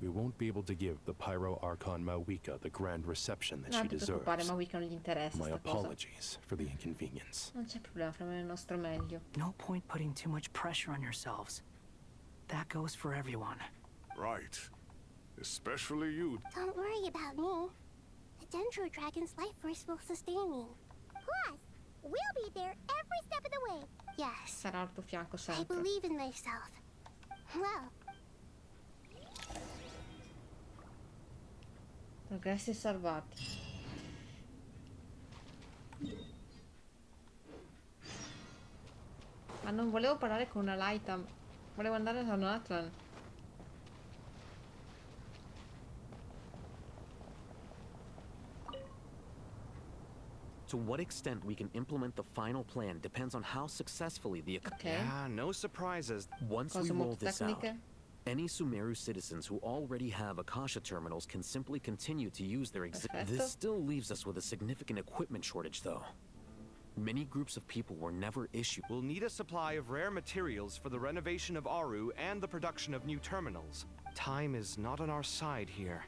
we won't be able to give the Pyro Archon Mawika the grand reception that Non she ti deserves. preoccupare, ma Wicca non gli interessa My sta cosa. apologies for the inconvenience. Non c'è problema, faremo il nostro meglio. No point putting too much pressure on yourselves. That goes for everyone. Right. Especially you. Don't worry about me. The Dendro Dragon's life force will sustain me. Plus, we'll be there every step of the way. Yes. Sarà al tuo fianco I sempre. believe in myself. Well, Progressi salvati. Ma non volevo parlare con una Laita. Volevo andare a Natlan. To what extent we can implement the final plan depends on how successfully the... Okay. Yeah, no surprises. Once Cose we roll molto this out, tecniche. any Sumeru citizens who already have Akasha terminals can simply continue to use their Perfetto. This still leaves us with a significant equipment shortage, though. Many groups of people were never issued. We'll need a supply of rare materials for the renovation of Aru and the production of new terminals. Time is not on our side here.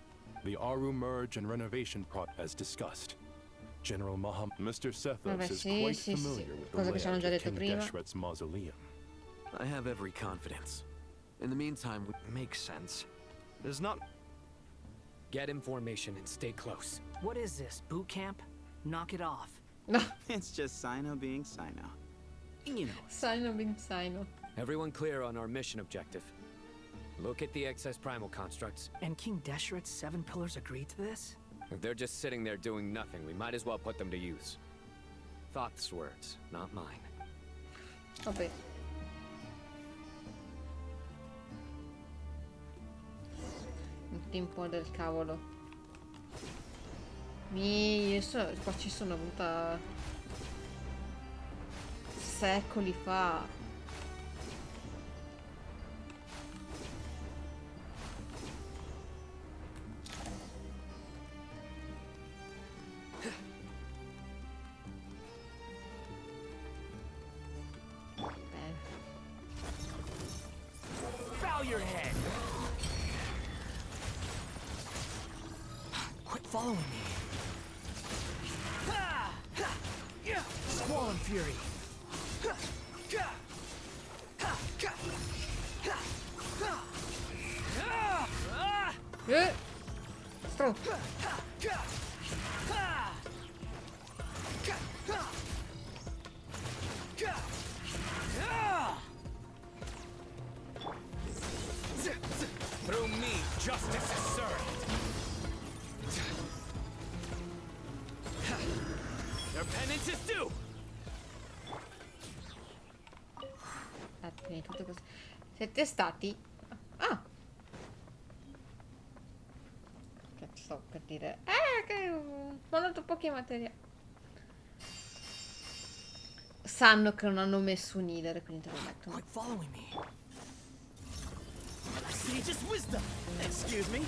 The Aru merge and renovation project as discussed. General Maham... Mr. Sethos Vabbè, is sì, quite sì, familiar sì. with the Cosa che ci hanno layout già of detto King prima. Deshret's mausoleum. I have every confidence. In the meantime, we... Makes sense. There's not... Get information and stay close. What is this, boot camp? Knock it off. It's just Sino being Sino. You know. Sino being Sino. Everyone clear on our mission objective. Look at the excess primal constructs. And King Desheret's 7 pillars agreed to this? If they're just sitting there doing nothing, we might as well put them to use. Thoth's words, not mine. Vabbè. Il tempo del cavolo. Qua ci sono venuta secoli fa. Bow your head. Quit following me. Squall and Fury. Stop. Through me, justice is served. Their penance is due. Tutto così. Siete stati? Ah! Che sto per dire? Che ho mandato pochi materiali. Sanno che non hanno messo un leader, quindi te lo mettono. Quit following me. Sage's wisdom. Excuse me.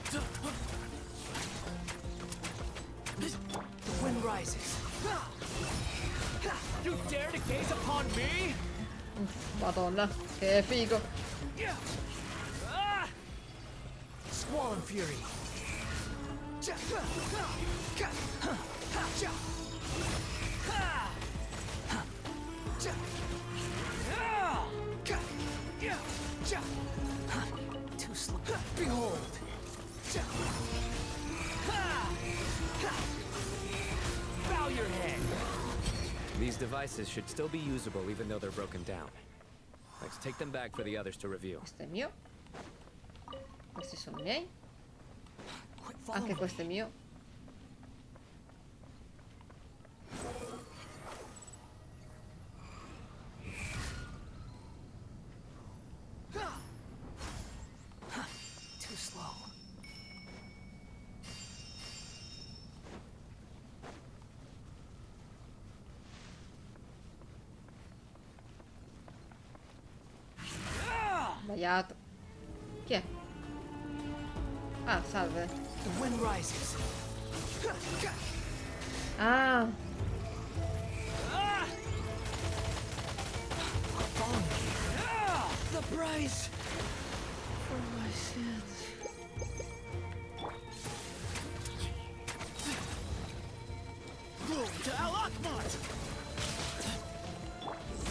The wind rises. You dare to gaze upon me? Madonna, che figo. Squall and Fury. Too slow. Behold. Bow your head. These devices should still be usable even though they're broken down. Let's take them back for the others to review. Questo è mio. Questi sono miei. Anche questo è mio. Too slow. Sbagliato. Chi è? Ah, salve. The wind rises. Ah. The price for my sins. Glory to Al-Akmat!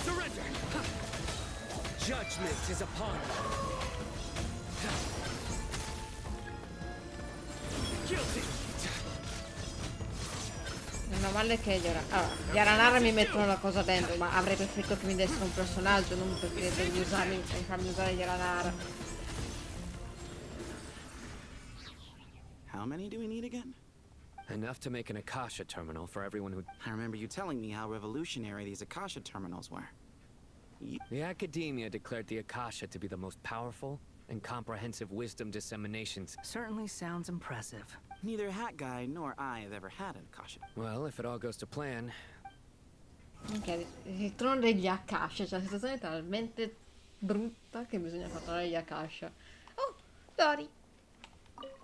Surrender! Judgment is upon you. Guilty! Non è male che gli Aranara mi mettono la cosa dentro, ma avrei preferito che mi dessero un personaggio, non perché devi usarmi e farmi usare gli Aranara. How many do we need again? Enough to make an Akasha terminal for everyone who... I remember you telling me how revolutionary these Akasha terminals were. The Academia declared the Akasha to be the most powerful and comprehensive wisdom disseminations. Certainly sounds impressive. Neither Hat Guy nor I have ever had an Akasha. Well, if it all goes to plan... Ok, il trono degli Akasha, cioè la situazione è talmente brutta che bisogna far tornare gli Akasha. Oh, Dori.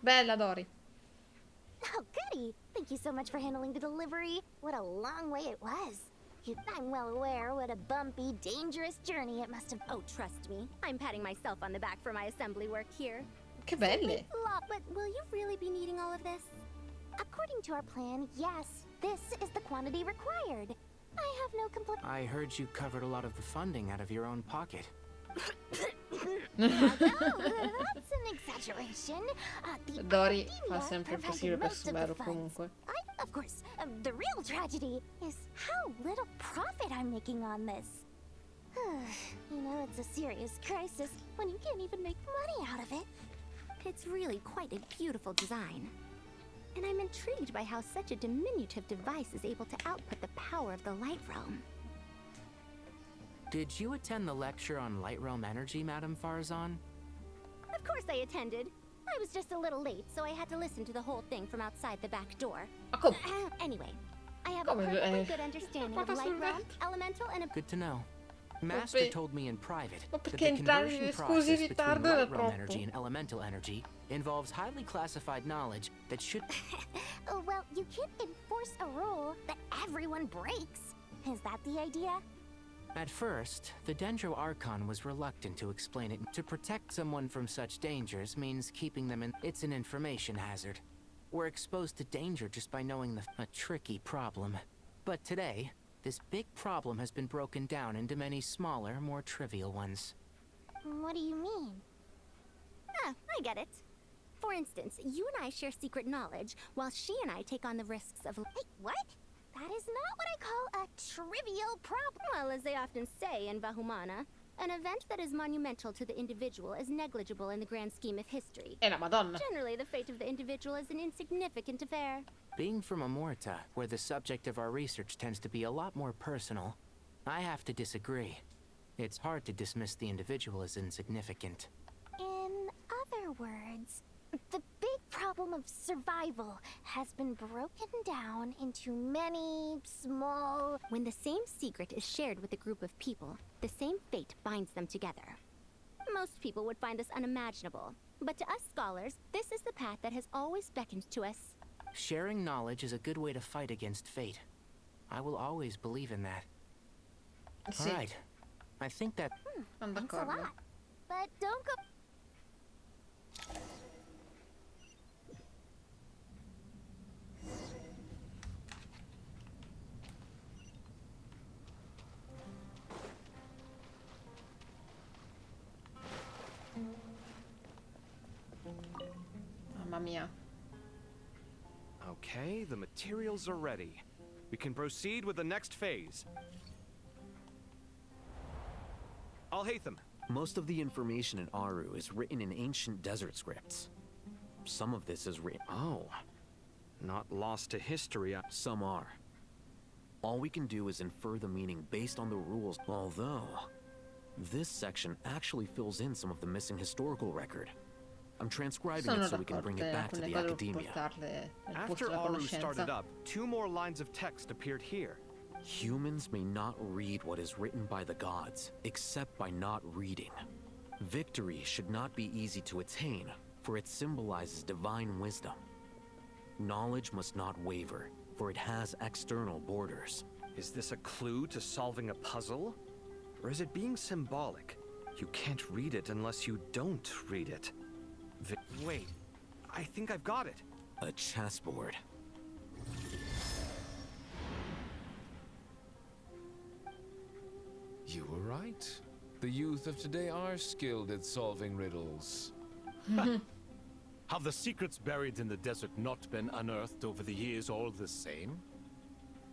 Bella Dori. Oh, goody! Thank you so much for handling the delivery. What a long way it was. I'm well aware what a bumpy, dangerous journey it must have... Oh, trust me. I'm patting myself on the back for my assembly work here. Che belle! But will you really be needing all of this? According to our plan, yes. This is the quantity required. I have no complaint. I heard you covered a lot of the funding out of your own pocket. That's an exaggeration. The Dori fa academia sempre il provided possibile per most of the Sumeru funds. comunque. Of course, the real tragedy is how little profit I'm making on this. You know, it's a serious crisis when you can't even make money out of it. It's really quite a beautiful design. And I'm intrigued by how such a diminutive device is able to output the power of the Light Realm. Did you attend the lecture on Light Realm energy, Madame Farzan? Of course I attended. I was just a little late, so I had to listen to the whole thing from outside the back door. Anyway, I have a perfectly good understanding of Light Realm, Elemental, and... Good to know. Master told me in private that the perché entrare conversion in process between ritardo era Light Realm troppo. energy and Elemental energy involves highly classified knowledge that should... Well, you can't enforce a rule that everyone breaks. Is that the idea? At first, the Dendro Archon was reluctant to explain it. To protect someone from such dangers means keeping them in... It's an information hazard. We're exposed to danger just by knowing a tricky problem. But today, this big problem has been broken down into many smaller, more trivial ones. What do you mean? I get it. For instance, you and I share secret knowledge, while she and I take on the risks of... Hey, what? That is not what I call a trivial problem. Well, as they often say in Vahumana, an event that is monumental to the individual is negligible in the grand scheme of history. La Madonna. Generally, the fate of the individual is an insignificant affair. Being from Amorta, where the subject of our research tends to be a lot more personal, I have to disagree. It's hard to dismiss the individual as insignificant. In other words, the big problem of survival has been broken down into many small... When the same secret is shared with a group of people, the same fate binds them together. Most people would find this unimaginable, but to us scholars, this is the path that has always beckoned to us. Sharing knowledge is a good way to fight against fate. I will always believe in that. Sì. All right. I think that... Thanks a lot. But don't go... Mamma mia. Okay, the materials are ready. We can proceed with the next phase. Al-Haytham. Most of the information in Aru is written in ancient desert scripts. Some of this is written... Oh. Not lost to history. Some are. All we can do is infer the meaning based on the rules, although... this section actually fills in some of the missing historical record. I'm transcribing it so we can bring it back to the academia. After Aru started up, 2 more lines of text appeared here. Humans may not read what is written by the gods, except by not reading. Victory should not be easy to attain, for it symbolizes divine wisdom. Knowledge must not waver, for it has external borders. Is this a clue to solving a puzzle? Or is it being symbolic? You can't read it unless you don't read it. Wait, I think I've got it. A chessboard. You were right. The youth of today are skilled at solving riddles. Have the secrets buried in the desert not been unearthed over the years all the same?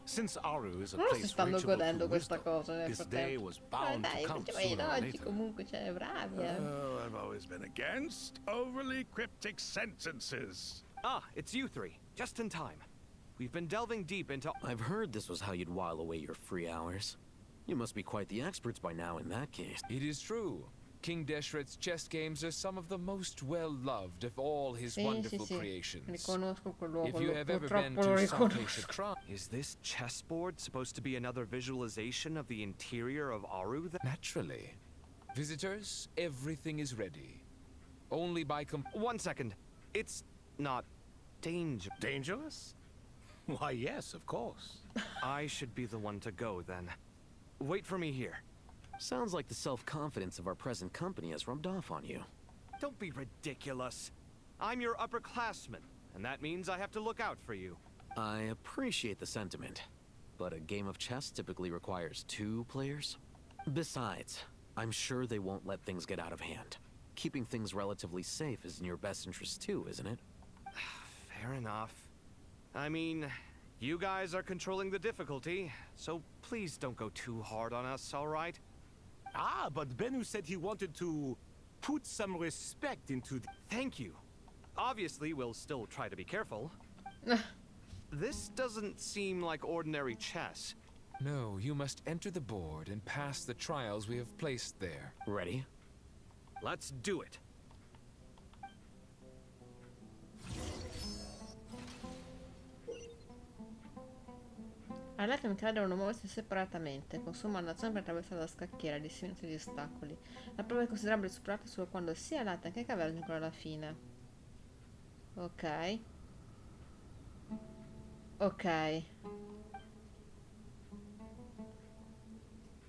Since Aru is a Loro si place stanno reachable godendo through questa wisdom, cosa nel this day frattempo. was bound Dai, to come facciamo sooner or oggi later. comunque, cioè, bravi, Oh, I've always been against overly cryptic sentences. Ah, it's you 3. Just in time. We've been delving deep into... I've heard this was how you'd while away your free hours. You must be quite the experts by now in that case. It is true. King Deshret's chess games are some of the most well-loved of all his wonderful creations. Riconosco quel luogo, If you have ever been purtroppo lo to someplace riconosco. attract... Is this chessboard supposed to be another visualization of the interior of Aru? Naturally. Visitors, everything is ready. Only by 1 second. It's not dangerous? Why, yes, of course. I should be the one to go, then. Wait for me here. Sounds like the self-confidence of our present company has rubbed off on you. Don't be ridiculous. I'm your upperclassman, and that means I have to look out for you. I appreciate the sentiment, but a game of chess typically requires 2 players. Besides, I'm sure they won't let things get out of hand. Keeping things relatively safe is in your best interest too, isn't it? Fair enough. I mean, you guys are controlling the difficulty, so please don't go too hard on us, all right? Ah, but Bennu said he wanted to put some respect into the... Thank you. Obviously, we'll still try to be careful. This doesn't seem like ordinary chess. No, you must enter the board and pass the trials we have placed there. Ready? Let's do it. Alle atomiche devono muoversi separatamente, consumando azione per attraversare la scacchiera, distinzione di ostacoli. La prova è considerabile superata solo quando sia l'ata che il cavallo ancora alla fine. Ok. Ok.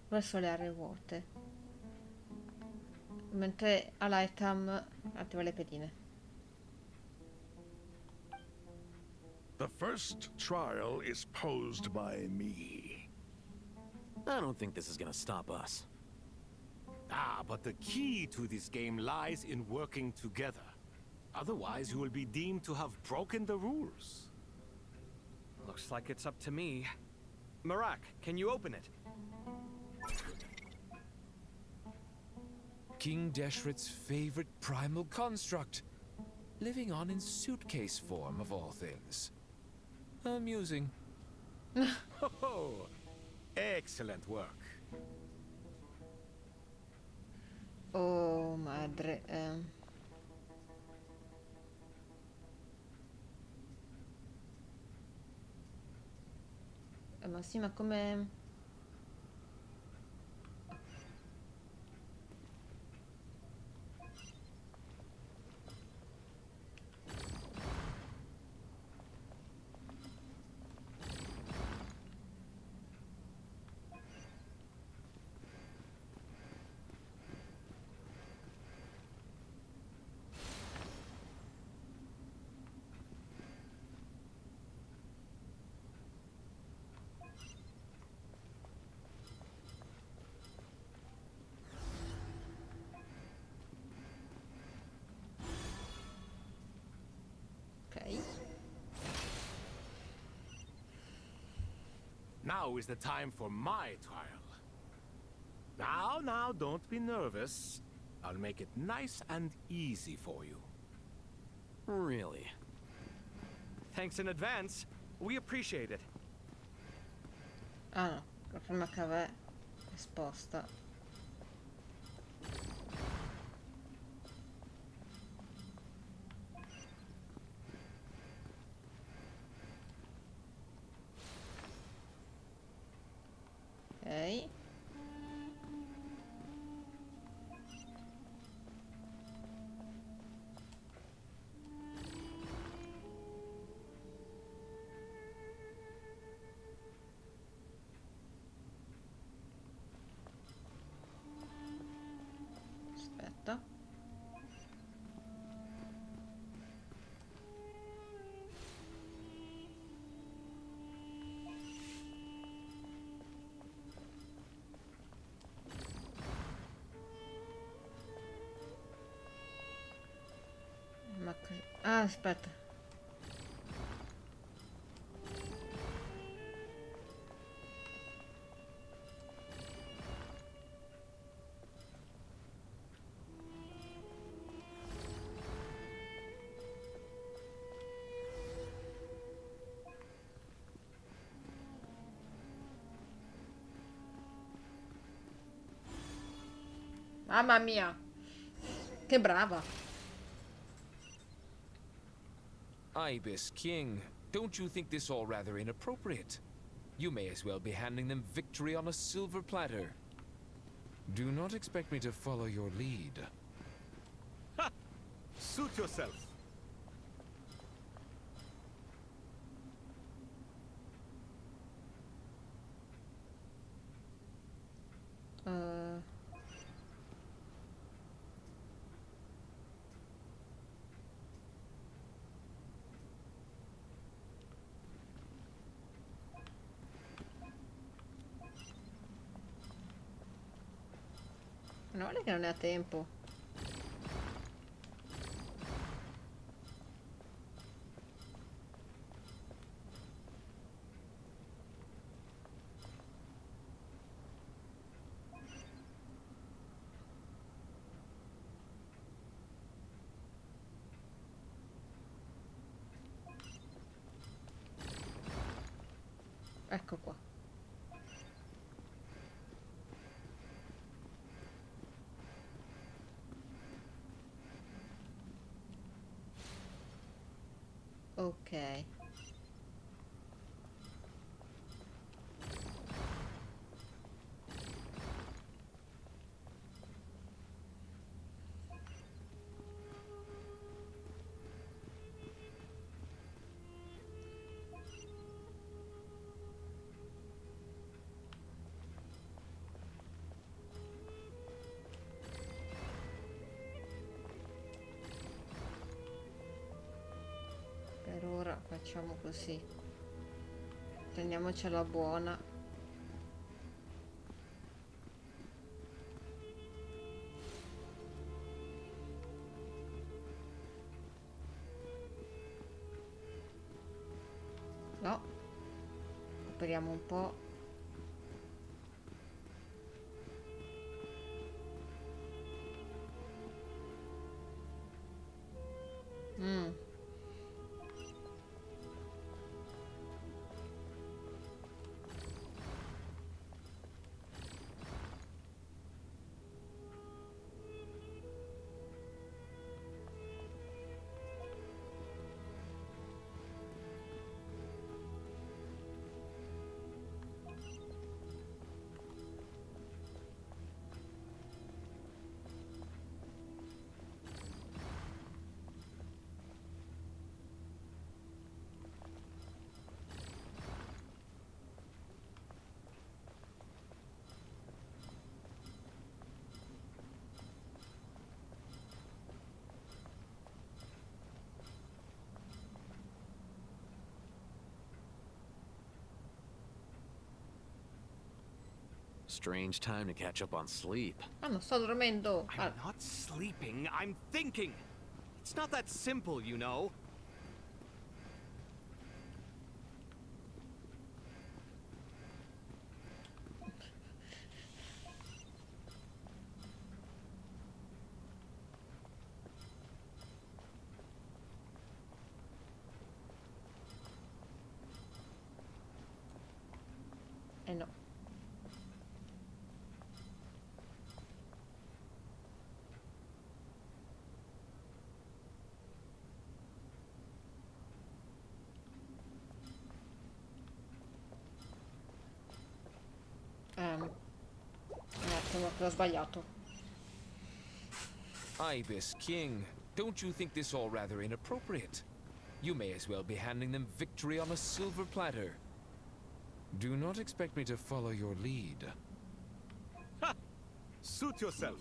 Verso le aree vuote. Mentre all'item attiva le pedine. The first trial is posed by me. I don't think this is gonna stop us. Ah, but the key to this game lies in working together. Otherwise, you will be deemed to have broken the rules. Looks like it's up to me. Marak, can you open it? King Deshret's favorite primal construct. Living on in suitcase form, of all things. Amusing. Oh, excellent work. Oh, madre. Ma sì, ma come... Now is the time for my trial. Now, don't be nervous. I'll make it nice and easy for you. Really? Thanks in advance. We appreciate it. Ah no, la prima cava è esposta. Ok. Aspetta. Ma ah, aspetta. Mamma mia. Che brava. Ibis King, don't you think this all rather inappropriate? You may as well be handing them victory on a silver platter. Do not expect me to follow your lead. Ha! Suit yourself. Non è che non ne ha tempo. Ecco qua. Ok. Per ora facciamo così. Teniamocela buona. No. Apriamo un po'. Strange time to catch up on sleep. Ah, non sto dormendo. I'm not sleeping, I'm thinking. It's not that simple, you know. No. Un attimo che ho sbagliato. Ibis King, don't you think this all rather inappropriate? You may as well be handing them victory on a silver platter. Do not expect me to follow your lead. Ha! Suit yourself.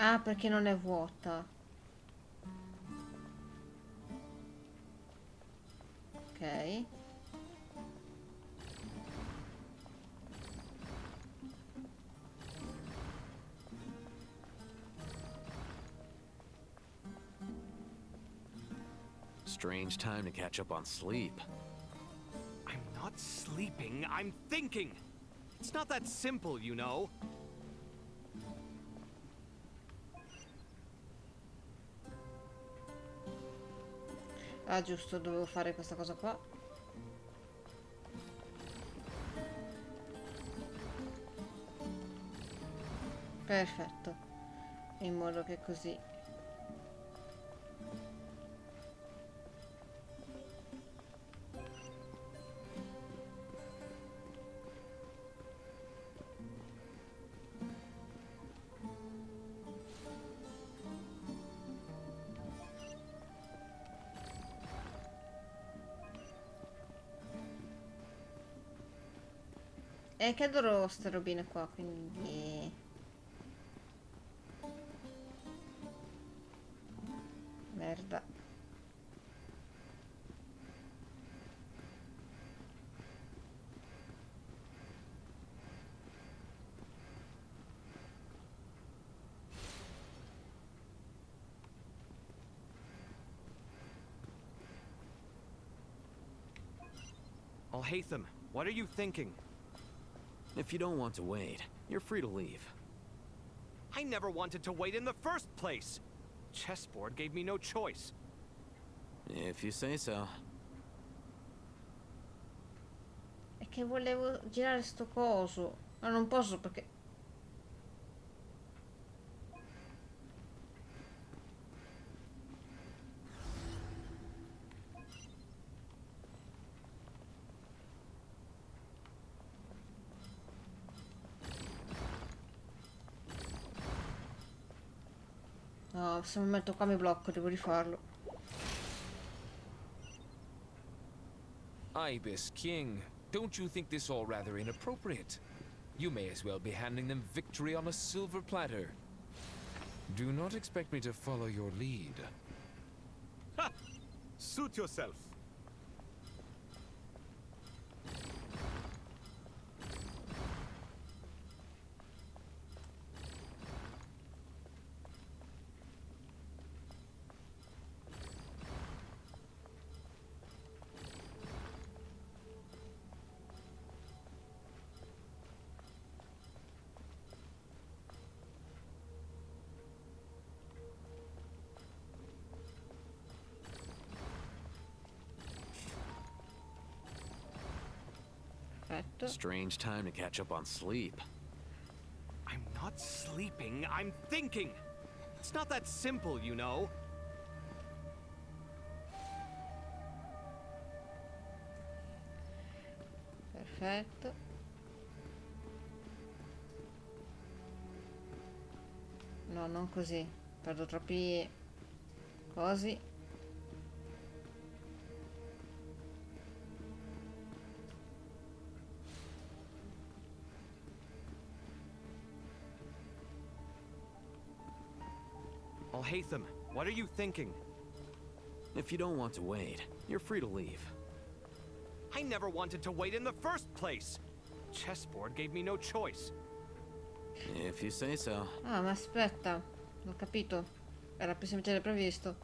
Ah, perché non è vuota. Ok. Strange time to catch up on sleep. I'm not sleeping, I'm thinking. It's not that simple, you know. Ah, giusto, dovevo fare questa cosa qua. Perfetto. In modo che così. E che adoro ste robine qua, quindi... Merda. Alhaitham, what are you thinking? If you don't want to wait, you're free to leave. I never wanted to wait in the first place. Chessboard gave me no choice. If you say so. È che volevo girare sto coso, ma non posso perché... No, se mi metto qua mi blocco, devo rifarlo. Ibis King, don't you think this all rather inappropriate? You may as well be handing them victory on a silver platter. Do not expect me to follow your lead. Ha! Suit yourself. Strange time to catch up on sleep. I'm not sleeping, I'm thinking. It's not that simple, you know. Perfetto. No, non così. Perdo troppi cosi. Alhaitham, what are you thinking? If you don't want to wait, you're free to leave. I never wanted to wait in the first place. Chessboard gave me no choice. If you say so. Ah, ma aspetta, ho capito. Era più semplice del previsto.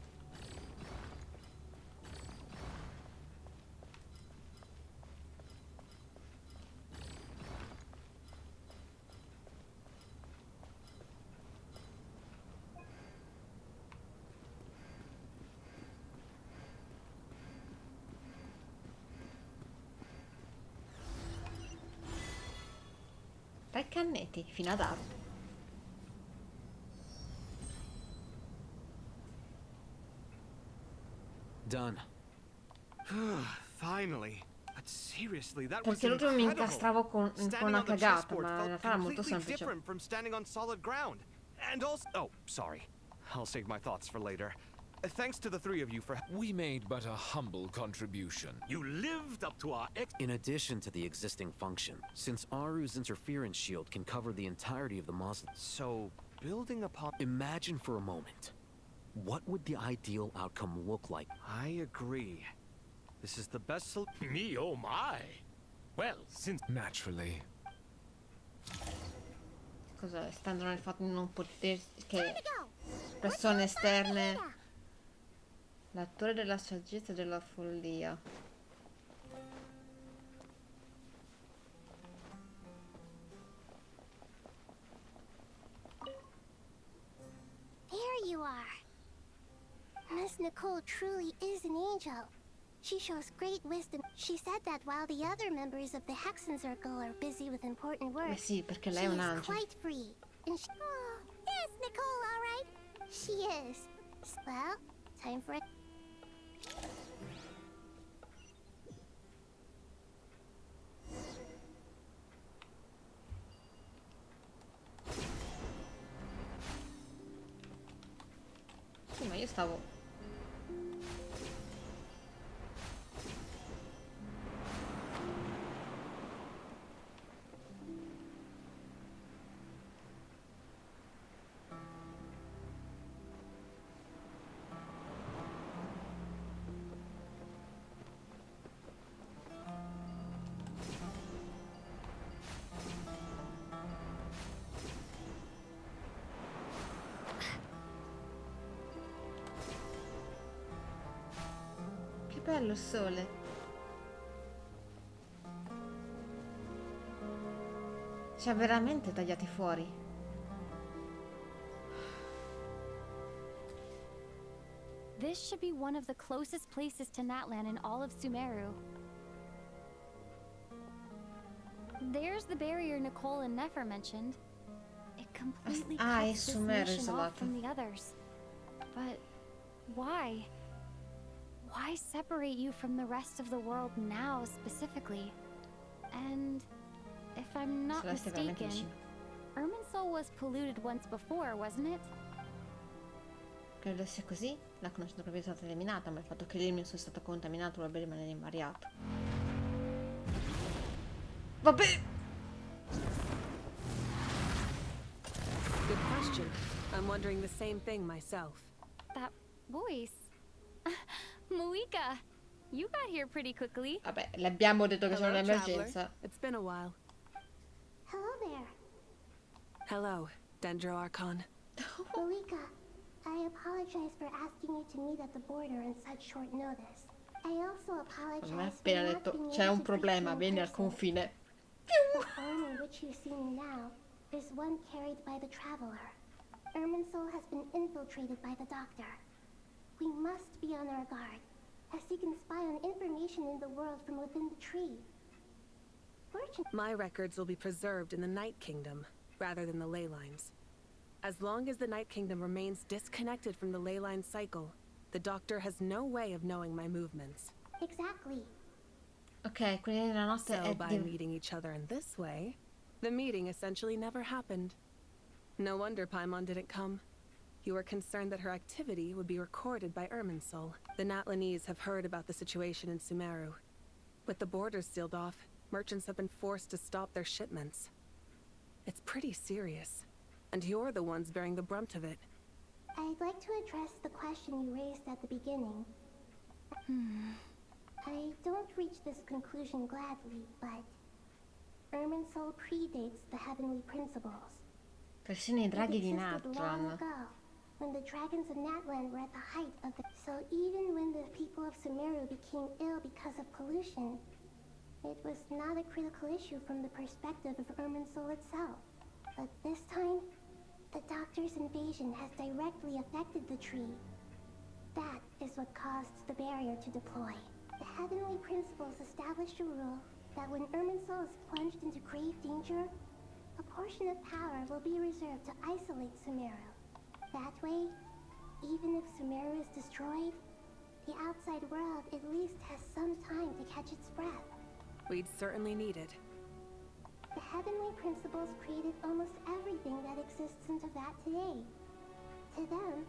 Tre canneti fino ad arte. Done. Finally. But seriously, that was Perché l'ultimo mi incredible. incastravo con una cagata, ma in realtà era molto Completely semplice. different from standing on solid ground. And also, oh, sorry. I'll save my thoughts for later. Thanks to the three of you for... We made but a humble contribution. You lived up to our In addition to the existing function, since Aru's interference shield can cover the entirety of the mausoleum. So, building upon... Imagine for a moment. What would the ideal outcome look like? I agree. This is the best solution. Me, oh my. Well, since... Naturally. Cos'è? Stando nel fatto di non poter... che persone esterne... L'attore della saggezza e della follia. There you are. Miss Nicole truly is an angel. She shows great wisdom. She said that while the other members of the Hexen Circle are busy with important work, Beh sì, perché lei è un she is angelo. quite free. And she... Oh, yes, Nicole, all right. She is. Well, time for it. Sì, ma io stavo... bello il sole. Ci ha veramente tagliati fuori. This should be one of the closest places to Natlan in all of Sumeru. There's the barrier Nicole and Nefer mentioned. It completely cuts this mission off from the others. But why? Why separate you from the rest of the world now specifically? And if I'm not mistaken, Irminsul was polluted once before, wasn't it? Credo sia così. La conoscenza proprio è stata eliminata, ma il fatto che l'Ilmium sia stato contaminato dovrebbe rimanere invariato. Vabbè! Good question. I'm wondering the same thing myself. That voice. Malika, you got here pretty quickly. Vabbè, le abbiamo detto che c'è un'emergenza. It's been a while. Hello there. Hello, Dendro Archon. Malika, I apologize for asking you to meet at the border on such short notice. I also apologize Mi ha appena detto c'è un problema, vieni al confine. The form in which you see me now is one carried by the traveler. Irminsul has been infiltrated by the Doctor. We must be on our guard, as he can spy on information in the world from within the tree. My records will be preserved in the Night Kingdom, rather than the ley lines. As long as the Night Kingdom remains disconnected from the ley line cycle, the Doctor has no way of knowing my movements. Exactly. Ok, quindi la notte So è by meeting each other in this way, the meeting essentially never happened. No wonder Paimon didn't come. You were concerned that her activity would be recorded by Irminsul. The Natlanese have heard about the situation in Sumeru. With the borders sealed off, merchants have been forced to stop their shipments. It's pretty serious, and you're the ones bearing the brunt of it. I'd like to address the question you raised at the beginning. I don't reach this conclusion gladly, but Irminsul predates the heavenly principles. Persino I draghi di It existed long Natlan. ago, when the dragons of Natlan were at the height of the... So even when the people of Sumeru became ill because of pollution, it was not a critical issue from the perspective of Irminsul itself. But this time, the Doctor's invasion has directly affected the tree. That is what caused the barrier to deploy. The heavenly principles established a rule that when Irminsul is plunged into grave danger, a portion of power will be reserved to isolate Sumeru. That way, even if Sumeru is destroyed, the outside world at least has some time to catch its breath. We'd certainly need it. The heavenly principles created almost everything that exists in Teyvat today. To them,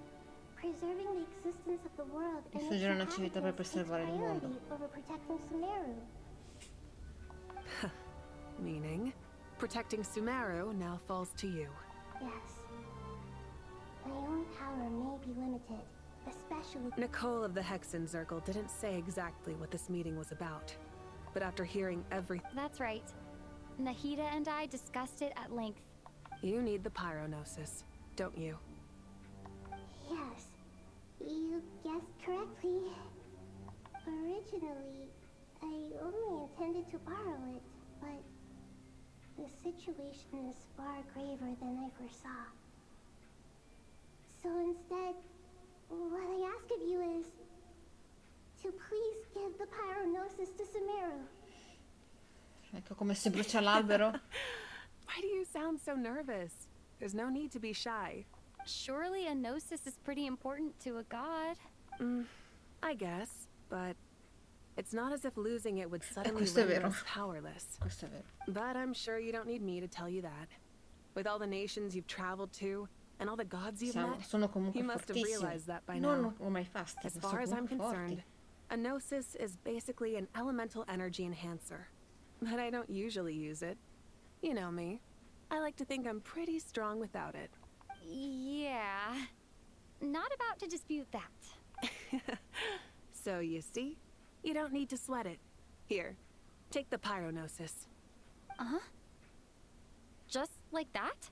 preserving the existence of the world and its Distruggere una civiltà per preservare il mondo. priority over protecting Sumeru. Meaning, protecting Sumeru now falls to you. Yes. My own power may be limited, especially... Nicole of the Hexen Circle didn't say exactly what this meeting was about. But after hearing everything... That's right. Nahida and I discussed it at length. You need the Pyronosis, don't you? Yes. You guessed correctly. Originally, I only intended to borrow it, but the situation is far graver than I foresaw. So instead, what I ask of you is to please give the Pyronosis to Sumeru. Ecco come si brucia l'albero. Why do you sound so nervous? There's no need to be shy. Surely a gnosis is pretty important to a god. I guess, but it's not as if losing it would suddenly render us powerless. Questo è vero. But I'm sure you don't need me to tell you that. With all the nations you've traveled to, and all the gods you've met, Sono comunque you must have fortissimi. realized that by now. Non ho mai fasti, As ma far sono as I'm comunque concerned, forti. a gnosis is basically an elemental energy enhancer. But I don't usually use it. You know me. I like to think I'm pretty strong without it. Yeah. Not about to dispute that. So you see, you don't need to sweat it. Here, take the Pyronosis. Just like that?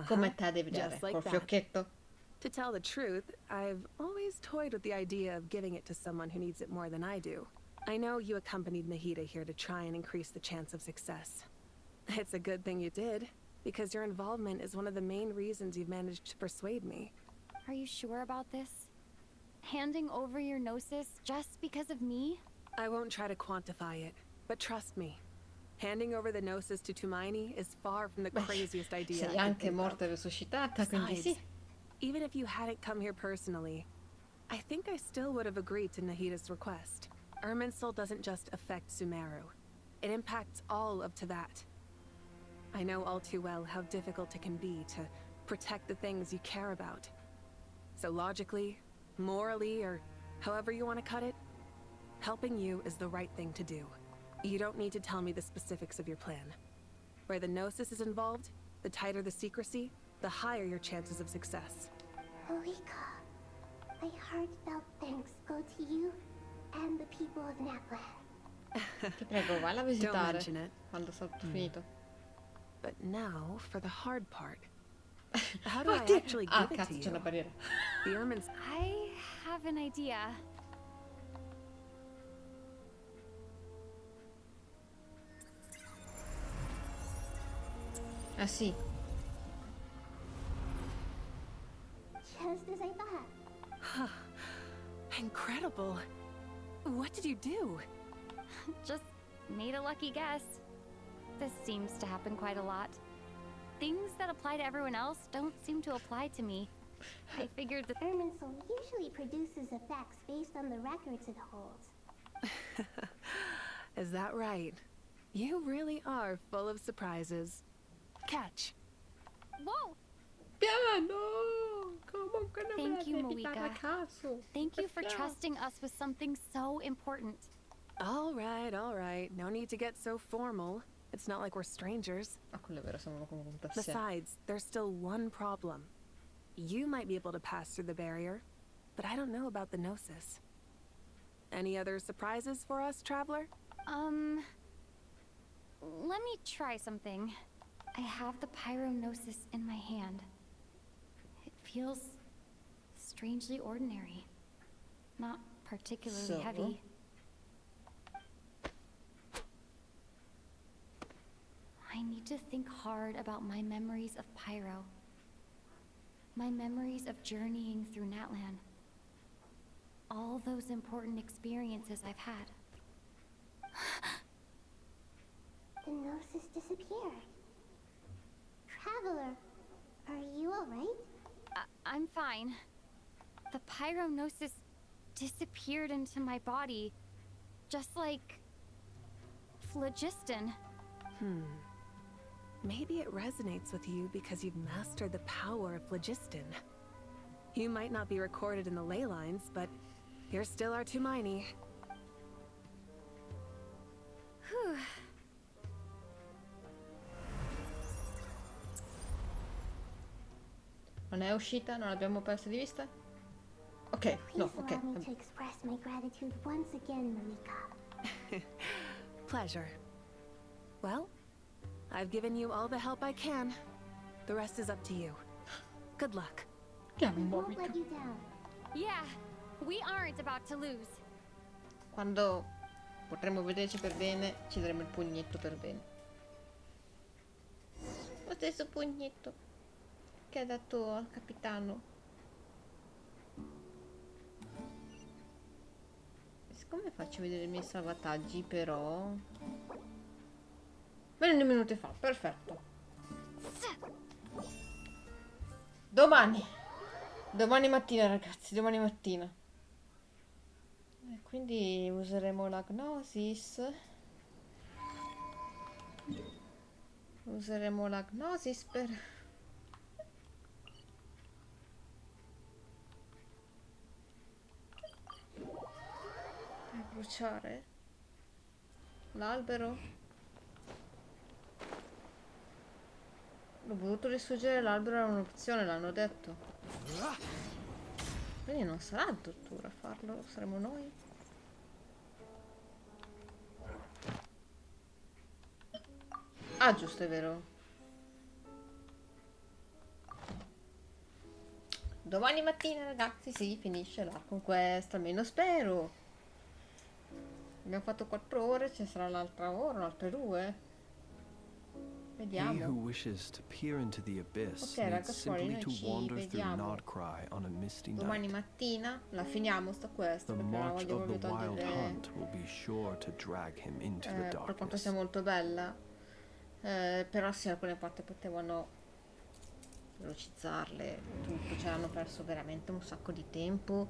Come te devi dare, Just like col that. fiocchetto. To tell the truth, I've always toyed with the idea of giving it to someone who needs it more than I do. I know you accompanied Nahida here to try and increase the chance of success. It's a good thing you did, because your involvement is one of the main reasons you've managed to persuade me. Are you sure about this? Handing over your gnosis just because of me? I won't try to quantify it, but trust me. Handing over the gnosis to Tumaini is far from the craziest idea. Sei anche morta e resuscitata, quindi sì. Even if you hadn't come here personally, I think I still would have agreed to Nahida's request. Irminsul doesn't just affect Sumeru. It impacts all of Teyvat. I know all too well how difficult it can be to protect the things you care about. So logically, morally, or however you want to cut it, helping you is the right thing to do. You don't need to tell me the specifics of your plan. Where the Gnosis is involved, the tighter the secrecy, the higher your chances of success. Marika, my heartfelt thanks go to you and the people of Natlan. Ti prego, vai a visitare. Don't mention it. Quando sarà tutto finito. But now for the hard part. How do I actually give it to you? C'è una barriera. The Ermines. I have an idea. Ah sì. Just as I thought. Incredible. What did you do? Just made a lucky guess. This seems to happen quite a lot. Things that apply to everyone else don't seem to apply to me. I figured that Irminsul usually produces effects based on the records it holds. Is that right? You really are full of surprises. Catch. Whoa! Piano! Thank you, Moika. Thank you for trusting us with something so important. All right. No need to get so formal. It's not like we're strangers. Besides, there's still one problem. You might be able to pass through the barrier, but I don't know about the Gnosis. Any other surprises for us, Traveler? Let me try something. I have the Pyrognosis in my hand. It feels strangely ordinary. Not particularly heavy. I need to think hard about my memories of Pyro. My memories of journeying through Natlan. All those important experiences I've had. The Gnosis disappeared. Traveler, are you alright? I'm fine. The Pyrognosis disappeared into my body, just like phlogiston. Maybe it resonates with you because you've mastered the power of phlogiston. You might not be recorded in the ley lines, but you're still our Tumaini. Whew. Non è uscita? Non l'abbiamo persa di vista? Ok, no, ok. Please allow me to express my gratitude once again, Marika. Pleasure. Well, I've given you all the help I can. The rest is up to you. Good luck. I won't let you down. Yeah, we aren't about to lose. Quando potremo vederci per bene, ci daremo il pugnetto per bene. Lo stesso pugnetto che ha dato al capitano. Siccome faccio vedere i miei salvataggi, però... Bene, 1 minuto fa, perfetto. Domani mattina, ragazzi, domani mattina. E quindi useremo la Gnosis. Useremo la Gnosis per bruciare l'albero. L'ho voluto distruggere l'albero, era un'opzione, l'hanno detto. Quindi non sarà il dottore a farlo, saremo noi. Ah, giusto, è vero. Domani mattina, ragazzi, si finisce l'Archon Quest, almeno spero. Abbiamo fatto 4 ore, ci sarà l'altra ora, un'altra 2. Vediamo. He who wishes to peer into the abyss Ok, needs ragazzuoli, simply noi to ci wander through vediamo Nodcry on a misty domani night. mattina, la finiamo sta quest, The perché la march voglio of the proprio wild togliere, hunt will be sure to drag him into the per quanto darkness. sia molto bella. Però sì, alcune parti potevano velocizzarle tutto, cioè hanno perso veramente un sacco di tempo.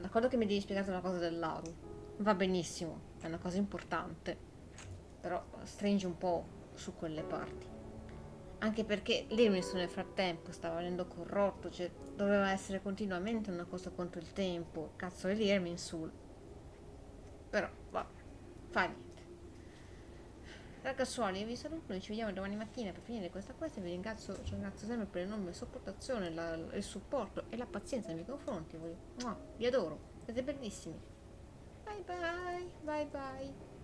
D'accordo che mi devi spiegare una cosa dell'Aru, va benissimo, è una cosa importante, però stringi un po' su quelle parti, anche perché l'Irminsul nel frattempo stava venendo corrotto, cioè doveva essere continuamente una cosa contro il tempo, cazzo è l'Irminsul, però va, fa niente. Ragazzuoli, io vi saluto, noi ci vediamo domani mattina per finire questa quest e vi ringrazio sempre per l'enorme sopportazione, il supporto e la pazienza nei miei confronti. Vi adoro, siete bellissimi. Bye bye, bye bye.